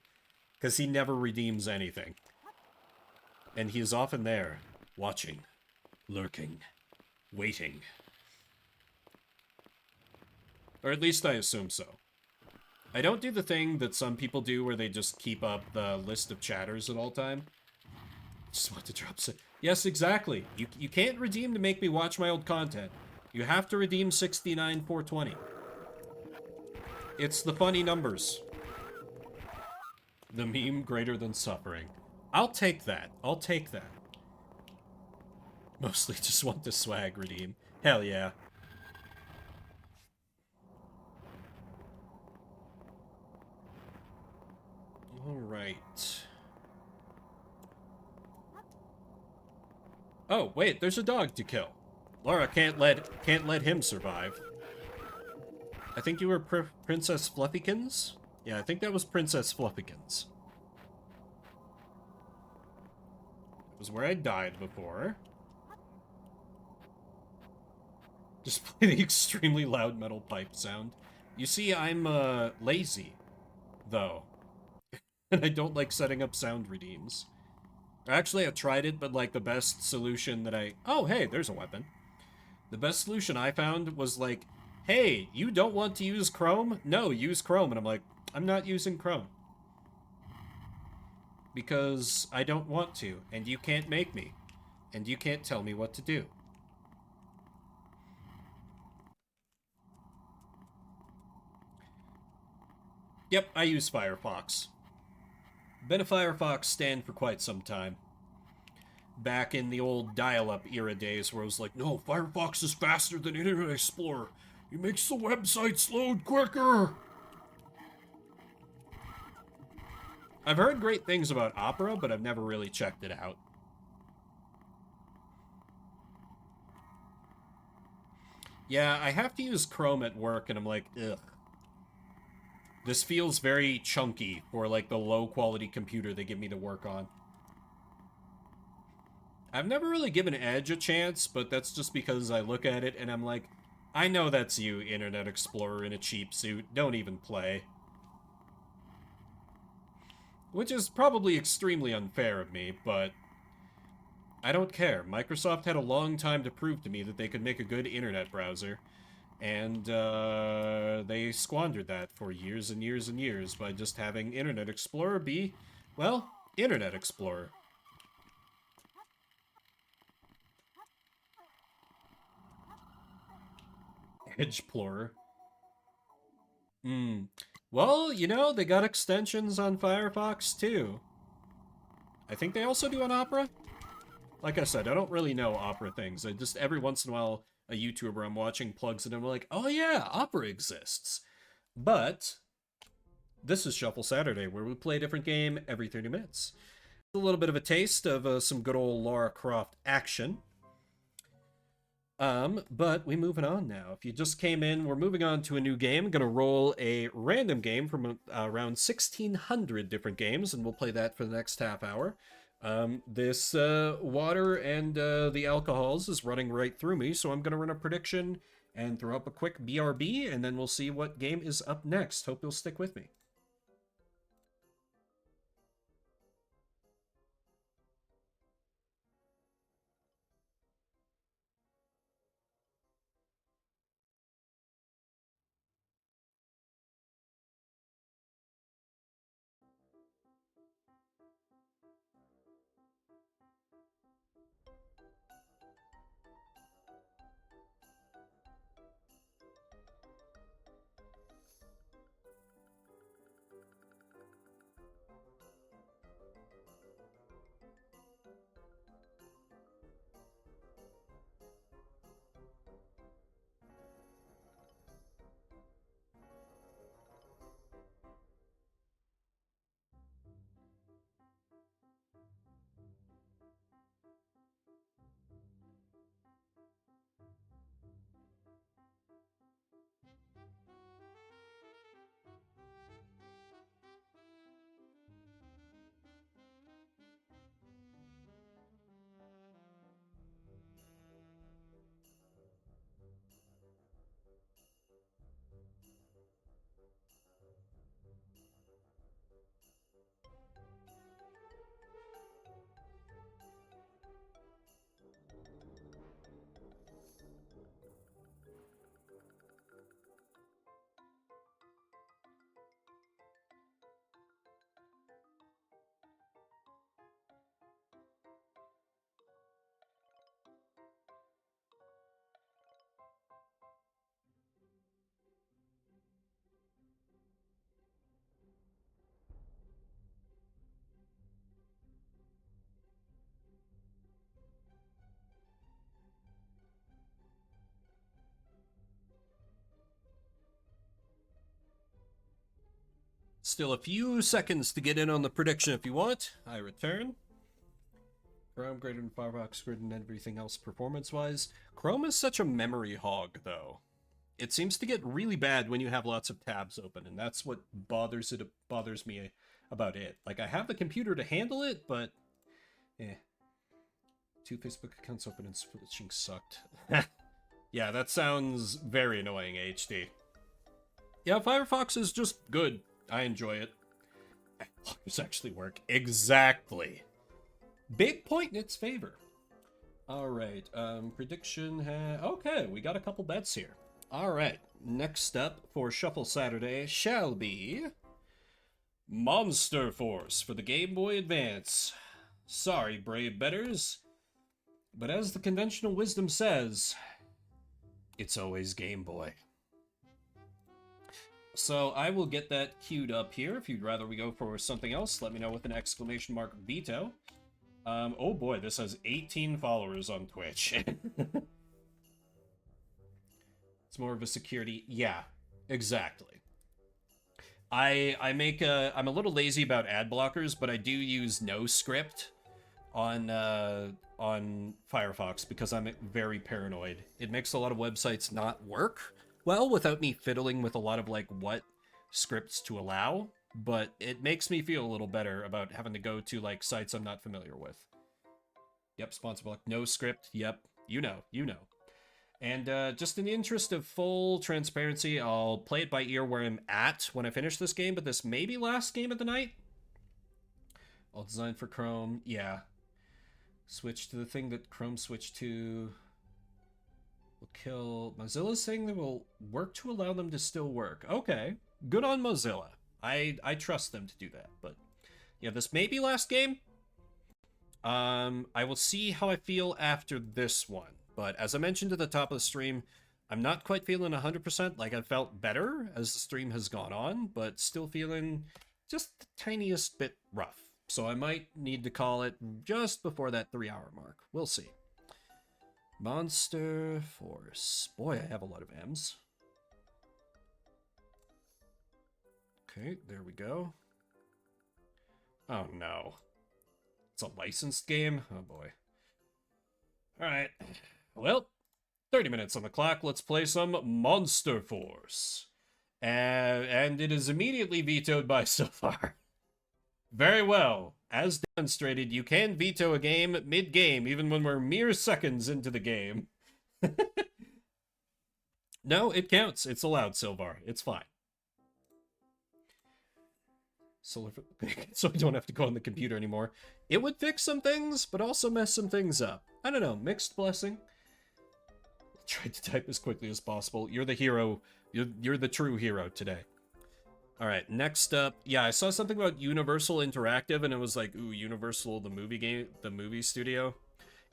Because he never redeems anything. And he is often there, watching, lurking, waiting. Or at least I assume so. I don't do the thing that some people do where they just keep up the list of chatters at all time. Just want to drop yes, exactly. You can't redeem to make me watch my old content. You have to redeem 69,420. It's the funny numbers. The meme greater than suffering. I'll take that. I'll take that. Mostly just want the swag redeem. Hell yeah. Alright. Oh, wait, there's a dog to kill. Laura can't let him survive. I think you were Princess Fluffykins? Yeah, I think that was Princess Fluffykins. It was where I died before. Just play the extremely loud metal pipe sound. You see, I'm, lazy, though. And I don't like setting up sound redeems. Actually, I've tried it, but, like, the best solution that oh, hey, there's a weapon. The best solution I found was, like, hey, you don't want to use Chrome? No, use Chrome. And I'm like, I'm not using Chrome. Because I don't want to, and you can't make me. And you can't tell me what to do. Yep, I use Firefox. Been a Firefox stan for quite some time. Back in the old dial-up era days where it was like, no, Firefox is faster than Internet Explorer. It makes the websites load quicker. I've heard great things about Opera, but I've never really checked it out. Yeah, I have to use Chrome at work, and I'm like, ugh. This feels very chunky for, like, the low-quality computer they give me to work on. I've never really given Edge a chance, but that's just because I look at it and I'm like, I know that's you, Internet Explorer in a cheap suit. Don't even play. Which is probably extremely unfair of me, but I don't care. Microsoft had a long time to prove to me that they could make a good internet browser. And they squandered that for years and years and years by just having Internet Explorer be, well, Internet Explorer. Edgeplorer. Well, you know, they got extensions on Firefox, too. I think they also do on Opera. Like I said, I don't really know Opera things. I just, every once in a while, a YouTuber I'm watching plugs it and I'm like, oh yeah, Opera exists. But this is Shuffle Saturday, where we play a different game every 30 minutes. A little bit of a taste of some good old Lara Croft action. But we're moving on now. If you just came in, we're moving on to a new game. I'm gonna roll a random game from around 1,600 different games, and we'll play that for the next half hour. This water and the alcohols is running right through me, so I'm gonna run a prediction and throw up a quick BRB, and then we'll see what game is up next. Hope you'll stick with me. Still a few seconds to get in on the prediction if you want. I return. Chrome greater than Firefox, greater than everything else performance-wise. Chrome is such a memory hog, though. It seems to get really bad when you have lots of tabs open, and that's what bothers me about it. Like, I have the computer to handle it, but... eh. 2 Facebook accounts open and switching sucked. Yeah, that sounds very annoying, HD. Yeah, Firefox is just good. I enjoy it. Blockers actually work. Exactly. Big point in its favor. Alright, prediction... okay, we got a couple bets here. Alright, next up for Shuffle Saturday shall be... Monster Force for the Game Boy Advance. Sorry, brave betters. But as the conventional wisdom says, it's always Game Boy. So I will get that queued up here. If you'd rather we go for something else, let me know with an exclamation mark veto. Oh boy, this has 18 followers on Twitch. It's more of a security... yeah, exactly. I'm a little lazy about ad blockers, but I do use no script on Firefox because I'm very paranoid. It makes a lot of websites not work well without me fiddling with a lot of like what scripts to allow, but it makes me feel a little better about having to go to like sites I'm not familiar with. Yep, sponsor block, no script. Yep, you know. And just in the interest of full transparency, I'll play it by ear where I'm at when I finish this game, but this may be last game of the night. All designed for Chrome, yeah. Switch to the thing that Chrome switched to. Will kill... Mozilla's saying they will work to allow them to still work. Okay, good on Mozilla. I trust them to do that, but... yeah, this may be last game. I will see how I feel after this one. But as I mentioned at the top of the stream, I'm not quite feeling 100%. Like, I felt better as the stream has gone on, but still feeling just the tiniest bit rough. So I might need to call it just before that 3-hour mark. We'll see. Monster Force. Boy, I have a lot of M's. Okay, there we go. Oh no. It's a licensed game? Oh boy. Alright. Well, 30 minutes on the clock. Let's play some Monster Force. And it is immediately vetoed by Silvar. Very well. As demonstrated, you can veto a game mid-game, even when we're mere seconds into the game. No, it counts. It's allowed, Silvar. It's fine. So I don't have to go on the computer anymore. It would fix some things, but also mess some things up. I don't know. Mixed blessing. I'll try to type as quickly as possible. You're the hero. You're the true hero today. Alright, next up, yeah, I saw something about Universal Interactive, and it was like, ooh, Universal, the movie studio.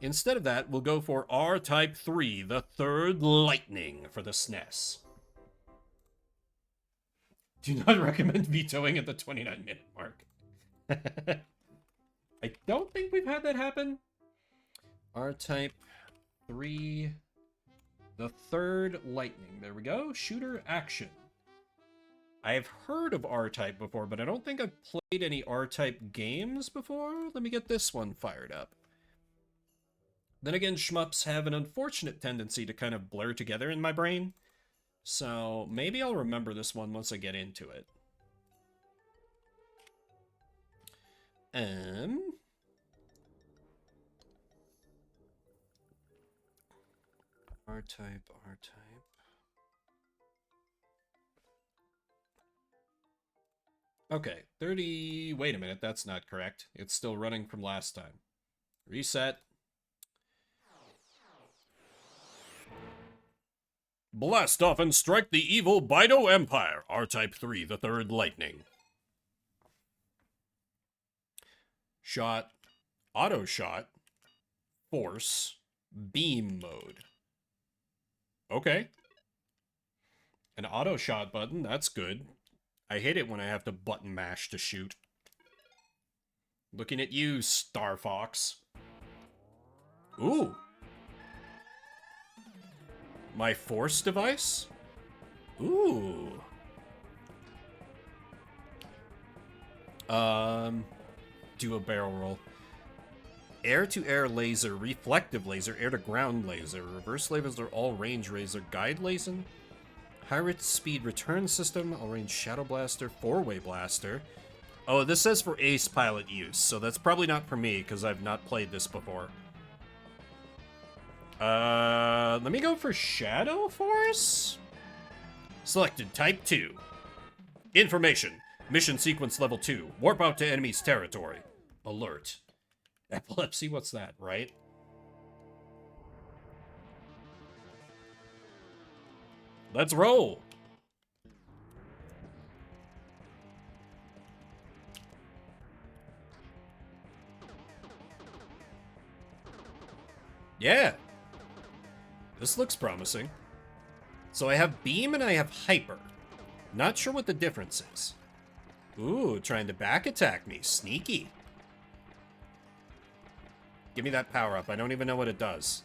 Instead of that, we'll go for R-Type 3, the Third Lightning for the SNES. Do not recommend vetoing at the 29-minute mark. I don't think we've had that happen. R-Type 3, the Third Lightning. There we go. Shooter action. I have heard of R-Type before, but I don't think I've played any R-Type games before. Let me get this one fired up. Then again, shmups have an unfortunate tendency to kind of blur together in my brain. So maybe I'll remember this one once I get into it. R-Type, R-Type. Okay, 30... wait a minute, that's not correct. It's still running from last time. Reset. Blast off and strike the evil Bido Empire. R-Type 3, the Third Lightning. Shot. Auto shot. Force. Beam mode. Okay. An auto shot button, that's good. I hate it when I have to button mash to shoot. Looking at you, Star Fox. Ooh. My force device? Ooh. Do a barrel roll. Air-to-air laser, reflective laser, air-to-ground laser, reverse laser, all-range laser, guide laser, high speed return system, all-range shadow blaster, four-way blaster. Oh, this says for ace pilot use, so that's probably not for me, because I've not played this before. Let me go for Shadow Force? Selected Type 2. Information. Mission sequence level 2. Warp out to enemy's territory. Alert. Epilepsy, what's that, right? Let's roll. Yeah. This looks promising. So I have beam and I have hyper. Not sure what the difference is. Ooh, trying to back attack me. Sneaky. Give me that power up. I don't even know what it does.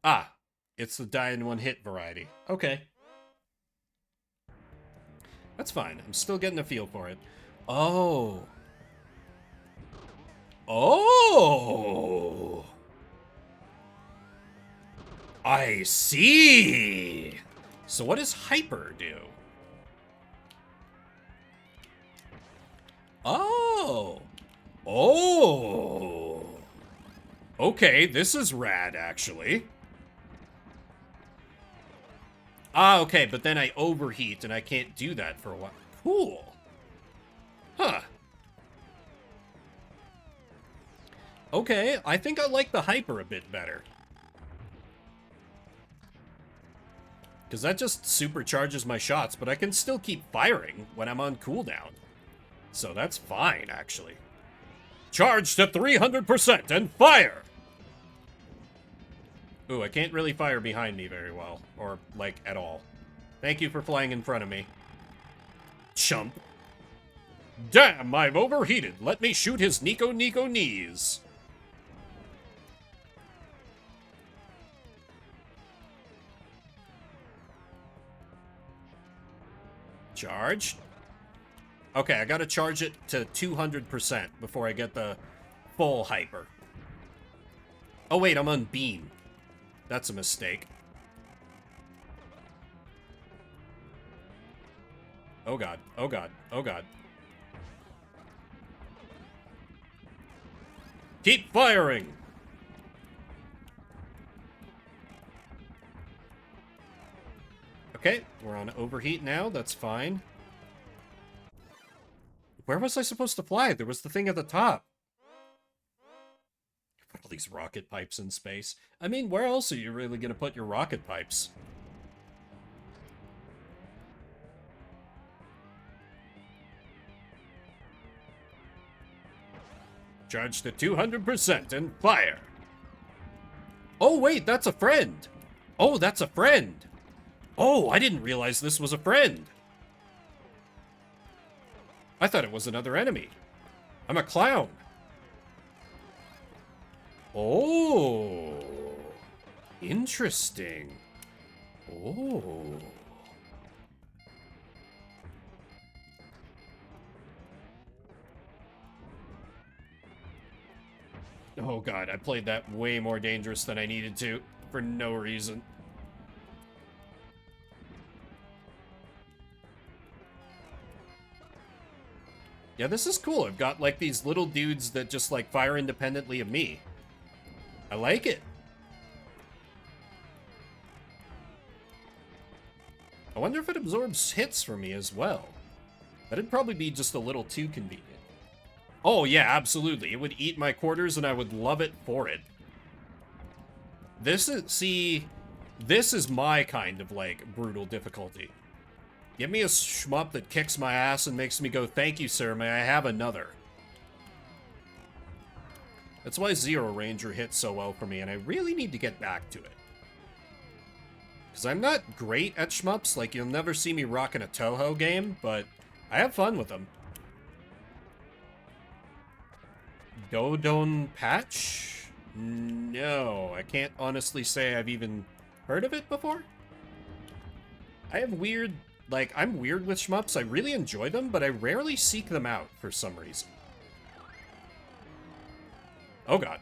Ah, it's the die in one hit variety. Okay. That's fine. I'm still getting a feel for it. Oh. Oh. I see. So what does hyper do? Oh. Oh. Okay, this is rad, actually. Ah, okay, but then I overheat and I can't do that for a while. Cool. Huh. Okay, I think I like the hyper a bit better. Because that just supercharges my shots, but I can still keep firing when I'm on cooldown. So that's fine, actually. Charge to 300% and fire! Ooh, I can't really fire behind me very well. Or, like, at all. Thank you for flying in front of me. Chump. Damn, I've overheated. Let me shoot his Nico knees. Charge. Okay, I gotta charge it to 200% before I get the full hyper. Oh wait, I'm on beam. That's a mistake. Oh god, oh god, oh god. Keep firing! Okay, we're on overheat now, that's fine. Where was I supposed to fly? There was the thing at the top. Put all these rocket pipes in space. I mean, where else are you really gonna put your rocket pipes? Charge to 200% and fire. Oh, wait, that's a friend. Oh, that's a friend. Oh, I didn't realize this was a friend. I thought it was another enemy. I'm a clown. Oh. Interesting. Oh. Oh god, I played that way more dangerous than I needed to, for no reason. Yeah, this is cool. I've got, like, these little dudes that just, like, fire independently of me. I like it. I wonder if it absorbs hits for me as well. That'd probably be just a little too convenient. Oh, yeah, absolutely. It would eat my quarters, and I would love it for it. This is my kind of, like, brutal difficulty. Give me a shmup that kicks my ass and makes me go, thank you, sir, may I have another? That's why Zero Ranger hits so well for me, and I really need to get back to it. Because I'm not great at shmups, like, you'll never see me rocking a Toho game, but I have fun with them. Dodon Patch? No, I can't honestly say I've even heard of it before. I have weird... Like, I'm weird with shmups. I really enjoy them, but I rarely seek them out for some reason. Oh, God.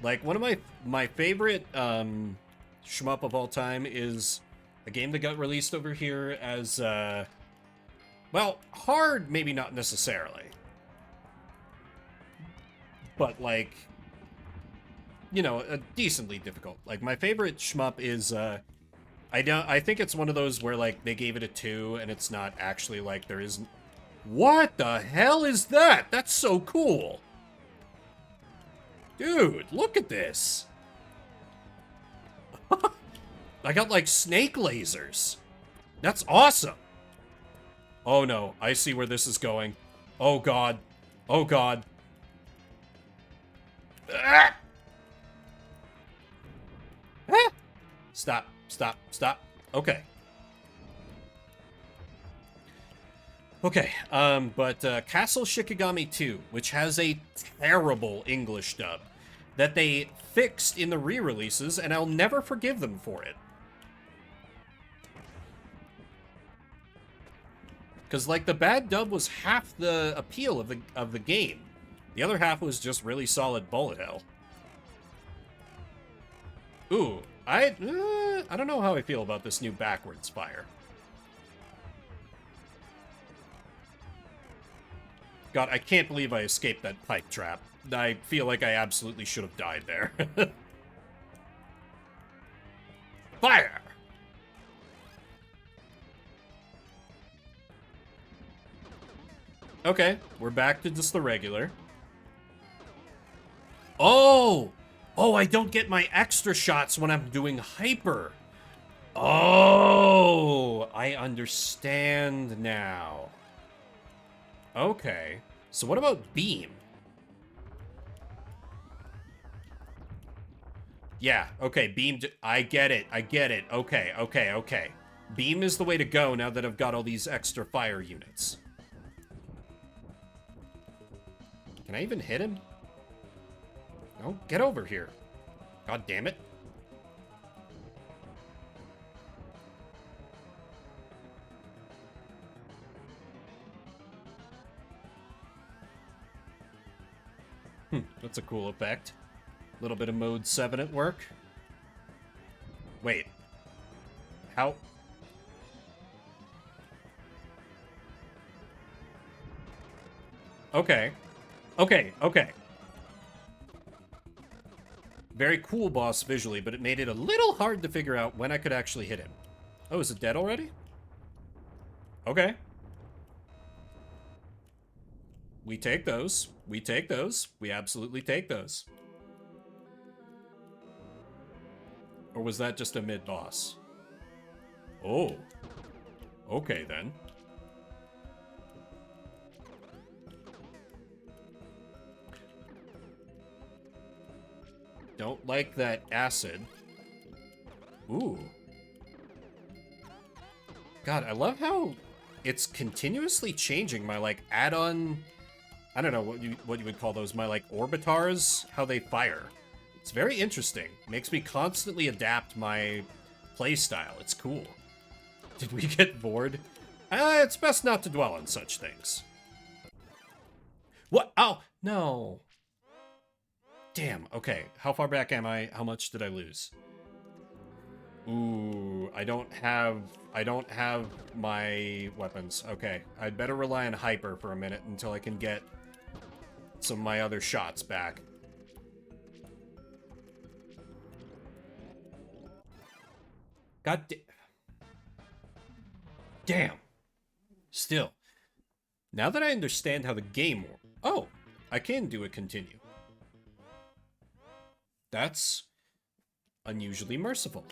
Like, one of my favorite shmup of all time is a game that got released over here as, well, hard, maybe not necessarily. But, like, you know, decently difficult. Like, my favorite shmup is, I think it's one of those where, like, they gave it a 2, and it's not actually, like, there isn't... What the hell is that? That's so cool! Dude, look at this! I got, like, snake lasers. That's awesome! Oh, no. I see where this is going. Oh, God. Oh, God. Ah! Ah! Stop, stop, stop. Okay. Okay, but Castle Shikigami 2, which has a terrible English dub that they fixed in the re-releases, and I'll never forgive them for it. Because, like, the bad dub was half the appeal of the game. The other half was just really solid bullet hell. Ooh, I don't know how I feel about this new backwards fire. God, I can't believe I escaped that pipe trap. I feel like I absolutely should have died there. Fire! Okay, we're back to just the regular. Oh! Oh, I don't get my extra shots when I'm doing hyper. Oh! I understand now. Okay. So what about beam? Yeah, okay, beam... I get it, I get it. Okay, okay, okay. Beam is the way to go now that I've got all these extra fire units. Can I even hit him? No, get over here. God damn it. That's a cool effect. A little bit of mode 7 at work. Wait. How? Okay. Okay, okay. Very cool boss visually, but it made it a little hard to figure out when I could actually hit him. Oh, is it dead already? Okay. We take those. We take those. We absolutely take those. Or was that just a mid-boss? Oh. Okay, then. Don't like that acid. Ooh. God, I love how it's continuously changing my, like, add-on... I don't know what you would call those, my, like, orbitars, how they fire. It's very interesting. Makes me constantly adapt my playstyle. It's cool. Did we get bored? It's best not to dwell on such things. What? Oh, no. Damn, okay. How far back am I? How much did I lose? Ooh, I don't have my weapons. Okay, I'd better rely on hyper for a minute until I can get some of my other shots back. God damn. Still. Now that I understand how the game works... Oh, I can do a continue. That's unusually merciful.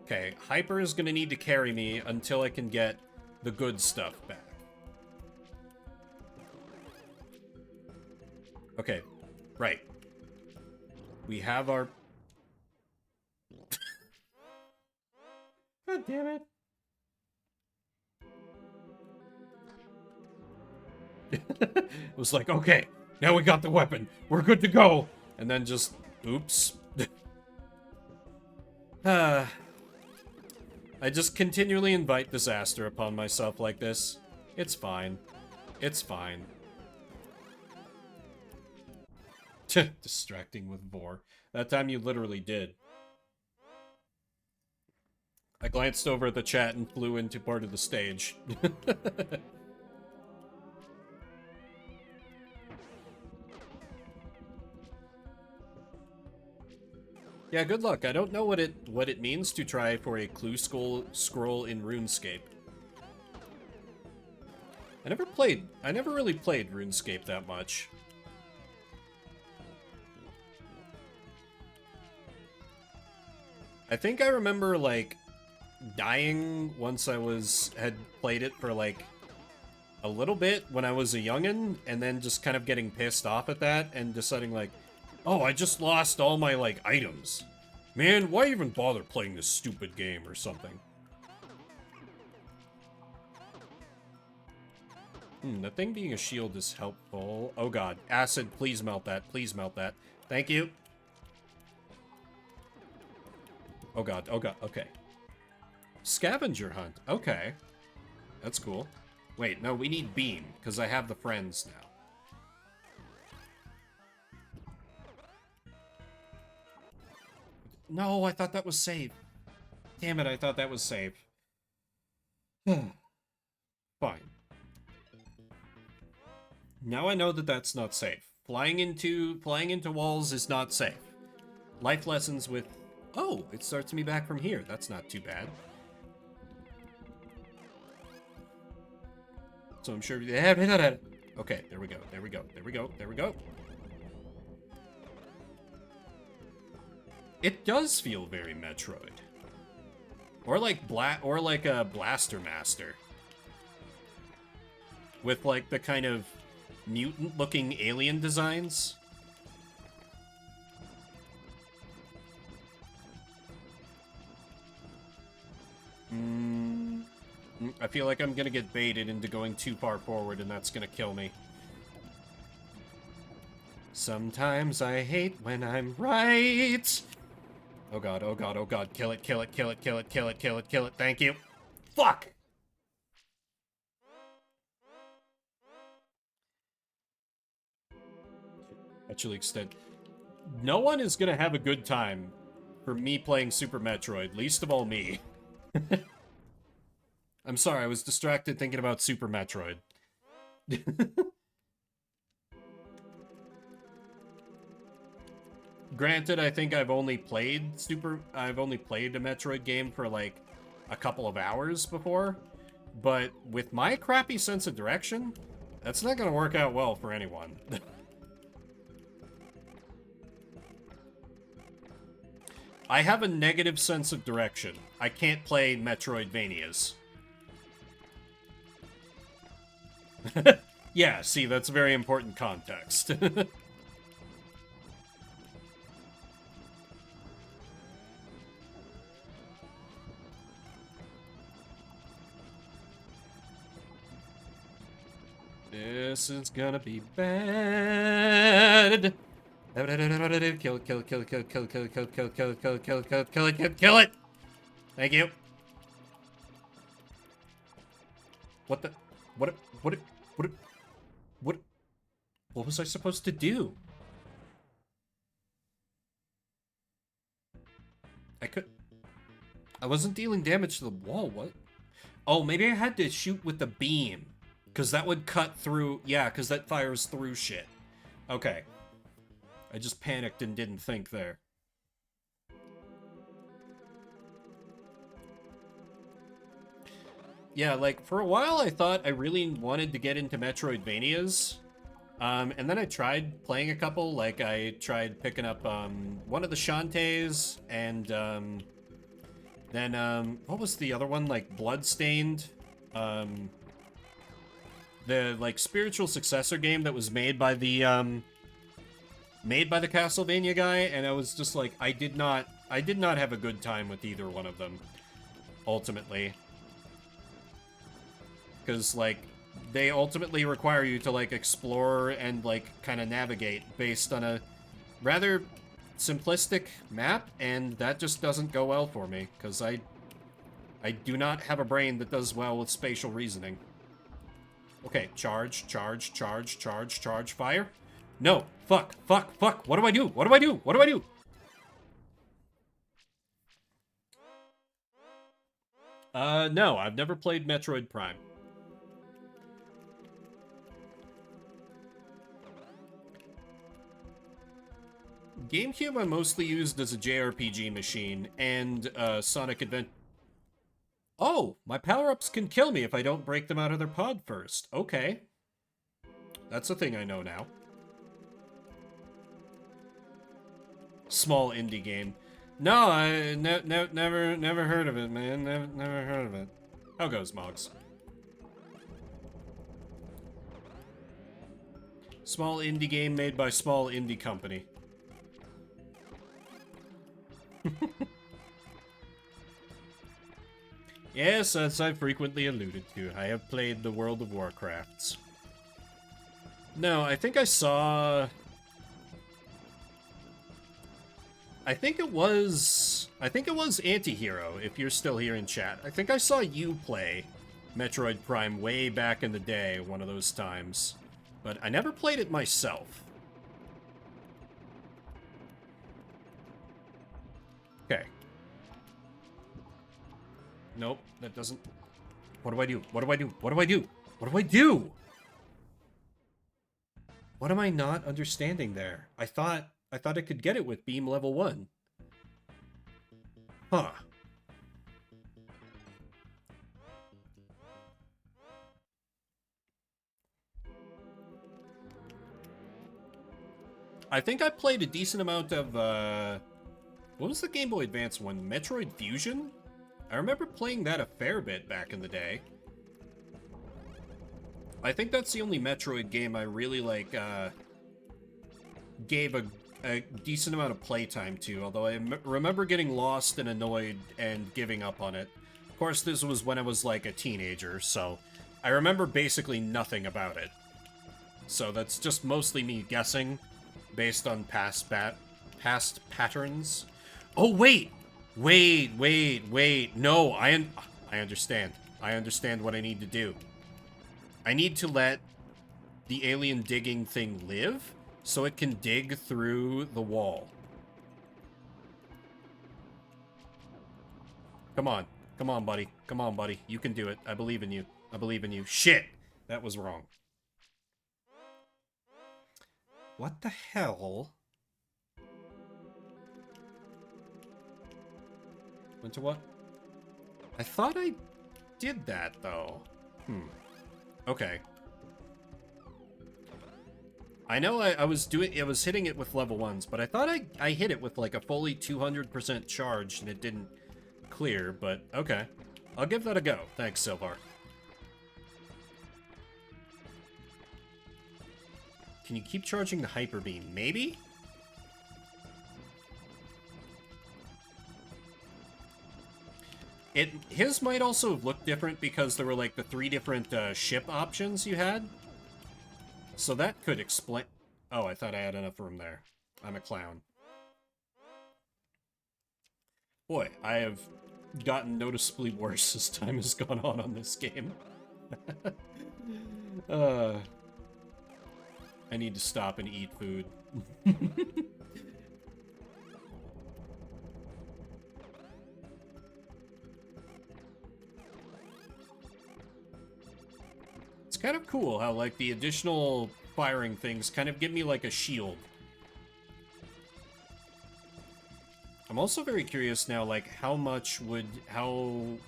Okay, hyper is gonna need to carry me until I can get the good stuff back. Okay, right. We have our... God damn it. It was like, okay, now we got the weapon. We're good to go. And then just Oops. I just continually invite disaster upon myself like this. It's fine. It's fine. Distracting with Vor. That time you literally did. I glanced over at the chat and flew into part of the stage. Yeah, good luck. I don't know what it means to try for a clue scroll in RuneScape. I never really played RuneScape that much. I think I remember, like, dying once I had played it for, like, a little bit when I was a youngin', and then just kind of getting pissed off at that and deciding, like, oh, I just lost all my, like, items. Man, why even bother playing this stupid game or something? The thing being a shield is helpful. Oh god, acid, please melt that. Please melt that. Thank you. Oh god, okay. Scavenger hunt, okay. That's cool. Wait, no, we need beam, because I have the friends now. No, I thought that was safe. Damn it, I thought that was safe. Fine. Now I know that that's not safe. Flying into walls is not safe. Life lessons with... Oh, it starts me back from here. That's not too bad. So I'm sure... Okay, there we go, there we go, there we go, there we go. It does feel very Metroid. Or like a Blaster Master. With like the kind of mutant-looking alien designs. I feel like I'm gonna get baited into going too far forward, and that's gonna kill me. Sometimes I hate when I'm right. Oh god, oh god, oh god. Kill it, kill it, kill it, kill it, kill it, kill it, kill it. Thank you. Fuck! Actually extend. No one is gonna have a good time for me playing Super Metroid, least of all me. I'm sorry, I was distracted thinking about Super Metroid. Granted, I think I've only played a Metroid game for like a couple of hours before, but with my crappy sense of direction, that's not gonna work out well for anyone. I have a negative sense of direction. I can't play Metroidvanias. Yeah, see, that's very important context. This is gonna be bad. Kill it, kill it, kill it, kill it, kill it, kill it, kill it, kill it, kill it, kill it, kill it, kill it, kill it, kill it, kill it! Thank you. What the? What was I supposed to do? I wasn't dealing damage to the wall, what? Oh, maybe I had to shoot with the beam. Because that would cut through... Yeah, because that fires through shit. Okay. I just panicked and didn't think there. Yeah, like, for a while I thought I really wanted to get into Metroidvanias. And then I tried playing a couple. Like, I tried picking up one of the Shantaes, and then, what was the other one? Like, Bloodstained? The, like, spiritual successor game that was made by the Castlevania guy, and I was just like, I did not have a good time with either one of them, ultimately. Because, like, they ultimately require you to, like, explore and, like, kind of navigate based on a rather simplistic map, and that just doesn't go well for me, because I do not have a brain that does well with spatial reasoning. Okay, charge, charge, charge, charge, charge, fire. No, fuck, fuck, fuck. What do I do? What do I do? What do I do? No, I've never played Metroid Prime. GameCube I mostly used as a JRPG machine, and Sonic Adventure. Oh, my power-ups can kill me if I don't break them out of their pod first. Okay. That's a thing I know now. Small indie game. No, I never heard of it, man. Never heard of it. How goes, Moggs? Small indie game made by small indie company. Yes, as I frequently alluded to, I have played the World of Warcrafts. No, I think I saw... I think it was Antihero, if you're still here in chat. I think I saw you play Metroid Prime way back in the day, one of those times. But I never played it myself. Okay. Nope, that doesn't... What do I do? What do I do? What do I do? What do I do? What am I not understanding there? I thought I could get it with beam level 1. Huh. I think I played a decent amount of, what was the Game Boy Advance one? Metroid Fusion? I remember playing that a fair bit back in the day. I think that's the only Metroid game I really, like, gave a decent amount of playtime to, although I remember getting lost and annoyed and giving up on it. Of course, this was when I was, like, a teenager, so I remember basically nothing about it. So that's just mostly me guessing, based on past patterns. Oh, wait! Wait. No, I understand. I understand what I need to do. I need to let the alien digging thing live, so it can dig through the wall. Come on. Come on, buddy. Come on, buddy. You can do it. I believe in you. I believe in you. Shit! That was wrong. What the hell? Into what? I thought I did that, though. Okay. I know I was hitting it with level 1s, but I thought I hit it with like a fully 200% charge and it didn't clear, but okay. I'll give that a go. Thanks, Silvar. Can you keep charging the Hyper Beam? Maybe? His might also look different because there were like the 3 different ship options you had. So that could explain... Oh, I thought I had enough room there. I'm a clown. Boy, I have gotten noticeably worse as time has gone on this game. I need to stop and eat food. It's kind of cool how, like, the additional firing things kind of give me, like, a shield. I'm also very curious now, like, how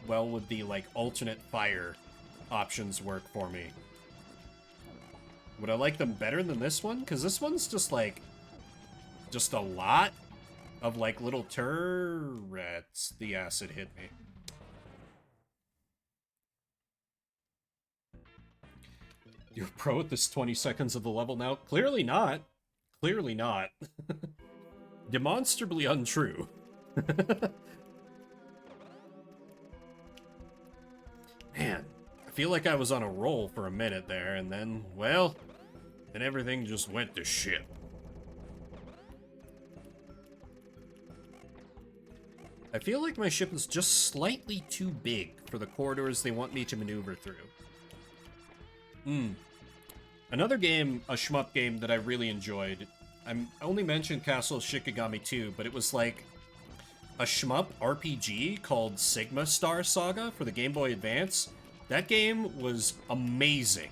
well would the, like, alternate fire options work for me? Would I like them better than this one? Because this one's just, like, just a lot of, like, little turrets. The acid hit me. You're a pro at this 20 seconds of the level now? Clearly not. Clearly not. Demonstrably untrue. Man, I feel like I was on a roll for a minute there, and then, well, then everything just went to shit. I feel like my ship is just slightly too big for the corridors they want me to maneuver through. Another game, a shmup game that I really enjoyed. I only mentioned Castle Shikigami 2, but it was like a shmup RPG called Sigma Star Saga for the Game Boy Advance. That game was amazing.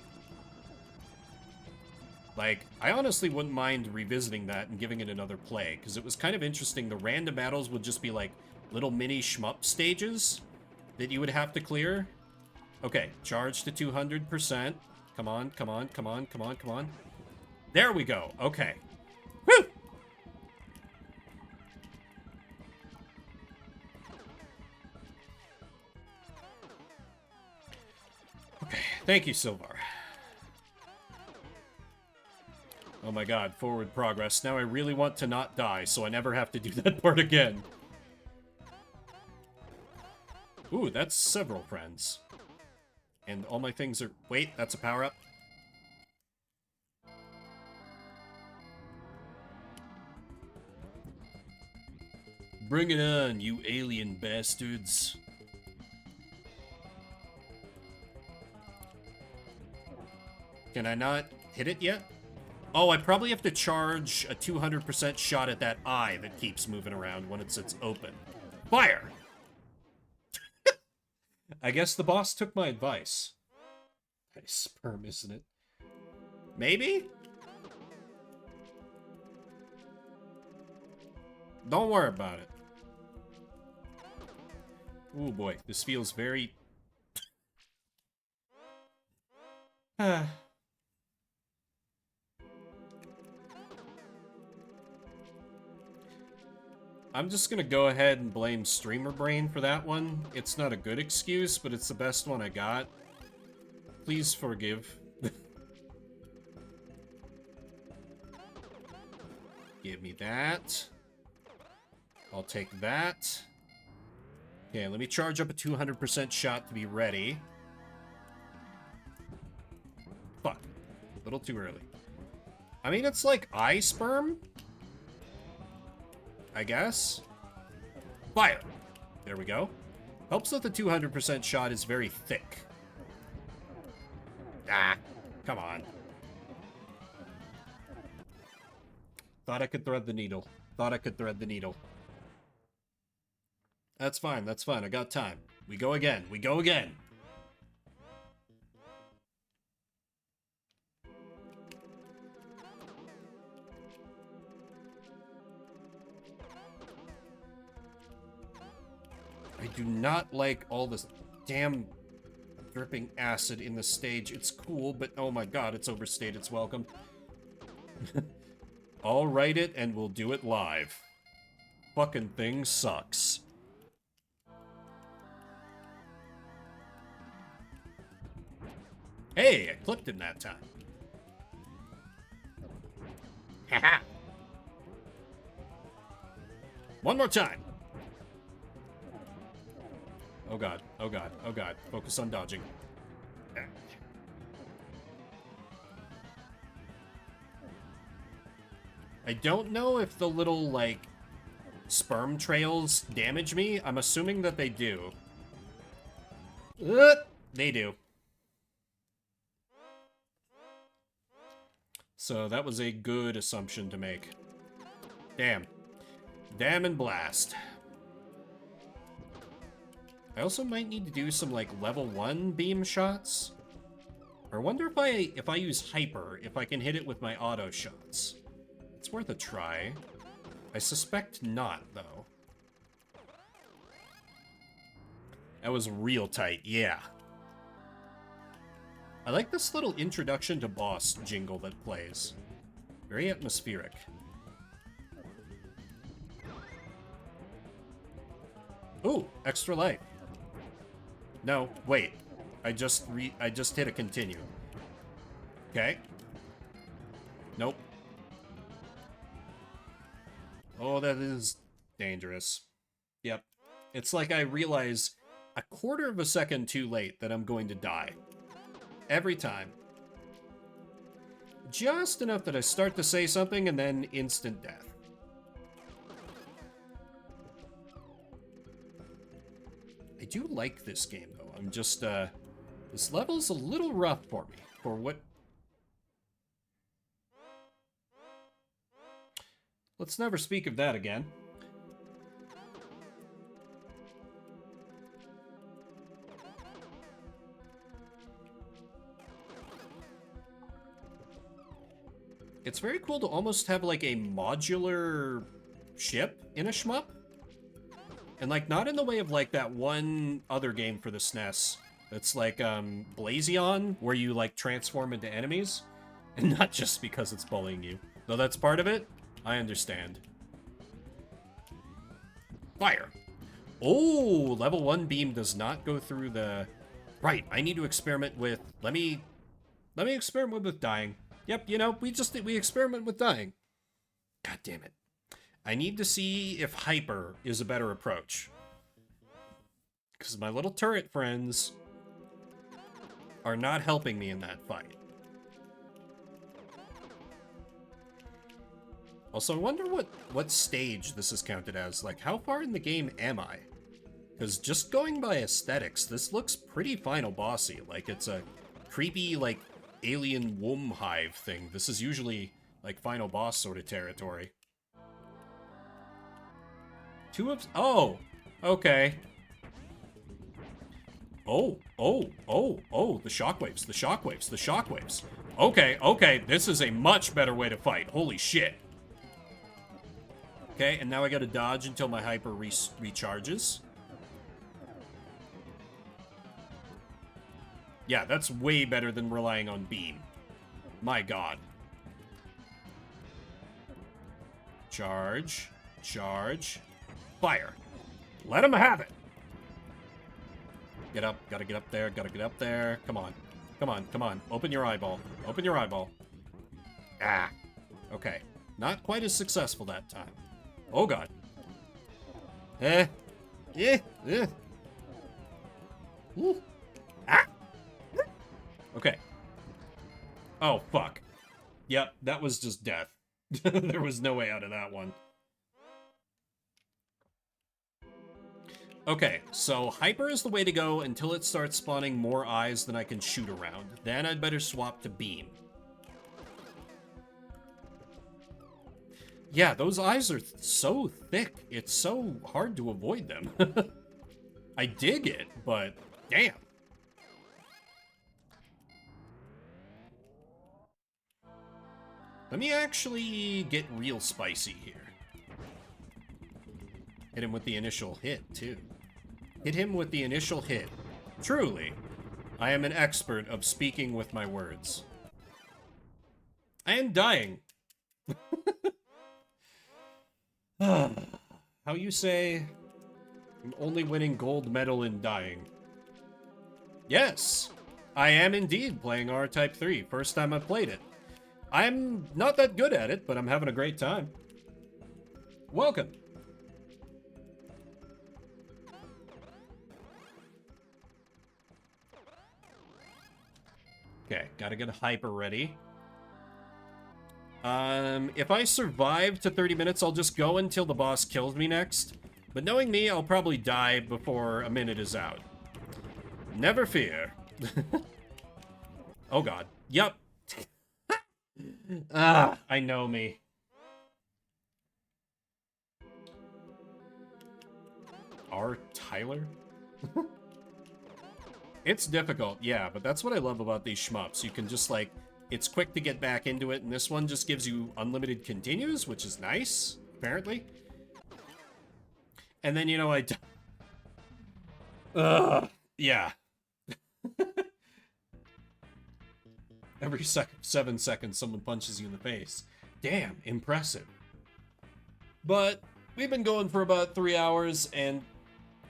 Like, I honestly wouldn't mind revisiting that and giving it another play, because it was kind of interesting. The random battles would just be like little mini shmup stages that you would have to clear. Okay, charge to 200%. Come on, come on, come on, come on, come on. There we go. Okay. Woo! Okay, thank you, Silvar. Oh my god, forward progress. Now I really want to not die, so I never have to do that part again. Ooh, that's several friends. And all my things are... Wait, that's a power-up? Bring it on, you alien bastards. Can I not hit it yet? Oh, I probably have to charge a 200% shot at that eye that keeps moving around when it's open. Fire! I guess the boss took my advice. Nice sperm, isn't it? Maybe? Don't worry about it. Oh boy, this feels very... I'm just gonna go ahead and blame Streamer Brain for that one. It's not a good excuse, but it's the best one I got. Please forgive. Give me that. I'll take that. Okay, let me charge up a 200% shot to be ready. Fuck. A little too early. I mean, it's like eye sperm, I guess. Fire! There we go. Helps that the 200% shot is very thick. Ah, come on. Thought I could thread the needle. Thought I could thread the needle. That's fine, that's fine. I got time. We go again. We go again. I do not like all this damn dripping acid in the stage. It's cool, but oh my god, it's overstayed its welcome. I'll write it and we'll do it live. Fucking thing sucks. Hey, I clipped him that time. Haha. One more time. Oh god, oh god, oh god. Focus on dodging. I don't know if the little, like, sperm trails damage me. I'm assuming that they do. They do. So that was a good assumption to make. Damn. Damn and blast. I also might need to do some, like, level 1 beam shots. Or I wonder if I use hyper, if I can hit it with my auto shots. It's worth a try. I suspect not, though. That was real tight, yeah. I like this little introduction to boss jingle that plays. Very atmospheric. Ooh, extra life. No, wait. I just hit a continue. Okay. Nope. Oh, that is dangerous. Yep. It's like I realize a quarter of a second too late that I'm going to die. Every time. Just enough that I start to say something and then instant death. do like this game, though. I'm just, this level's a little rough for me. For what... Let's never speak of that again. It's very cool to almost have, like, a modular ship in a shmup. And, like, not in the way of, like, that one other game for the SNES. That's like, Blazion, where you, like, transform into enemies. And not just because it's bullying you. Though that's part of it, I understand. Fire! Oh, level 1 beam does not go through the... Right, I need to experiment with... Let me experiment with dying. Yep, you know, we experiment with dying. God damn it. I need to see if hyper is a better approach. Because my little turret friends are not helping me in that fight. Also, I wonder what stage this is counted as. Like, how far in the game am I? Because just going by aesthetics, this looks pretty final bossy. Like, it's a creepy, like, alien womb hive thing. This is usually, like, final boss sort of territory. Oh! Okay. Oh, the shockwaves, the shockwaves, the shockwaves. Okay, this is a much better way to fight. Holy shit. Okay, and now I gotta dodge until my hyper recharges. Yeah, that's way better than relying on beam. My god. Charge. Charge. Fire. Let him have it. Get up. Gotta get up there. Gotta get up there. Come on. Come on. Come on. Open your eyeball. Open your eyeball. Ah. Okay. Not quite as successful that time. Oh god. Ooh. Ah. Okay. Oh, fuck. Yep, that was just death. There was no way out of that one. Okay, so hyper is the way to go until it starts spawning more eyes than I can shoot around. Then I'd better swap to beam. Yeah, those eyes are so thick. It's so hard to avoid them. I dig it, but damn. Let me actually get real spicy here. Hit him with the initial hit, too. Hit him with the initial hit. Truly, I am an expert of speaking with my words. And dying. How you say, I'm only winning gold medal in dying. Yes, I am indeed playing R-Type 3. First time I've played it. I'm not that good at it, but I'm having a great time. Welcome. Okay, gotta get a hyper ready. If I survive to 30 minutes, I'll just go until the boss kills me next. But knowing me, I'll probably die before a minute is out. Never fear. Oh god. Yup. I know me. R. Tyler? It's difficult, yeah, but that's what I love about these shmups. You can just, like, it's quick to get back into it, and this one just gives you unlimited continues, which is nice, apparently. And then, you know, yeah. Every 7 seconds, someone punches you in the face. Damn, impressive. But we've been going for about 3 hours, and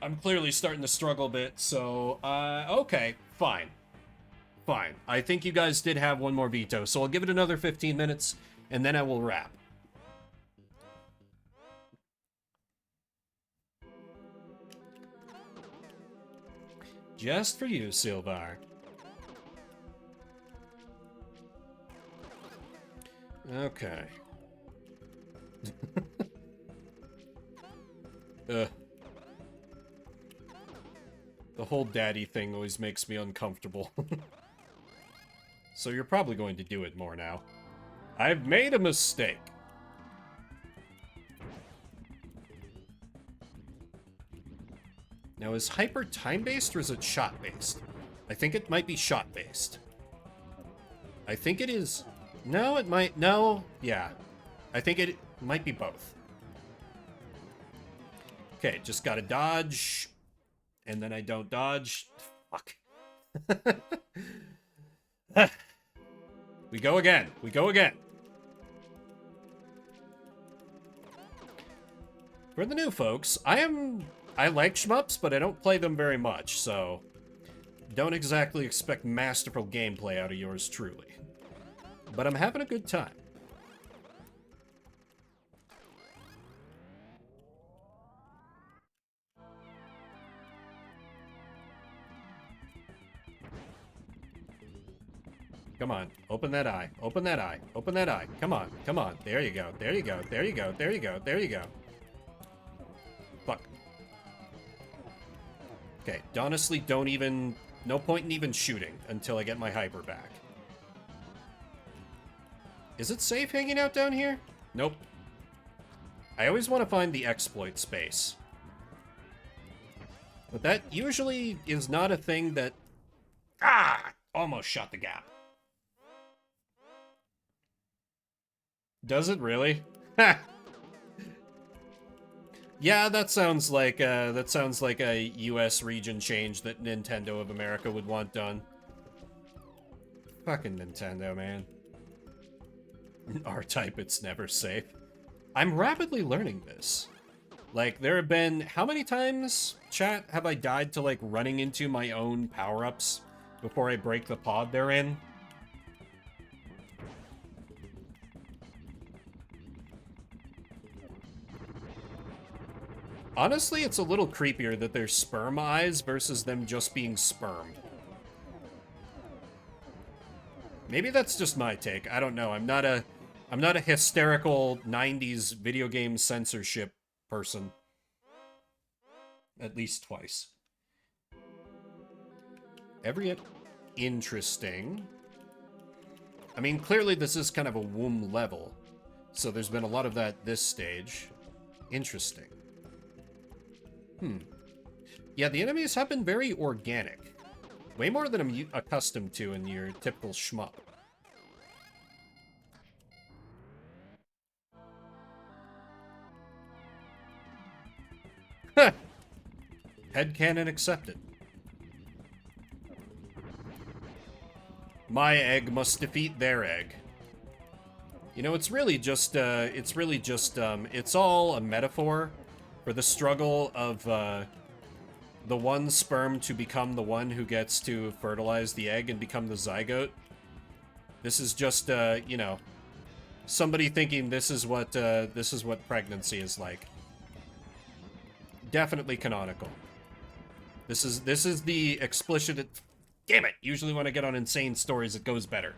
I'm clearly starting to struggle a bit, so, okay, fine. Fine. I think you guys did have one more veto, so I'll give it another 15 minutes, and then I will wrap. Just for you, Silvar. Okay. The whole daddy thing always makes me uncomfortable. So you're probably going to do it more now. I've made a mistake. Now, is hyper time-based or is it shot-based? I think it might be shot-based. I think it is... No, it might... No, yeah. I think it might be both. Okay, just gotta dodge. And then I don't dodge. Fuck. We go again. We go again. For the new folks, I like shmups, but I don't play them very much, so don't exactly expect masterful gameplay out of yours truly. But I'm having a good time. Come on, open that eye, open that eye, open that eye. Come on, come on. There you go, there you go, there you go, there you go, there you go. Fuck. Okay, honestly, don't even... No point in even shooting until I get my hyper back. Is it safe hanging out down here? Nope. I always want to find the exploit space. But that usually is not a thing that... Ah! Almost shot the gap. Does it really? Ha! Yeah, that sounds like a US region change that Nintendo of America would want done. Fucking Nintendo, man. R-Type, it's never safe. I'm rapidly learning this. Like, there have been... How many times, chat, have I died to, like, running into my own power-ups before I break the pod they're in? Honestly, it's a little creepier that they're sperm eyes versus them just being spermed. Maybe that's just my take. I don't know. I'm not a hysterical 90s video game censorship person. At least twice. Interesting. I mean, clearly this is kind of a womb level. So there's been a lot of that this stage. Interesting. Yeah, the enemies have been very organic. Way more than I'm accustomed to in your typical shmup. Heh! Headcanon accepted. My egg must defeat their egg. You know, it's all a metaphor for the struggle of, the one sperm to become the one who gets to fertilize the egg and become the zygote. This is just, you know, somebody thinking this is what pregnancy is like. Definitely canonical. This is the explicit... Damn it! Usually when I get on insane stories, it goes better.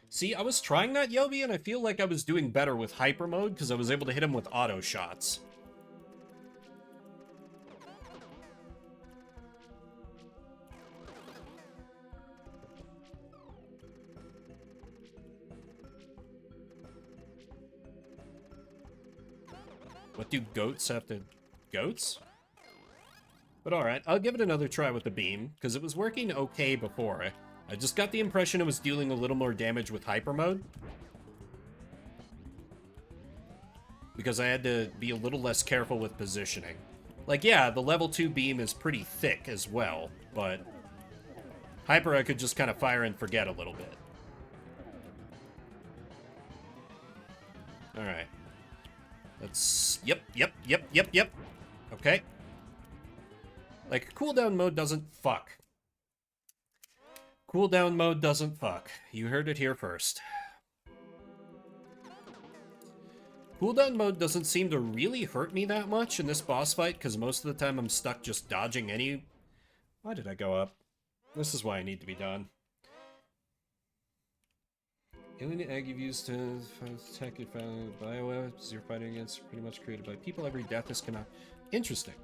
See, I was trying that, Yobi, and I feel like I was doing better with hyper mode because I was able to hit him with auto shots. What do goats have to... Goats? But alright, I'll give it another try with the beam, because it was working okay before. I just got the impression it was dealing a little more damage with hyper mode. Because I had to be a little less careful with positioning. Like, yeah, the level 2 beam is pretty thick as well, but... hyper I could just kind of fire and forget a little bit. Alright. Let's... Yep. Okay. Like, cooldown mode doesn't fuck. Cooldown mode doesn't fuck. You heard it here first. Cooldown mode doesn't seem to really hurt me that much in this boss fight, because most of the time I'm stuck just dodging any... Why did I go up? This is why I need to be done. Alien egg you've used to attack your family bioweapons you're fighting against are pretty much created by people. Every death is cannot. Interesting.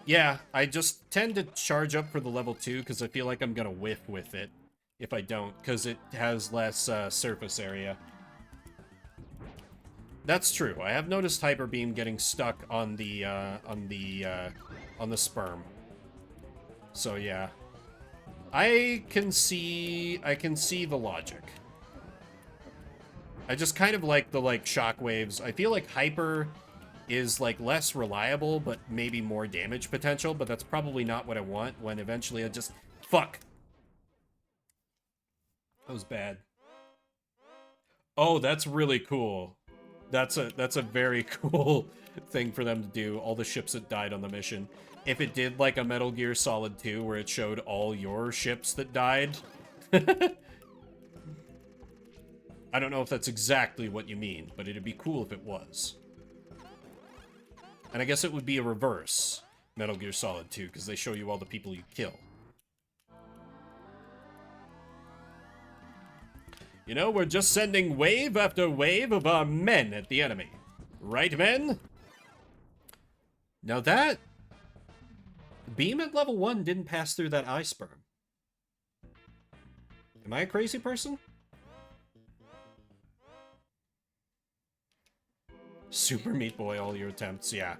Yeah, I just tend to charge up for the level 2 because I feel like I'm gonna whiff with it if I don't, because it has less surface area. That's true. I have noticed Hyper Beam getting stuck on the sperm. So yeah, I can see the logic. I just kind of like the shockwaves. I feel like Hyper is like less reliable, but maybe more damage potential. But that's probably not what I want when eventually I just fuck. That was bad. Oh, that's really cool. That's a very cool thing for them to do. All the ships that died on the mission. If it did like a Metal Gear Solid 2 where it showed all your ships that died. I don't know if that's exactly what you mean, but it'd be cool if it was. And I guess it would be a reverse Metal Gear Solid 2 because they show you all the people you kill. You know, we're just sending wave after wave of our men at the enemy. Right, men? Now that beam at level 1 didn't pass through that eye sperm. Am I a crazy person? Super Meat Boy, all your attempts, yeah.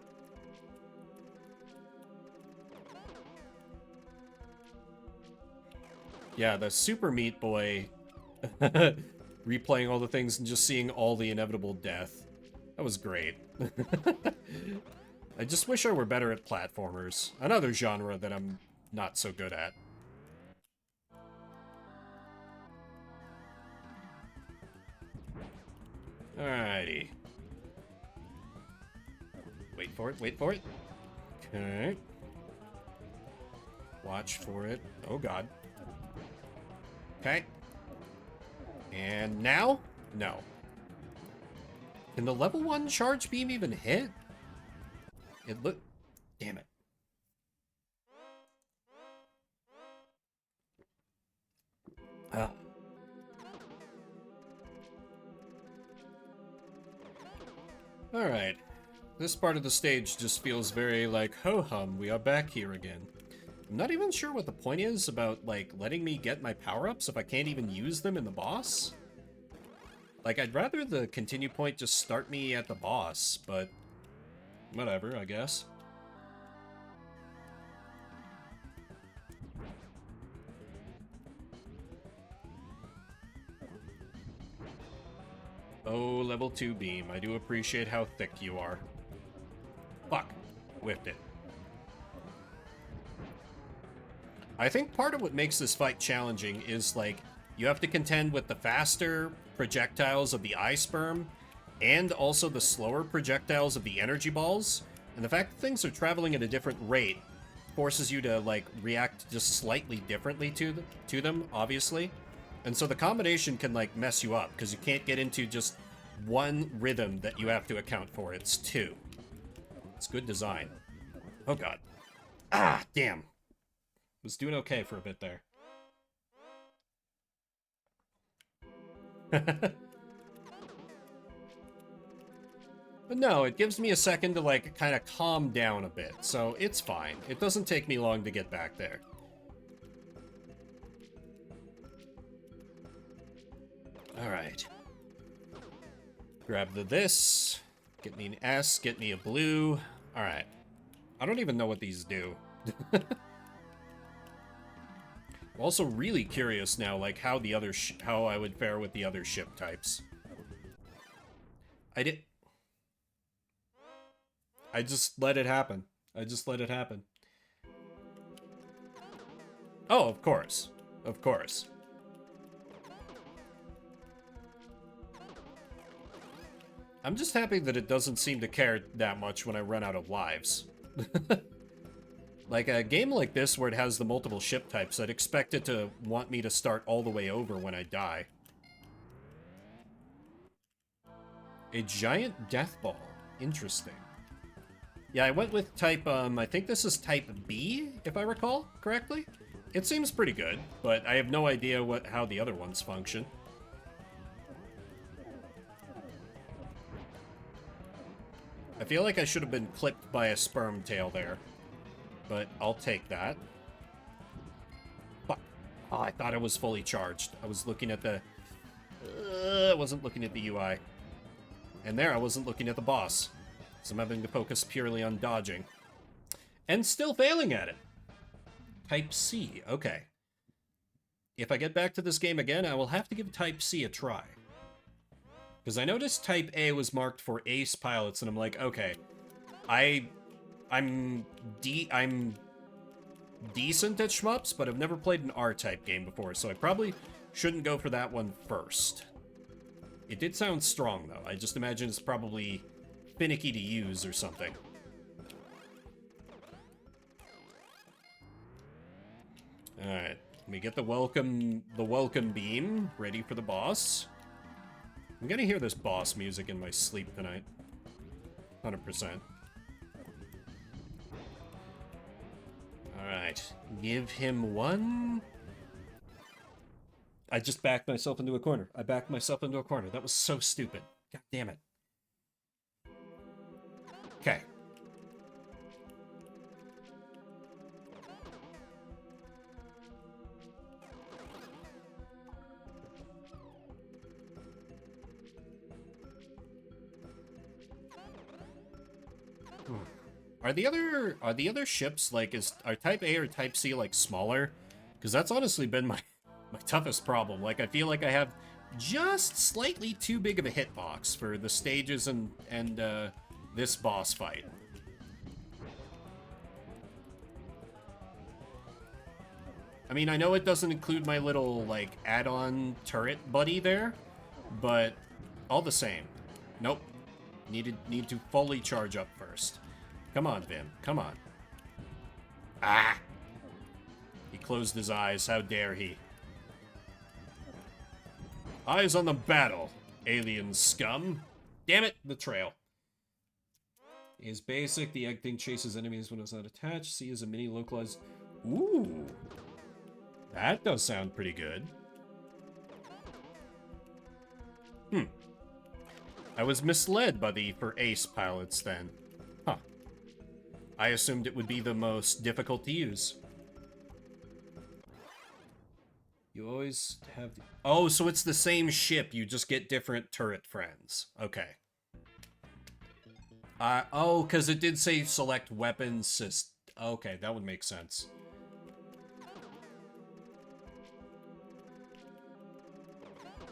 Yeah, the Super Meat Boy replaying all the things and just seeing all the inevitable death. That was great. I just wish I were better at platformers. Another genre that I'm not so good at. Alrighty. Wait for it, wait for it. Okay. Watch for it. Oh god. Okay. And now? No. Can the level 1 charge beam even hit? It look... Damn it. Ah. Alright. This part of the stage just feels very like, ho-hum, we are back here again. I'm not even sure what the point is about, like, letting me get my power-ups if I can't even use them in the boss. Like, I'd rather the continue point just start me at the boss, but whatever, I guess. Oh, level 2 beam. I do appreciate how thick you are. Fuck. Whipped it. I think part of what makes this fight challenging is, like, you have to contend with the faster projectiles of the eye sperm and also the slower projectiles of the energy balls. And the fact that things are traveling at a different rate forces you to, like, react just slightly differently to them, obviously. And so the combination can, like, mess you up, because you can't get into just one rhythm that you have to account for. It's two. It's good design. Oh, God. Ah, damn. Was doing okay for a bit there. But no, it gives me a second to, like, kind of calm down a bit, so it's fine. It doesn't take me long to get back there. Alright. Grab this. Get me an S, get me a blue. Alright. I don't even know what these do. I'm also really curious now, like, how the other how I would fare with the other ship types. I just let it happen. I just let it happen. Oh, of course. Of course. I'm just happy that it doesn't seem to care that much when I run out of lives. Like a game like this where it has the multiple ship types, I'd expect it to want me to start all the way over when I die. A giant death ball. Interesting. Yeah, I went with type, I think this is type B, if I recall correctly. It seems pretty good, but I have no idea how the other ones function. I feel like I should have been clipped by a sperm tail there, but I'll take that. Fuck. Oh, I thought I was fully charged. I was looking at the... I wasn't looking at the UI. And there, I wasn't looking at the boss. So I'm having to focus purely on dodging. And still failing at it. Type C, okay. If I get back to this game again, I will have to give Type C a try. Because I noticed Type A was marked for ace pilots, and I'm like, okay, I'm decent at shmups, but I've never played an R-type game before, so I probably shouldn't go for that one first. It did sound strong, though. I just imagine it's probably finicky to use or something. Alright, let me get the welcome beam ready for the boss. I'm gonna hear this boss music in my sleep tonight. 100%. Alright, give him one. I just backed myself into a corner. I backed myself into a corner. That was so stupid. God damn it. Okay. Are the other ships like are Type A or Type C like smaller? Because that's honestly been my toughest problem. Like I feel like I have just slightly too big of a hitbox for the stages and this boss fight. I mean, I know it doesn't include my little like add-on turret buddy there, but all the same. Nope. Need to fully charge up first. Come on, Vim. Come on. Ah! He closed his eyes. How dare he? Eyes on the battle, alien scum. Damn it, the trail. Is basic. The egg thing chases enemies when it's not attached. C is a mini localized... Ooh. That does sound pretty good. I was misled by the for ace pilots then. Huh. I assumed it would be the most difficult to use. You always have the... Oh, so it's the same ship, you just get different turret friends. Okay. Oh, because it did say select weapons system. Okay, that would make sense.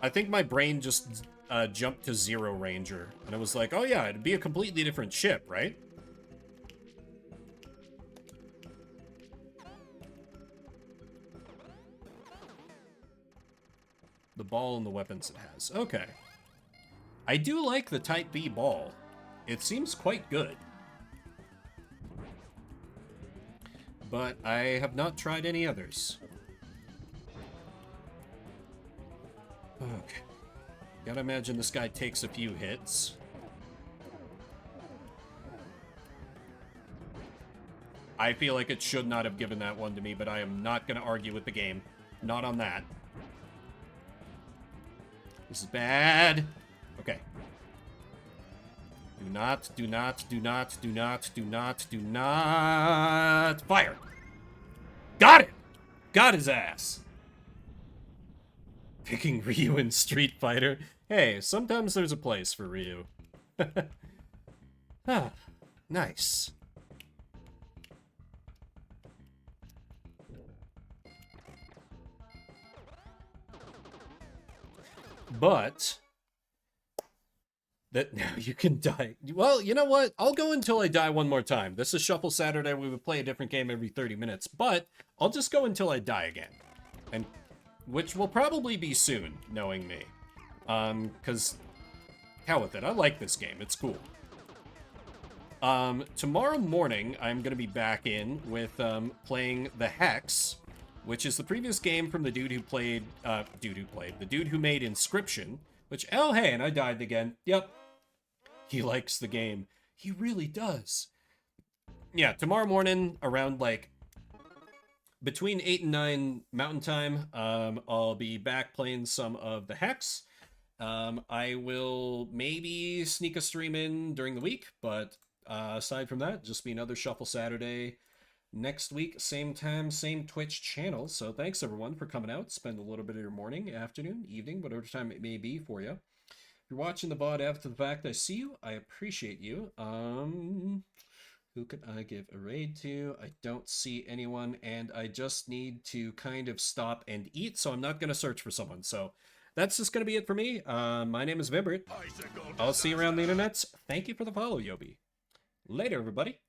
I think my brain just jumped to Zero Ranger, and I was like, oh yeah, it'd be a completely different ship, right? The ball and the weapons it has. Okay. I do like the Type B ball. It seems quite good. But I have not tried any others. Okay. Gotta imagine this guy takes a few hits. I feel like it should not have given that one to me, but I am not gonna argue with the game. Not on that. This is bad. Okay. Do not fire. Got it! Got his ass. Picking Ryu in Street Fighter. Hey, sometimes there's a place for Ryu. Ah, nice. But that now you can die. Well, you know what? I'll go until I die one more time. This is Shuffle Saturday. We would play a different game every 30 minutes, but I'll just go until I die again. And which will probably be soon, knowing me. Because hell with it. I like this game. It's cool. Tomorrow morning, I'm going to be back in with playing The Hex, which is the previous game from the dude who played, the dude who made Inscription, which, oh hey, and I died again. Yep. He likes the game. He really does. yeah, tomorrow morning around like between 8 and 9 Mountain Time, I'll be back playing some of the Hex. I will maybe sneak a stream in during the week, but aside from that, just be another Shuffle Saturday next week, same time, same Twitch channel. So thanks everyone for coming out. Spend a little bit of your morning, afternoon, evening, whatever time it may be for you. If you're watching the VOD after the fact, I see you. I appreciate you. Who could I give a raid to? I don't see anyone, and I just need to kind of stop and eat, so I'm not going to search for someone. So that's just going to be it for me. My name is Vimbert. I'll see you around the internet. Thank you for the follow, Yobi. Later, everybody.